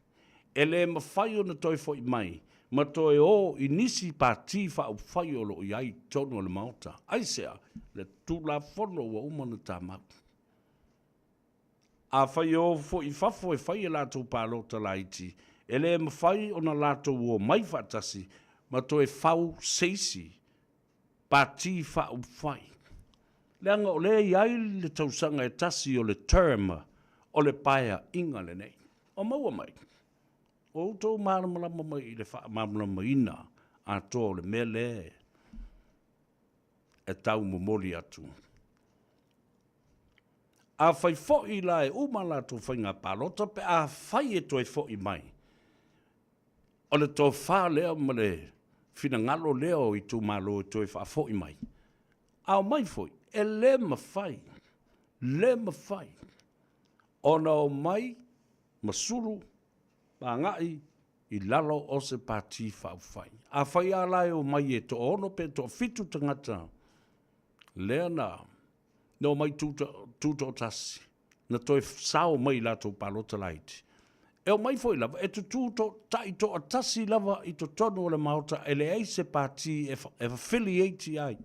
S5: E le mawhai o na toi whai mai. Ma toi o i nisi pāti wha au whai o lo i ai tonu o le maota. Aisea le tula whono wa uma na tā mau. A whai o fo I whafo e whai e lātou pālota laiti. E le ma whai o na lātou o mai whatasi, ma to e whau seisi, pāti whau whai. Leanga o le iai le tausanga e tasi o le term, o le paia inga le nei. O maua mai. O tō māramalama mai I le wha māramalama ina, a tō le mele e tau momoli atu. A whai fōi la e umala tō whainga pālota, pe a whai e tō e fōi mai. O le tō whā lea ma le whina ngalo leo I tō malo e tō e wha fōi mai. A mai fōi, e le ma whai, le ma whai. Ona o mai, masuru, pa ngai, I lalo o se pāti whau whai. A whai a lai o mai e tō ono pe tō fitu tangata. Lea nā, no mai tūto tasi. Na toi sao mai lato palota laiti. E o mai foi lava, e tu tūto tai to a tasi lava I to tonu o le maota, e le eise pāti e affiliate ai.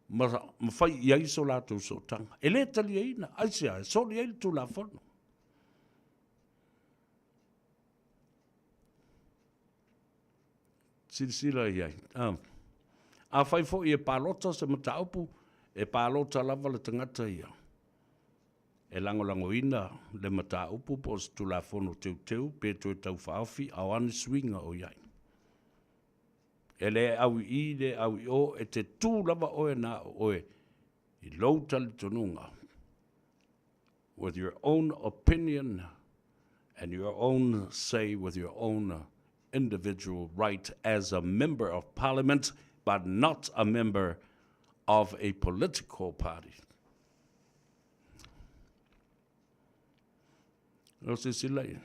S5: Ma fai I aiso lato so tanga. E le tali eina, aise ai, soli eil tu la fono. Sila I ai. A fai fo I e palota se mataupu, e palota lava le tangata ia. E lango ina le mataupu po se tulafono teu, pe to tau whaafi, au ane swinga o iai. E le au I le au I o, e te tū lava oe na oe, I loutali tonunga. With your own opinion, and your own say, with your own individual right as a member of parliament, but not a member of a political party. No se silai.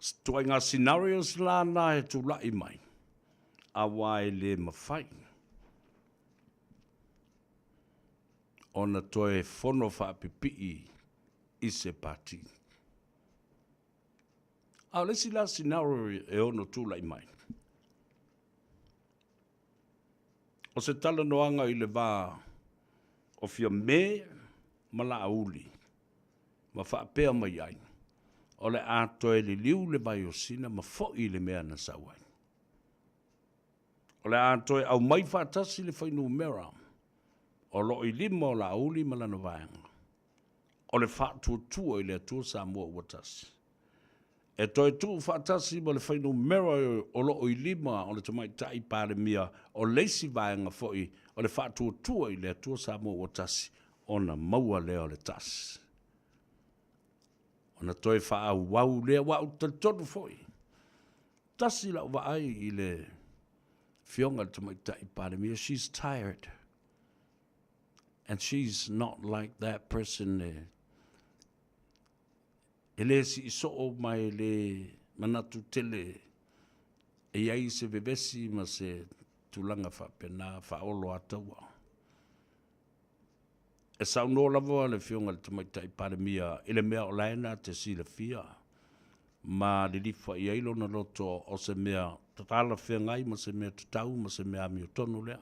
S5: Stoinga scenarios la na e tu lai mai. A wai le mawhai. Ona toe fono wha pipi I se pati. A lesi la scenario e ono tu lai mai. O se tala noanga I le wā o fia me ma la auli. Ma wha pēa mai ai. O le atoe le liu le vai o sina ma fo'i le mea na sauai. O le atoe au mai whaatasi le whainu mera. O lo I lima o la auli ma lana vāanga. O le whaatuatua I le atua sa mua uatasi. E toi tu whaatasi ma le whainu mera o lo I lima o le tamai tai pāre mia o leisi vāanga fo'i o le whaatuatua I le atua sa mua uatasi o na maua leo le tasi. Ona toi wha au wau lea wau tonu foi. Tasi la wa ai I le fionga tamai tai pāre. She's tired. And she's not like that person. Ele si so o mai le manatu tele. E ai se vevesi ma se tulanga fa pena fa olo ataua. E sau no lava le fionga le tamai tai pāre mia ele mea o laena te si le fia. Ma le lifa I ailo na loto o se mea tatala whiangai ma se mea tatau ma se mea mi o tonu lea.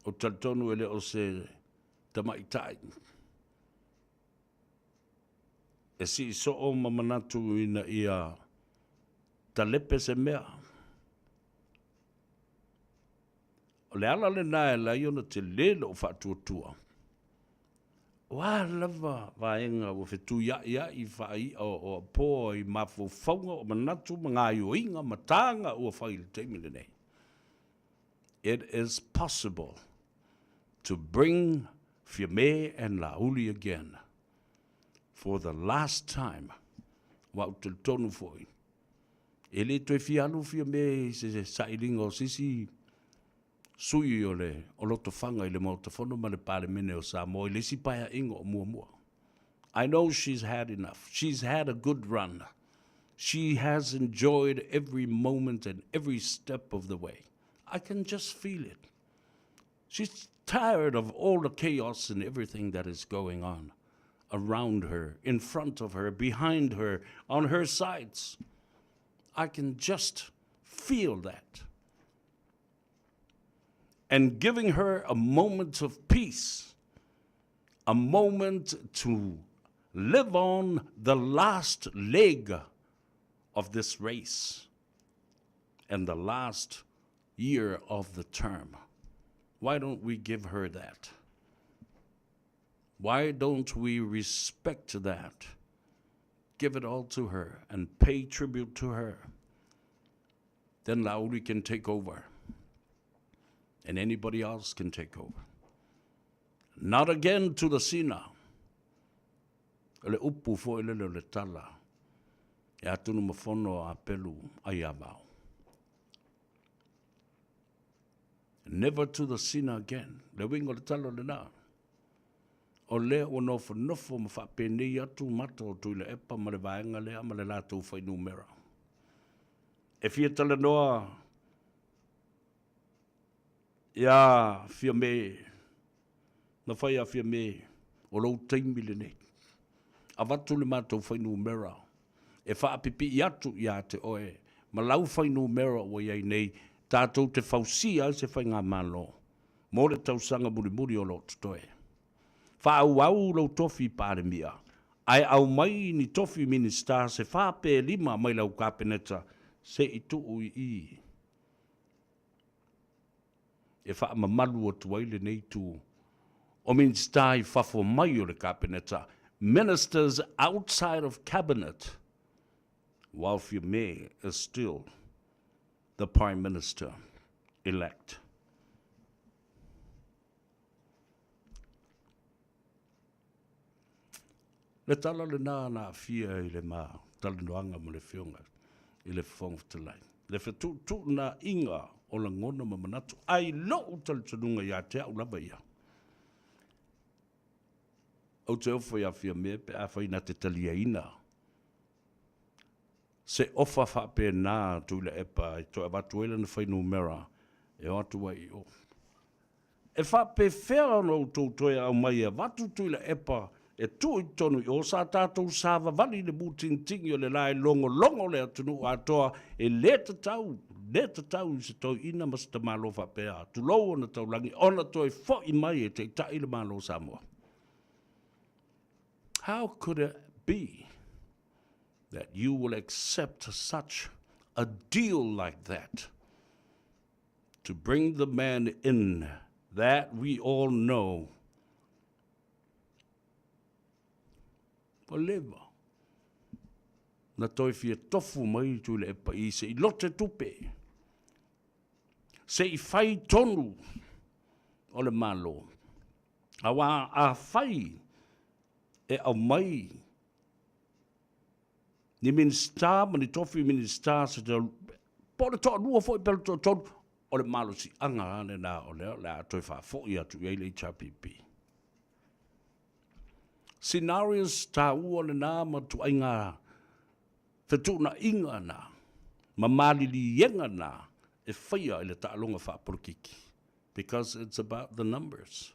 S5: O taltonu ele o se tamai tai. E si so o mamanatu ina ia talepe se mea. O le ala le nae la iona te lele o whaatuatua. Wa lava vaenga o whetu ia I whai o po I mafo whaunga o manatu mga o inga matanga o whai le teimile nei. It is possible to bring Fiame and Lauli again for the last time. Wa utel tonu foi. Ele toi fialu Fiame se sailingo sisi sui o le o loto whanga I le mautafono ma le pāle mene o Samoa I le si paia ingo o mua mua. I know she's had enough. She's had a good run. She has enjoyed every moment and every step of the way. I can just feel it. She's tired of all the chaos and everything that is going on around her, in front of her, behind her, on her sides. I can just feel that. And giving her a moment of peace a moment to live on the last leg of this race and the last year of the term. Why don't we give her that? Why don't we respect that? Give it all to her and pay tribute to her. Then Lauri can take over. And anybody else can take over. Not again to the Sina. Le upu fo ele le tala. E atunu mafono a pelu ayabao. Never to the Sina again. Le wingo le tala le na. O le o nofo nofo mawhapene atu mato tu le epa ma le vaenga lea ma le lato whai numera. E fia tala noa ia fia me na whai a fia me o lau teimi le nei. A watu le mato whai numera. E wha apipi i atu i te oe. Ma lau whai numera o iei nei tātou te whausia se whai ngā malo. Mō le tausanga muri muri o lo tutoe. Whaau lau tofi pāre mia. Ai au mai ni tofi minister se whape lima mai lau kāpeneta se i tuu i. E wha mamalu o tuaile nei tū. O minister i whafo mai o le kāpeneta. Ministers outside of cabinet. While Fiume is still the prime minister elect. Le tala le na fia i le ma talanoanga mo le whionga i le whongwhtalai. Le whetu na inga o la ngona ma manatu. Ai lo talitanunga ia te au lava ia. Au te ofa ia fia mea pe a whaina te talia ina. Se ofa whape nā tu le epa i to watu ele na whainu mera e watu wai o. E whape whera no tautoia au mai a watu tu le epa e tu i tonu i o sa tātou sāwa vali le būtintingi o le lai longo le atunu atoa e le tau i se tau ina mas ta malo whapea. Tu lau ona tau langi, ona toi fo i mai e te tai le malo Samoa. How could it be that you will accept such a deal like that to bring the man in that we all know leva. Na toi fia tofu mai tu le epa i se i lote tupe. Se i whai tonu o le malo. Awa a whai e au mai. Ni minister, ma ni tofu minister se te pole toa lua fo i pelo toa tonu o le malo si anga ane na o leo le a toi wha fo i atu i le HRPP. Scenarios ta ua le nā ma tu ainga whetu na inga nā, ma malili yenga nā, e whaia i le taalonga whaporokiki. Because it's about the numbers.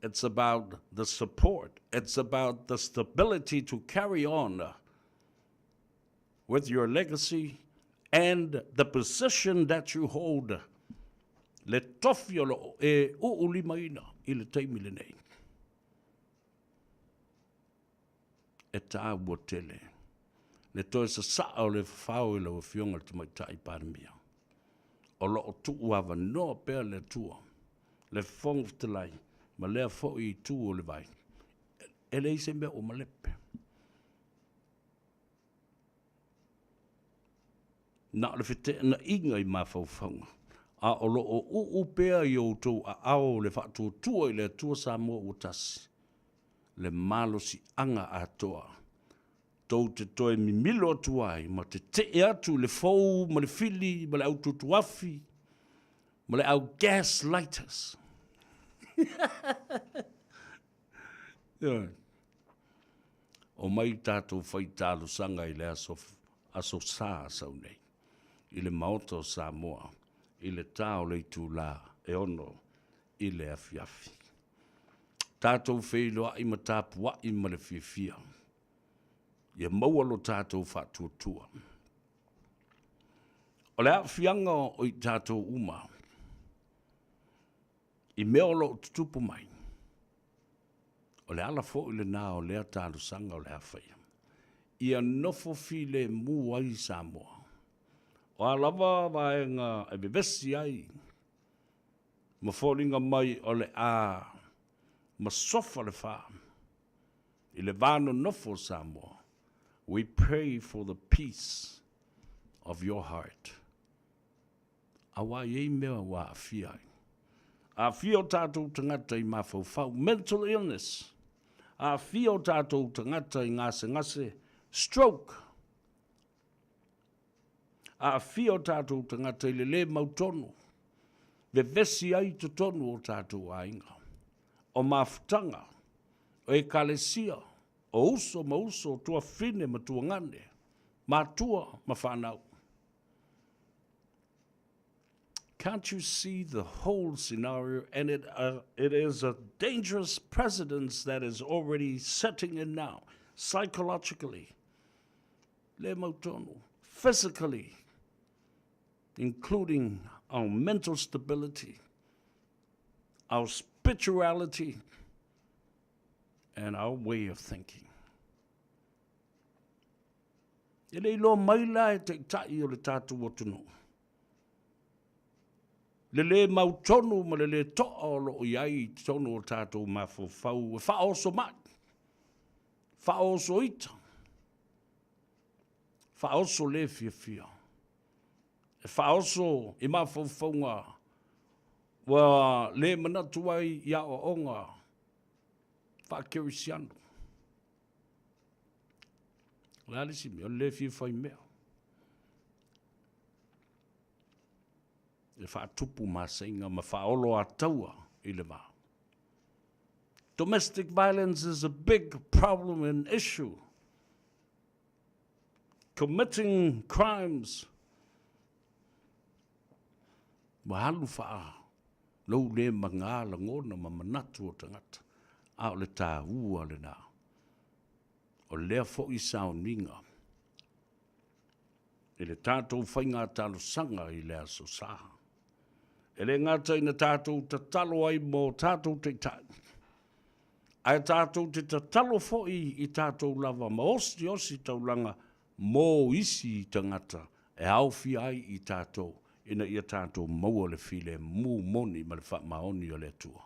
S5: It's about the support. It's about the stability to carry on with your legacy and the position that you hold. Le tofiolo e uulima i le teimi le nei. E tā ua tele. Le toi sa saa o le whao i lau whionga te mai tai pārmia. O lo o tuu awa noa pēr le tua. Le whongwhtalai, ma lea fo i tū o le vai. E lei se mea o malepe. Na le white na inga i mawhau whaunga. A o lo o uu pēr i o tū a ao le whātua tua i le tua sa mua o tasi. Le malo si anga atoa. Tau te toe mi milo atuai, ma te te atu le fou, ma le fili, ma le au tutuafi, ma le au gaslighters. O mai tātou whai tālu sanga i le aso sā sau nei. I le maoto Samoa, i le tāo le tū la, e ono, i le afiafi. Tātou whailoa i ma tāpua i ma le fiafia. Ia maua lo tātou whātuatua. O le awhianga o i tātou uma. I mea lo tutupu mai. O le ala fo le nā o lea tālu sanga o le hawhaia. Ia nofo file mu ai Samoa. O alawa vaenga e bebesi ai. Ma fōringa mai o le a ma sofa le wha. I le vāno nofo Samoa. We pray for the peace of your heart. Awa iei mea wa awhia ai. A whio tātou tangata I mawhau mental illness. A whio tātou tangata I ngase, stroke. A whio tātou tangata I le mautono. Ve vesi ai to tonu o tātou ainga. O mawhtanga, o ekalesia, o uso ma uso tua whine ma tua ngane, ma tua ma whanau. Can't you see the whole scenario? And it is a dangerous precedence that is already setting in now, psychologically, le mautono, physically, including our mental stability, our spirituality, and our way of thinking. Ele lo maila e te tai o le tātou watuno. Le mautonu ma le toa o lo iai tonu o tātou mawhawhau. E whaoso mai. Whaoso ita. Whaoso le fia. E whaoso I mawhawhaunga. Wa le manatu ai ia o onga. Whakirisiano. Lalisi mi o le fia whai mea. E whaatupu masainga ma whaolo ataua I le wā. Domestic violence is a big problem and issue. Committing crimes. Mahalu wha lau le manga langona ma manatu o tangata. A o le tā ua le nā. O lea fo I sauninga. I le tātou whainga tālo sanga I lea so saha. E le ngata ina tātou ta talo ai mō tātou te tai. Ai tātou te ta talo fo'i I tātou lava ma osi taulanga mō isi I tangata e awhi ai I tātou ina ia tātou maua le file mū moni ma le wha maoni o le tua.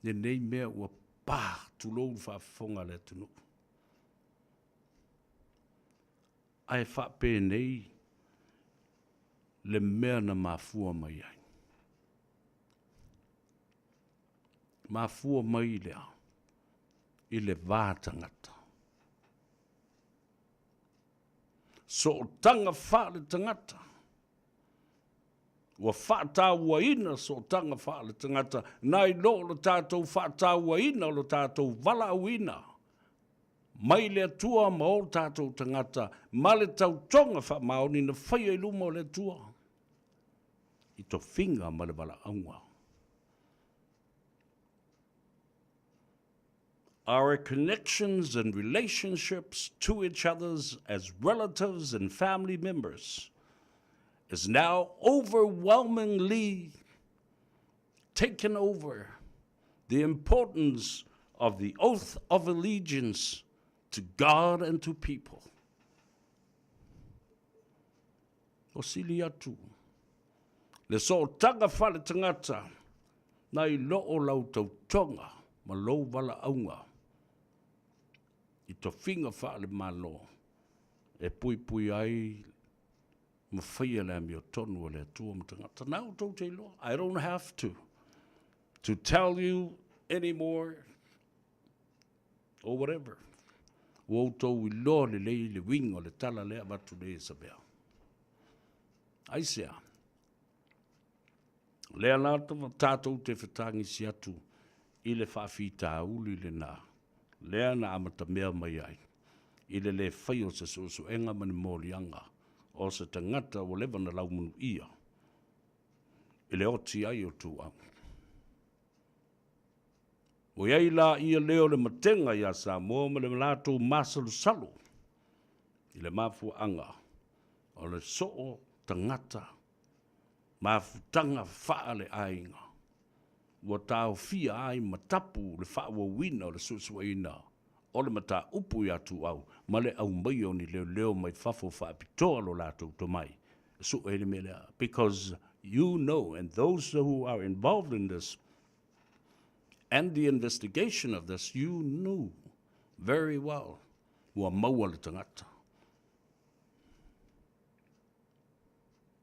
S5: Le nei mea ua pā tulou whaafonga le tunu. Ai whape nei le mea na mafua mai ai. Mafua mai lea I le vātangata. So o tanga wha le tangata. Ua whaataua ina so o tanga wha le tangata. Nai lo lo tātou whaataua ina lo tātou vala ina. Mai le tua ma o tātou tangata, ma le tau tonga wha maoni na whaia I luma o le tua. I to whinga ma le wala aunga. Our connections and relationships to each others as relatives and family members is now overwhelmingly taken over the importance of the oath of allegiance to God and to people. O sili atu. Le so tanga whale tangata, nai lo o lau tau tonga, ma lo wala aunga. I to whinga whale malo, e pui ai, ma whaia le mi o tonu o le tua ma tangata. Nau tau te loa. I don't have to tell you anymore, or whatever. Woutou I loa le lei le wingo le tala lea watu le sa bea. Aisea. Lea lata wa tātou te whatangi si atu I le whawhita uli le nā. Lea na amata mea mai ai. I le whai o se so enga mani mōrianga o se tangata o lewa na laumunu ia. I le oti ai o tu au. O iei la ia leo le matenga ia Samoa ma le malato masalu salu. I le mafu anga o le soo tangata Mafutanga faa le ainga. Wa tau fia ai matapu le faa wa wina o le susuaina. O le mata upu ya tu au. Ma le au mai o ni leo mai fafo faa pitoa lo lato to mai. Su ele melea. Because you know, and those who are involved in this, and the investigation of this, you knew very well wa maua le tangata.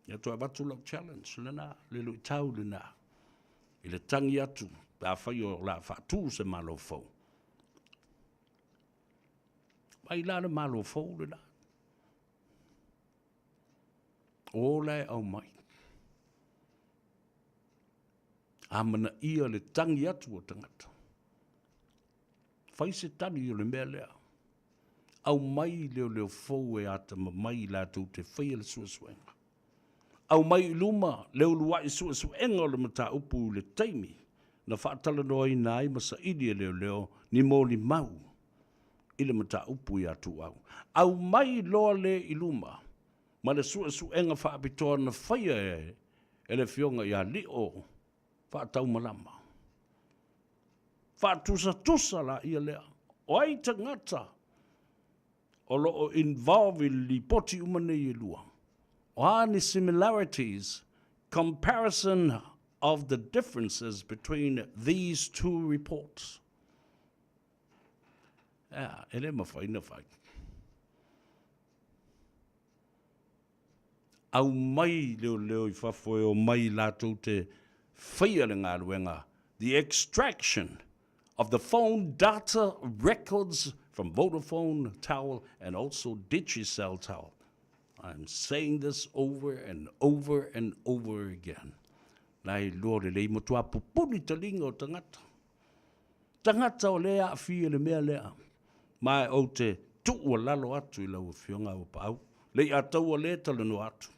S5: Ia toa batu lau challenge lena, le lui tau lena. I le tangi atu, a whai o la whatu se malo fau. Mai la le malo fau lena. O lai au mai. A mana ia le tangi atu o tangata. Whai se tani o le mea lea. Au mai leo fau e ata ma mai la tu te whai le suasuenga. Au mai luma leo lua i suasuenga o le mata upu le taimi. Na whaatala noa i nai ma sa idi leo ni mōli mau. I le mata upu i atu au. Au mai loa le i luma. Ma le suasuenga whaapitoa na whaia e le fionga i a li o. Whaatau malama. Whaatusa la ia lea. O ai tangata. O loo involve li poti umane i lua. O ani similarities, comparison of the differences between these two reports. Ele mawhaina whai. Au mai leo I whafoe o mai lātou te whaia le ngā ruenga. The extraction of the phone data records from Vodafone Tower and also Digicel Tower. I'm saying this over and over and over again. Nai lore lei motua pupuni talinga o tangata. Tangata o lea a fia le mea lea. Mai o te tua lalo atu I lau fionga o pau. Lei a tau o le talano atu.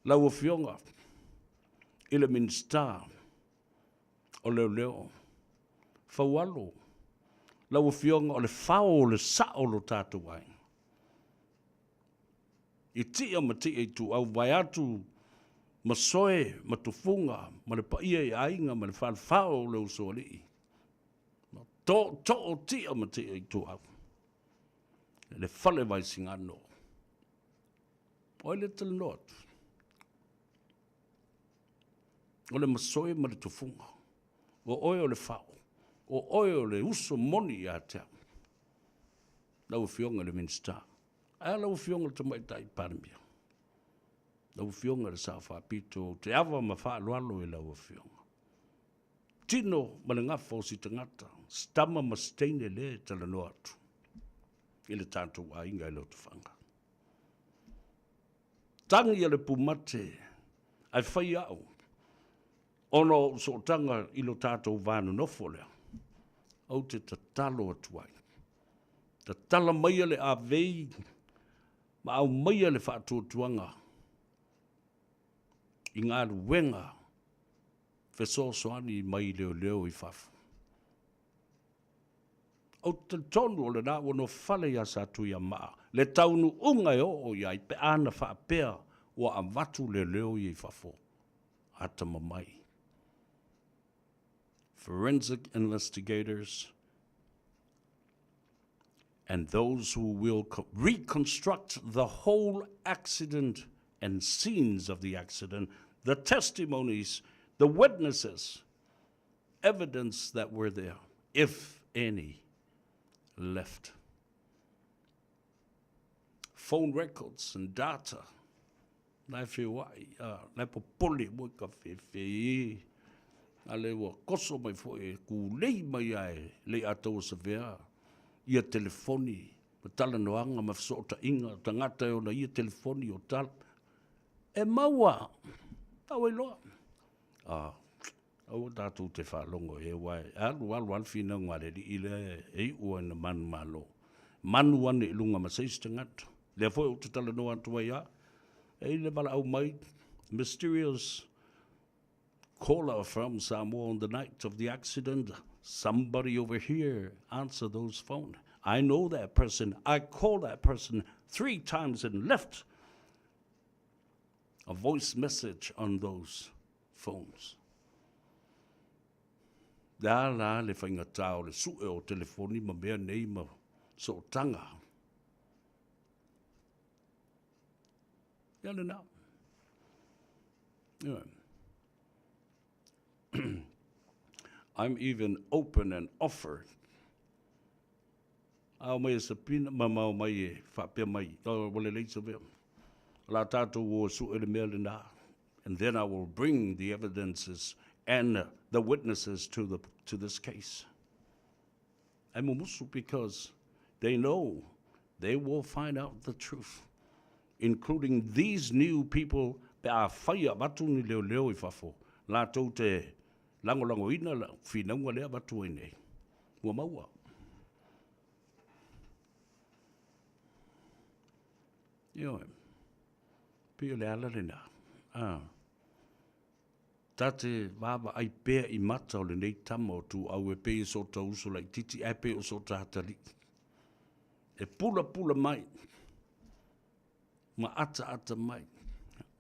S5: Lau fionga. I le minsta. O leo. Fawalo. Lau fionga o le fao le sao lo tātu wai. I tia ma tia I tu au vai atu ma soe, ma tufunga, ma le paia I ainga, ma le whaalwhao leo soali. To o tia ma tia I tu au. Le whale vai singano. Oi le tala noat. O le ma soe ma le tufunga. O oi o le whao. O oi o le uso moni a te. Lau fionga le minsta. Ai lau fionga te mai tai paramia. Lau fionga le sa whapito. Te awa ma whaalualo I lau fionga. Tino ma le ngafo si tangata. Stama ma steine le tala no atu. I le tātou a inga I lau te whanga. Tangi le pumate. Ai whai au. Ono so tanga I lo tātou vānu nofo lea. Au te tatalo atuai. Ta tala maia le a vei. Ma au maia le whaatuatuanga. I ngā ruenga. Fesosoani mai leo I whafu. Au te tonu o le nā wano whale a sa tui a maa. Le taunu unga o ia I pe ana whaapea o a watu leo I whafu. Atama mai. Forensic investigators and those who will reconstruct the whole accident and scenes of the accident, the testimonies, the witnesses, evidence that were there, if any, left. Phone records and data. Nai whiwai, nai popoli mo ka whiwhi. Ale wa koso mai fo e ku lei mai ai, lei atou sa vea. Ia telefoni, ma tala noanga ma fsota inga, tangata e ona ia telefoni o tal. E maua, au e loa. Au tātou te whalongo e wai, alu alfina ngare li ile e ua na manu malo. Manu ane I lunga ma seis tangata. Lea fo e o te tala noa antua ia, e le bala au mai, mysterious caller from Samoa on the night of the accident. Somebody over here answer those phone. I know that person. I call that person 3 times and left a voice message on those phones. La le whainga tāo le sue o telefoni ma mea nei ma so tanga. Yale na. I'm even open and offered. Au mai sa pina ma mau mai e whapea mai. O wale leisa vea. La tātou o sue le mea le nā. And then I will bring the evidences and the witnesses to this case. I'm umusu because they know they will find out the truth, including these new people that are whaia batu ni leo leo I whafo. La tau te lango ina la whinaunga lea batu e nei. Ua maua. Ioe. Pio le ala le nā. Tate vava ai pea I mata o le nei tama o tu au e pea so ta uso lai titi ai pea o so ta hatari. E pula mai. Ma ata mai.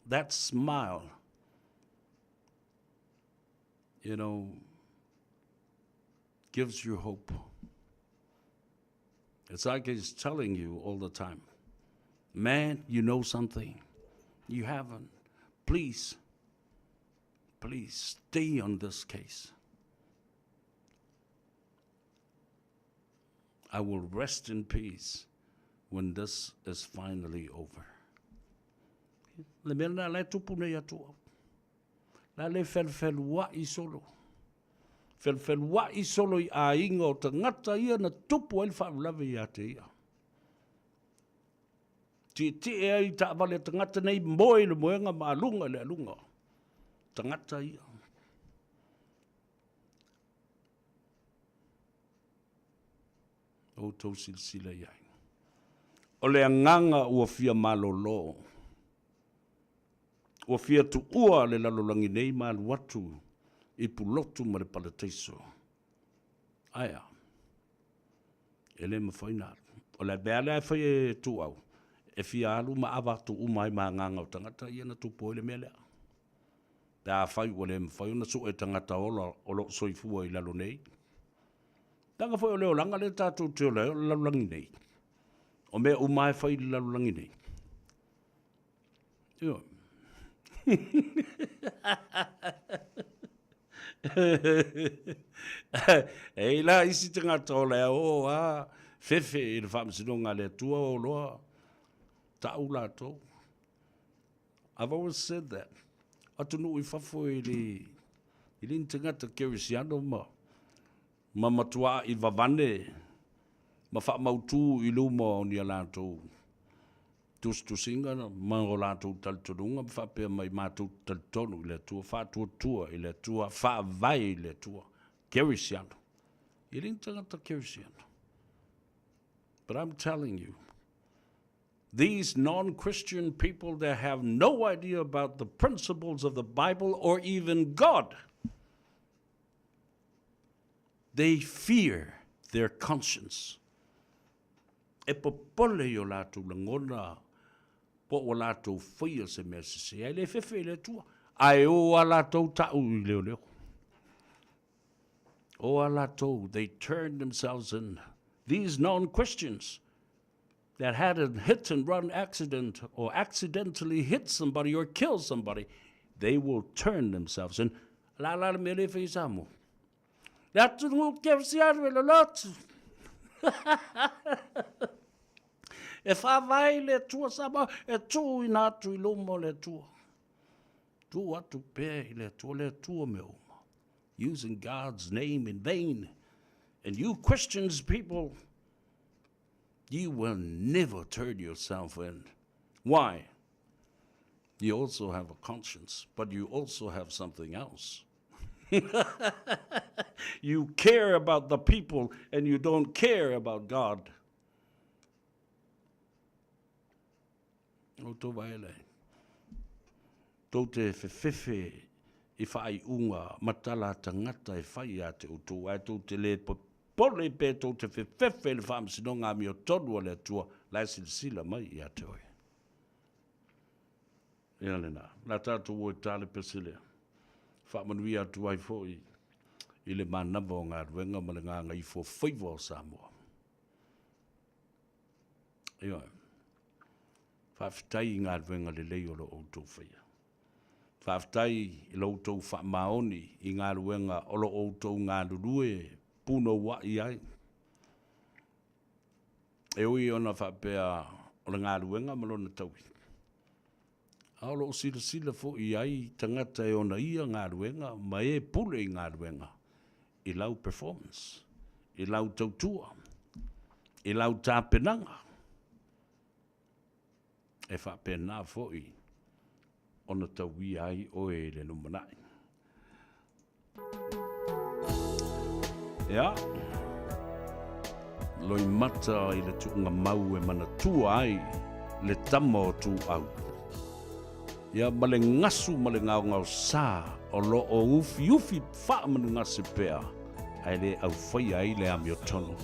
S5: That smile, you know, gives you hope. It's like he's telling you all the time, man, you know something. You haven't. Please stay on this case. I will rest in peace when this is finally over. Le mena la tupu nei atua. La le fel wa I solo. Fel wa I solo I a inga o tangata ia na tupu el whaulawe ia te ia. Ti e ai ta vale tangata nei moe le moenga ma alunga le alunga. Tangata ia. O tau silsila iai. O le anganga ua fia malolo. Ua fia tu ua le lalolangi nei malu watu I pulotu ma le palateiso. Aia. Ele ma whainaro. O le bea le whai e tu au. E fia alu ma awa tu umai ma nganga o tangata ia na tupo ele mea lea. Da whai ua le ma whai una so e tangata ola o lo soifua I lalo nei. Tanga whai o leo langa le tātou te o leo lalolangi nei. O mea umai whai lalolangi nei. Io. Ei la isi te ngata o lea o a fefe I le whaamisinonga le tua o loa tau lato. I've always said that. Atunu I whafo I le te ngata kerisiano ma matua I vavane ma whaamautu I luma o ni a lato. Tusinga na mango lato taltonunga whapea mai mātou taltonu I le tua whātua I le tua whaavai I le tua kerisiano. I le tangata kerisiano. But I'm telling you, these non-Christian people that have no idea about the principles of the Bible or even God, they fear their conscience. E popole yo lato langona po o lato whaia se mea se ai le fefe le tua. Ai o a lato tau I leo leo. O a lato, they turned themselves in. These non-Christians that had a hit and run accident or accidentally hit somebody or kill somebody, they will turn themselves in. La me le fe samu. That's what gives you a lot. If I vai le tua saba, e tu inatu I lomo le tua. Tu atu pe le tua me uma. Using God's name in vain. And you Christians people, you will never turn yourself in. Why? You also have a conscience, but you also have something else. You care about the people and you don't care about God. O tō waele. Tō te whewhewe I whai unga matala tangata e whai a te utu. Ai tō te le pole pe tō te whewhewe le whaamsinonga mi o tonu le tua lai sila mai I a te oi. Ia lena. La tātou o tāle pesile. Whaamanuia atu ai fōi. I le manava o ngā ruenga ma le nganga i fō whaiva o Samoa. Ia. Whawhitai i ngā ruenga le lei o lo outou whaia. Whawhitai i lo outou whaamaoni i ngā ruenga o lo outou ngā rurue puno wa i ai. E ui ona whapea o le ngā ruenga malona tauhi. Aolo o sila fo i ai tangata e ona ia ngā ruenga, ma e pule i ngā ruenga. I lau performance, i lau tautua, i lau tāpenanga. E whapena fo i ona tauhi ai o e le numanai. Ia, loi mata i le tuunga mau e mana tua ai le tama o tu au. Ia male ngasu male ngau ngau sā o lo o ufi wha manu ngase pēa ai le au whai ai le ami o tono.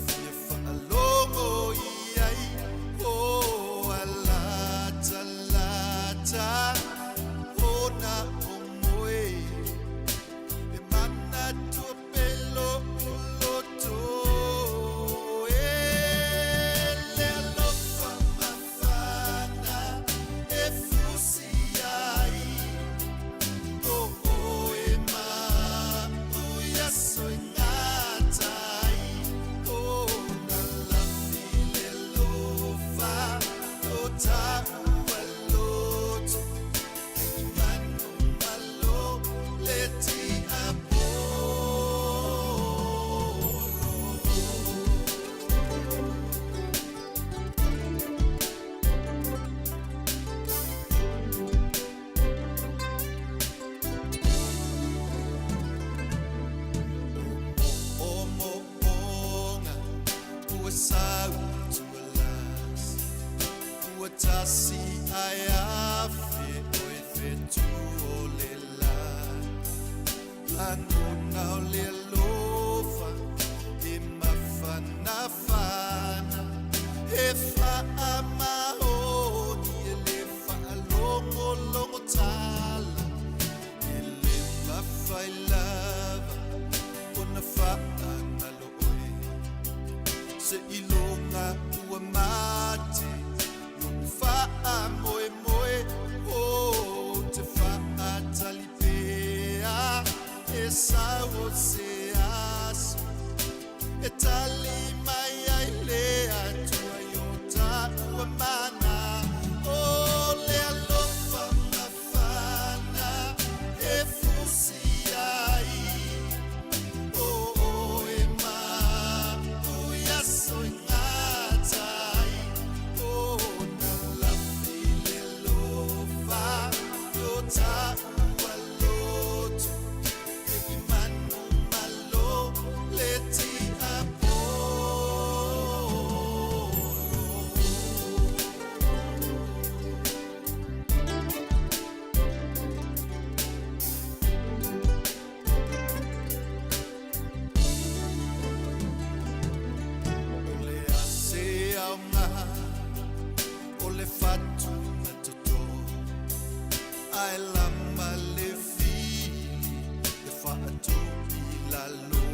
S14: fia whaalongo i ai. O alata lata, o na o moe. E mana tua pelo o loto. E le alofa mawhana, e fusi ai. O e ma, uia soi ngatai. O na lafi le lofa, o ta ua loto. E manu malo, le ti apo. O mo onga, ua sau tua las. Ua tasi ai afe, oi fetu o le la. Angona o le lofa, e mawhana whana. E wha mahoni, e le wha longo longo tala. E le mawhai lava, ona wha ngalo oe. Se ilonga ua mate, nung wha moe moe. O te wha talipea, e sao se aso. E tali mai ai le atua iota ua mana. O le alofa mawhana, e fusi ai. O e ma, uia soi ngatai. O na lafi le lofa, iota ua loto. E manu malo, le ti apo. O le ase au ngā, o le fatu na toto. Ai lama le fili, le whaatu i lalo.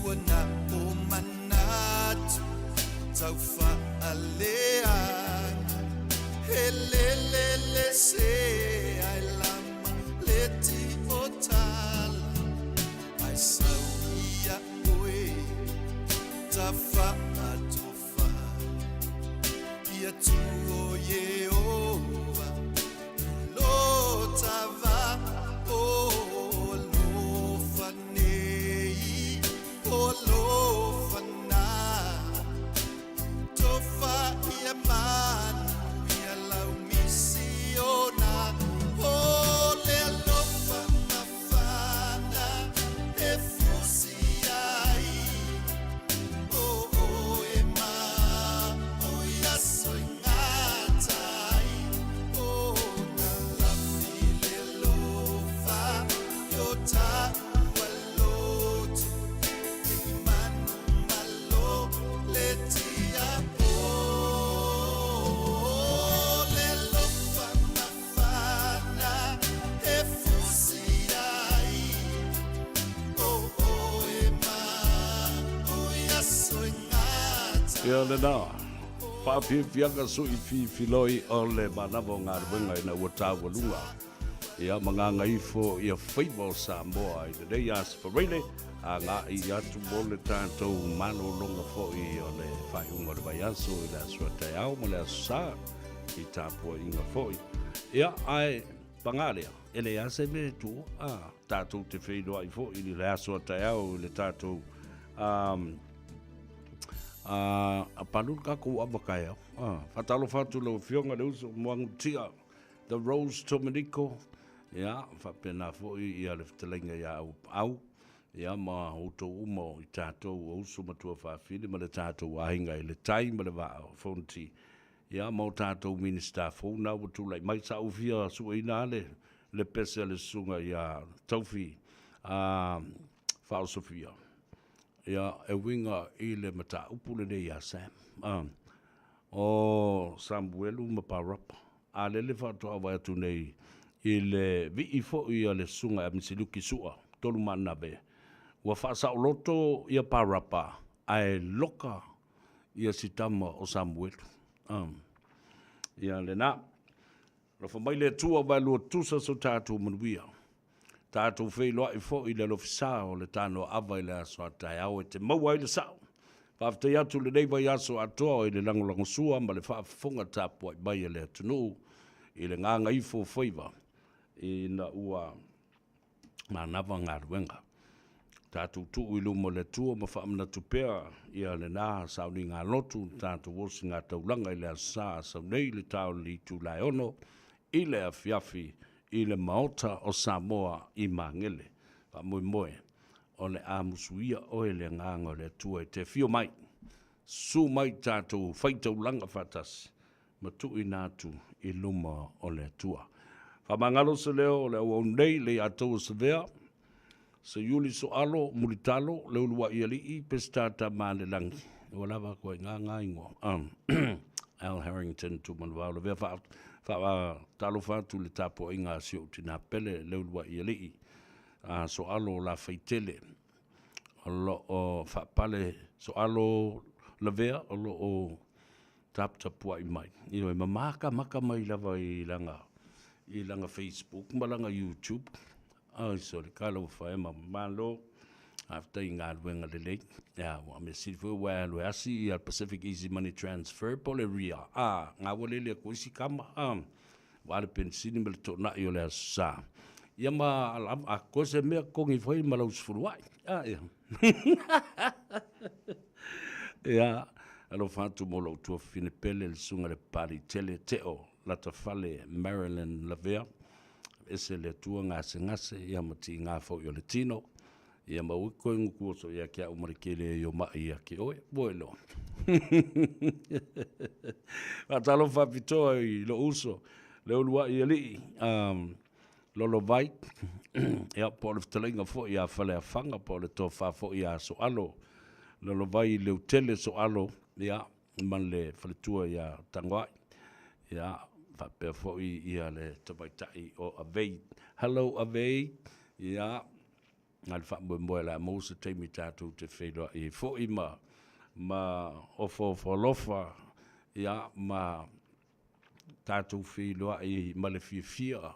S14: Ua na o manatu, tau whaaleanga. He le se ai lama le ti o tala. Ai sau ia oe, ta whaatofa. Ia tu o Yehova, lo tava o lo fanei, o lo fana. Tofa ia manu, ia lau misiona. O le alofa mawhana, e fusi ai. O e ma, uia soi ngatai. O na lafi le lofa, iota ua loto. E manu malo, le ti apo. Le lofa mawhana, e fusi ai. O e ma, uia soi ngatai.
S5: Ia le nā, whawhiwhianga sui whiwhiloi o le manawa ngā ruenga ina ua tāua lunga. Ia mga ngaifo ia whaimo Samoa i le Day Asparele, a ngā i atu mo le tātou mano longa fōi o le whaiunga le vai aso i le asua te au mo le aso sā i tāpua inga fōi. Ia ai pangarea, ele ase me tu tātou te whainoa i fōi i le asua te au i le tātou a palun ka ko abakaya fatalo fatu lo fionga le uso moangutia the Rose Dominico ya fa pena fo i ale ftelenga ya au ya ma auto umo i tato uso matua fa fili ma le tato wahinga i le tai ma le va fonti ya ma tato minister fo na wutu lai mai sa ufia su ina le pese le sunga ya tofi fa sofia ia e winga i le mata upule ne ia Sam. O Samuelu Maparapa. A le whātua wai atu nei i le vi i fo i a le sunga a misiluki sua, tolu mana be. Ua whaasa o loto i a Parapa, ai loka i a sitama o Samuelu. Ia le na, rafa mai le tua wai lua tusa so tātou manuia. Tātou whei loa i fo i le lofisa o le tāno awa i le aso a tai au e te maua i le sao. Whaftai atu le neiva i aso atoa i le langolango sua ma le whaafunga tāpua i mai e le atunu i le nganga i fo whaiva i na ua manawa ngā ruenga. Tātou tuu i lumo le tua ma whaamna tupea i a le nā sauni ngā lotu tātou wosi ngā taulanga i le asa saunei le tau li tu lai ono i le afiafi i le maota o Samoa i Mangele. Wa moe moe o le amusuia o e le nganga le tua i te fio mai. Su mai tātou whaitau langa whatasi. Ma tu i nātu i luma o le tua. Whamangalo se leo o le au nei le atou se vea. Se yuli so alo mulitalo le ulua i ali i pestata mane langi. Walawa koe nganga ingo. Al Harrington tu manwao le vea wha talo whatu le tapo i ngā sio tina pele le ulua i ali i. So alo la feitele o whapale so alo la vea o lo o tapua i mai i roi maka mai lava i langa Facebook ma langa YouTube so le kalo whae malo after i ngā ruenga le lei wa me silfu wa lo asi i al Pacific Easy Money Transfer pole ria ngā wale le kuisi kama wale pensini me le tona i o le asa ia ma a kose mea kongi foi ma lau sfuruai. Ia. Ia, alo fatu mo lau tua fine pele le sunga le pari tele teo lata fale Marilyn Lavea. Ese le tua ngase ia mati ngā fau i o le tino. Ia ma uiko ingu kuoso ia kia umarikele i o mai ia ki oe. Boelo. Atalo whapitoa i lo uso. Le ulua i ali. Lolo vai, ia po le ftalinga fo ia whale a whanga po le tō whafo ia so alo. Lolo vai leu tele so alo, ia man le whaletua ia tangwai. Ia whapea fo ia le tawaitai o Avei. Hello Avei, ia ngal whamwe moe la mousa teimi tātou te whenua i fo i ma ofo lofa, ia ma tātou whenua i ma le fia.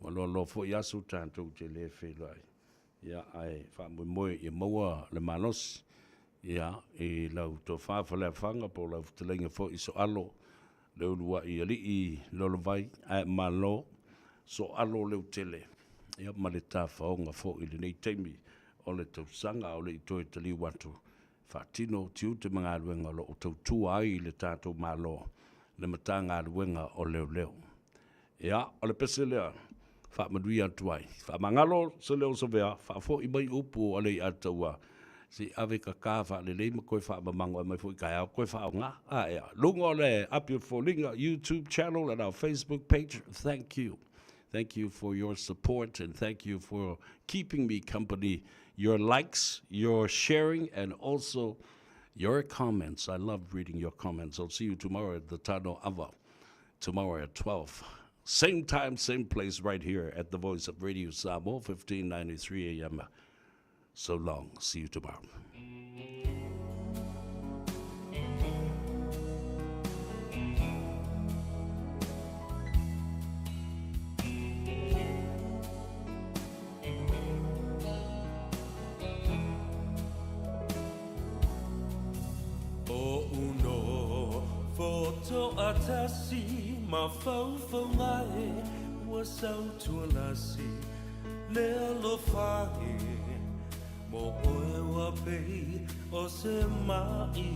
S5: Lo fo ia su tātou te le whelai. Ia ai whamui moe i maua le manos. Ia i lau tō whawhale a whanga po lau futalinga fo i so alo. Leu lua i ali i lolo vai ai malo so alo leu tele. Ia ma le tā whaonga fo i le nei teimi o le tau sanga o le i toi tali watu. Whatino tiu te mga ruenga lo o tau tua ai i le tātou malo. Le mata ngā ruenga o leo. Ia o le pese lea. Fa madui atuai. Fa mangalo se leo se vea. Fa fo i mai upu o le atua. Si ave ka fa le leima koe fa mamango e mai fo i kai au koe fa au ngā. Ea. Lungo le Apia Folinga YouTube channel and our Facebook page. Thank you. Thank you for your support and thank you for keeping me company. Your likes, your sharing and also your comments. I love reading your comments. I'll see you tomorrow at the Tano Ava. Tomorrow at 12. Same time, same place, right here at the Voice of Radio Samoa, 1593 AM. So long. See you tomorrow.
S4: O uno foto atasi. Ma fau ngai wa sau tua lasi le alo fahi mo oe wa pei o se mai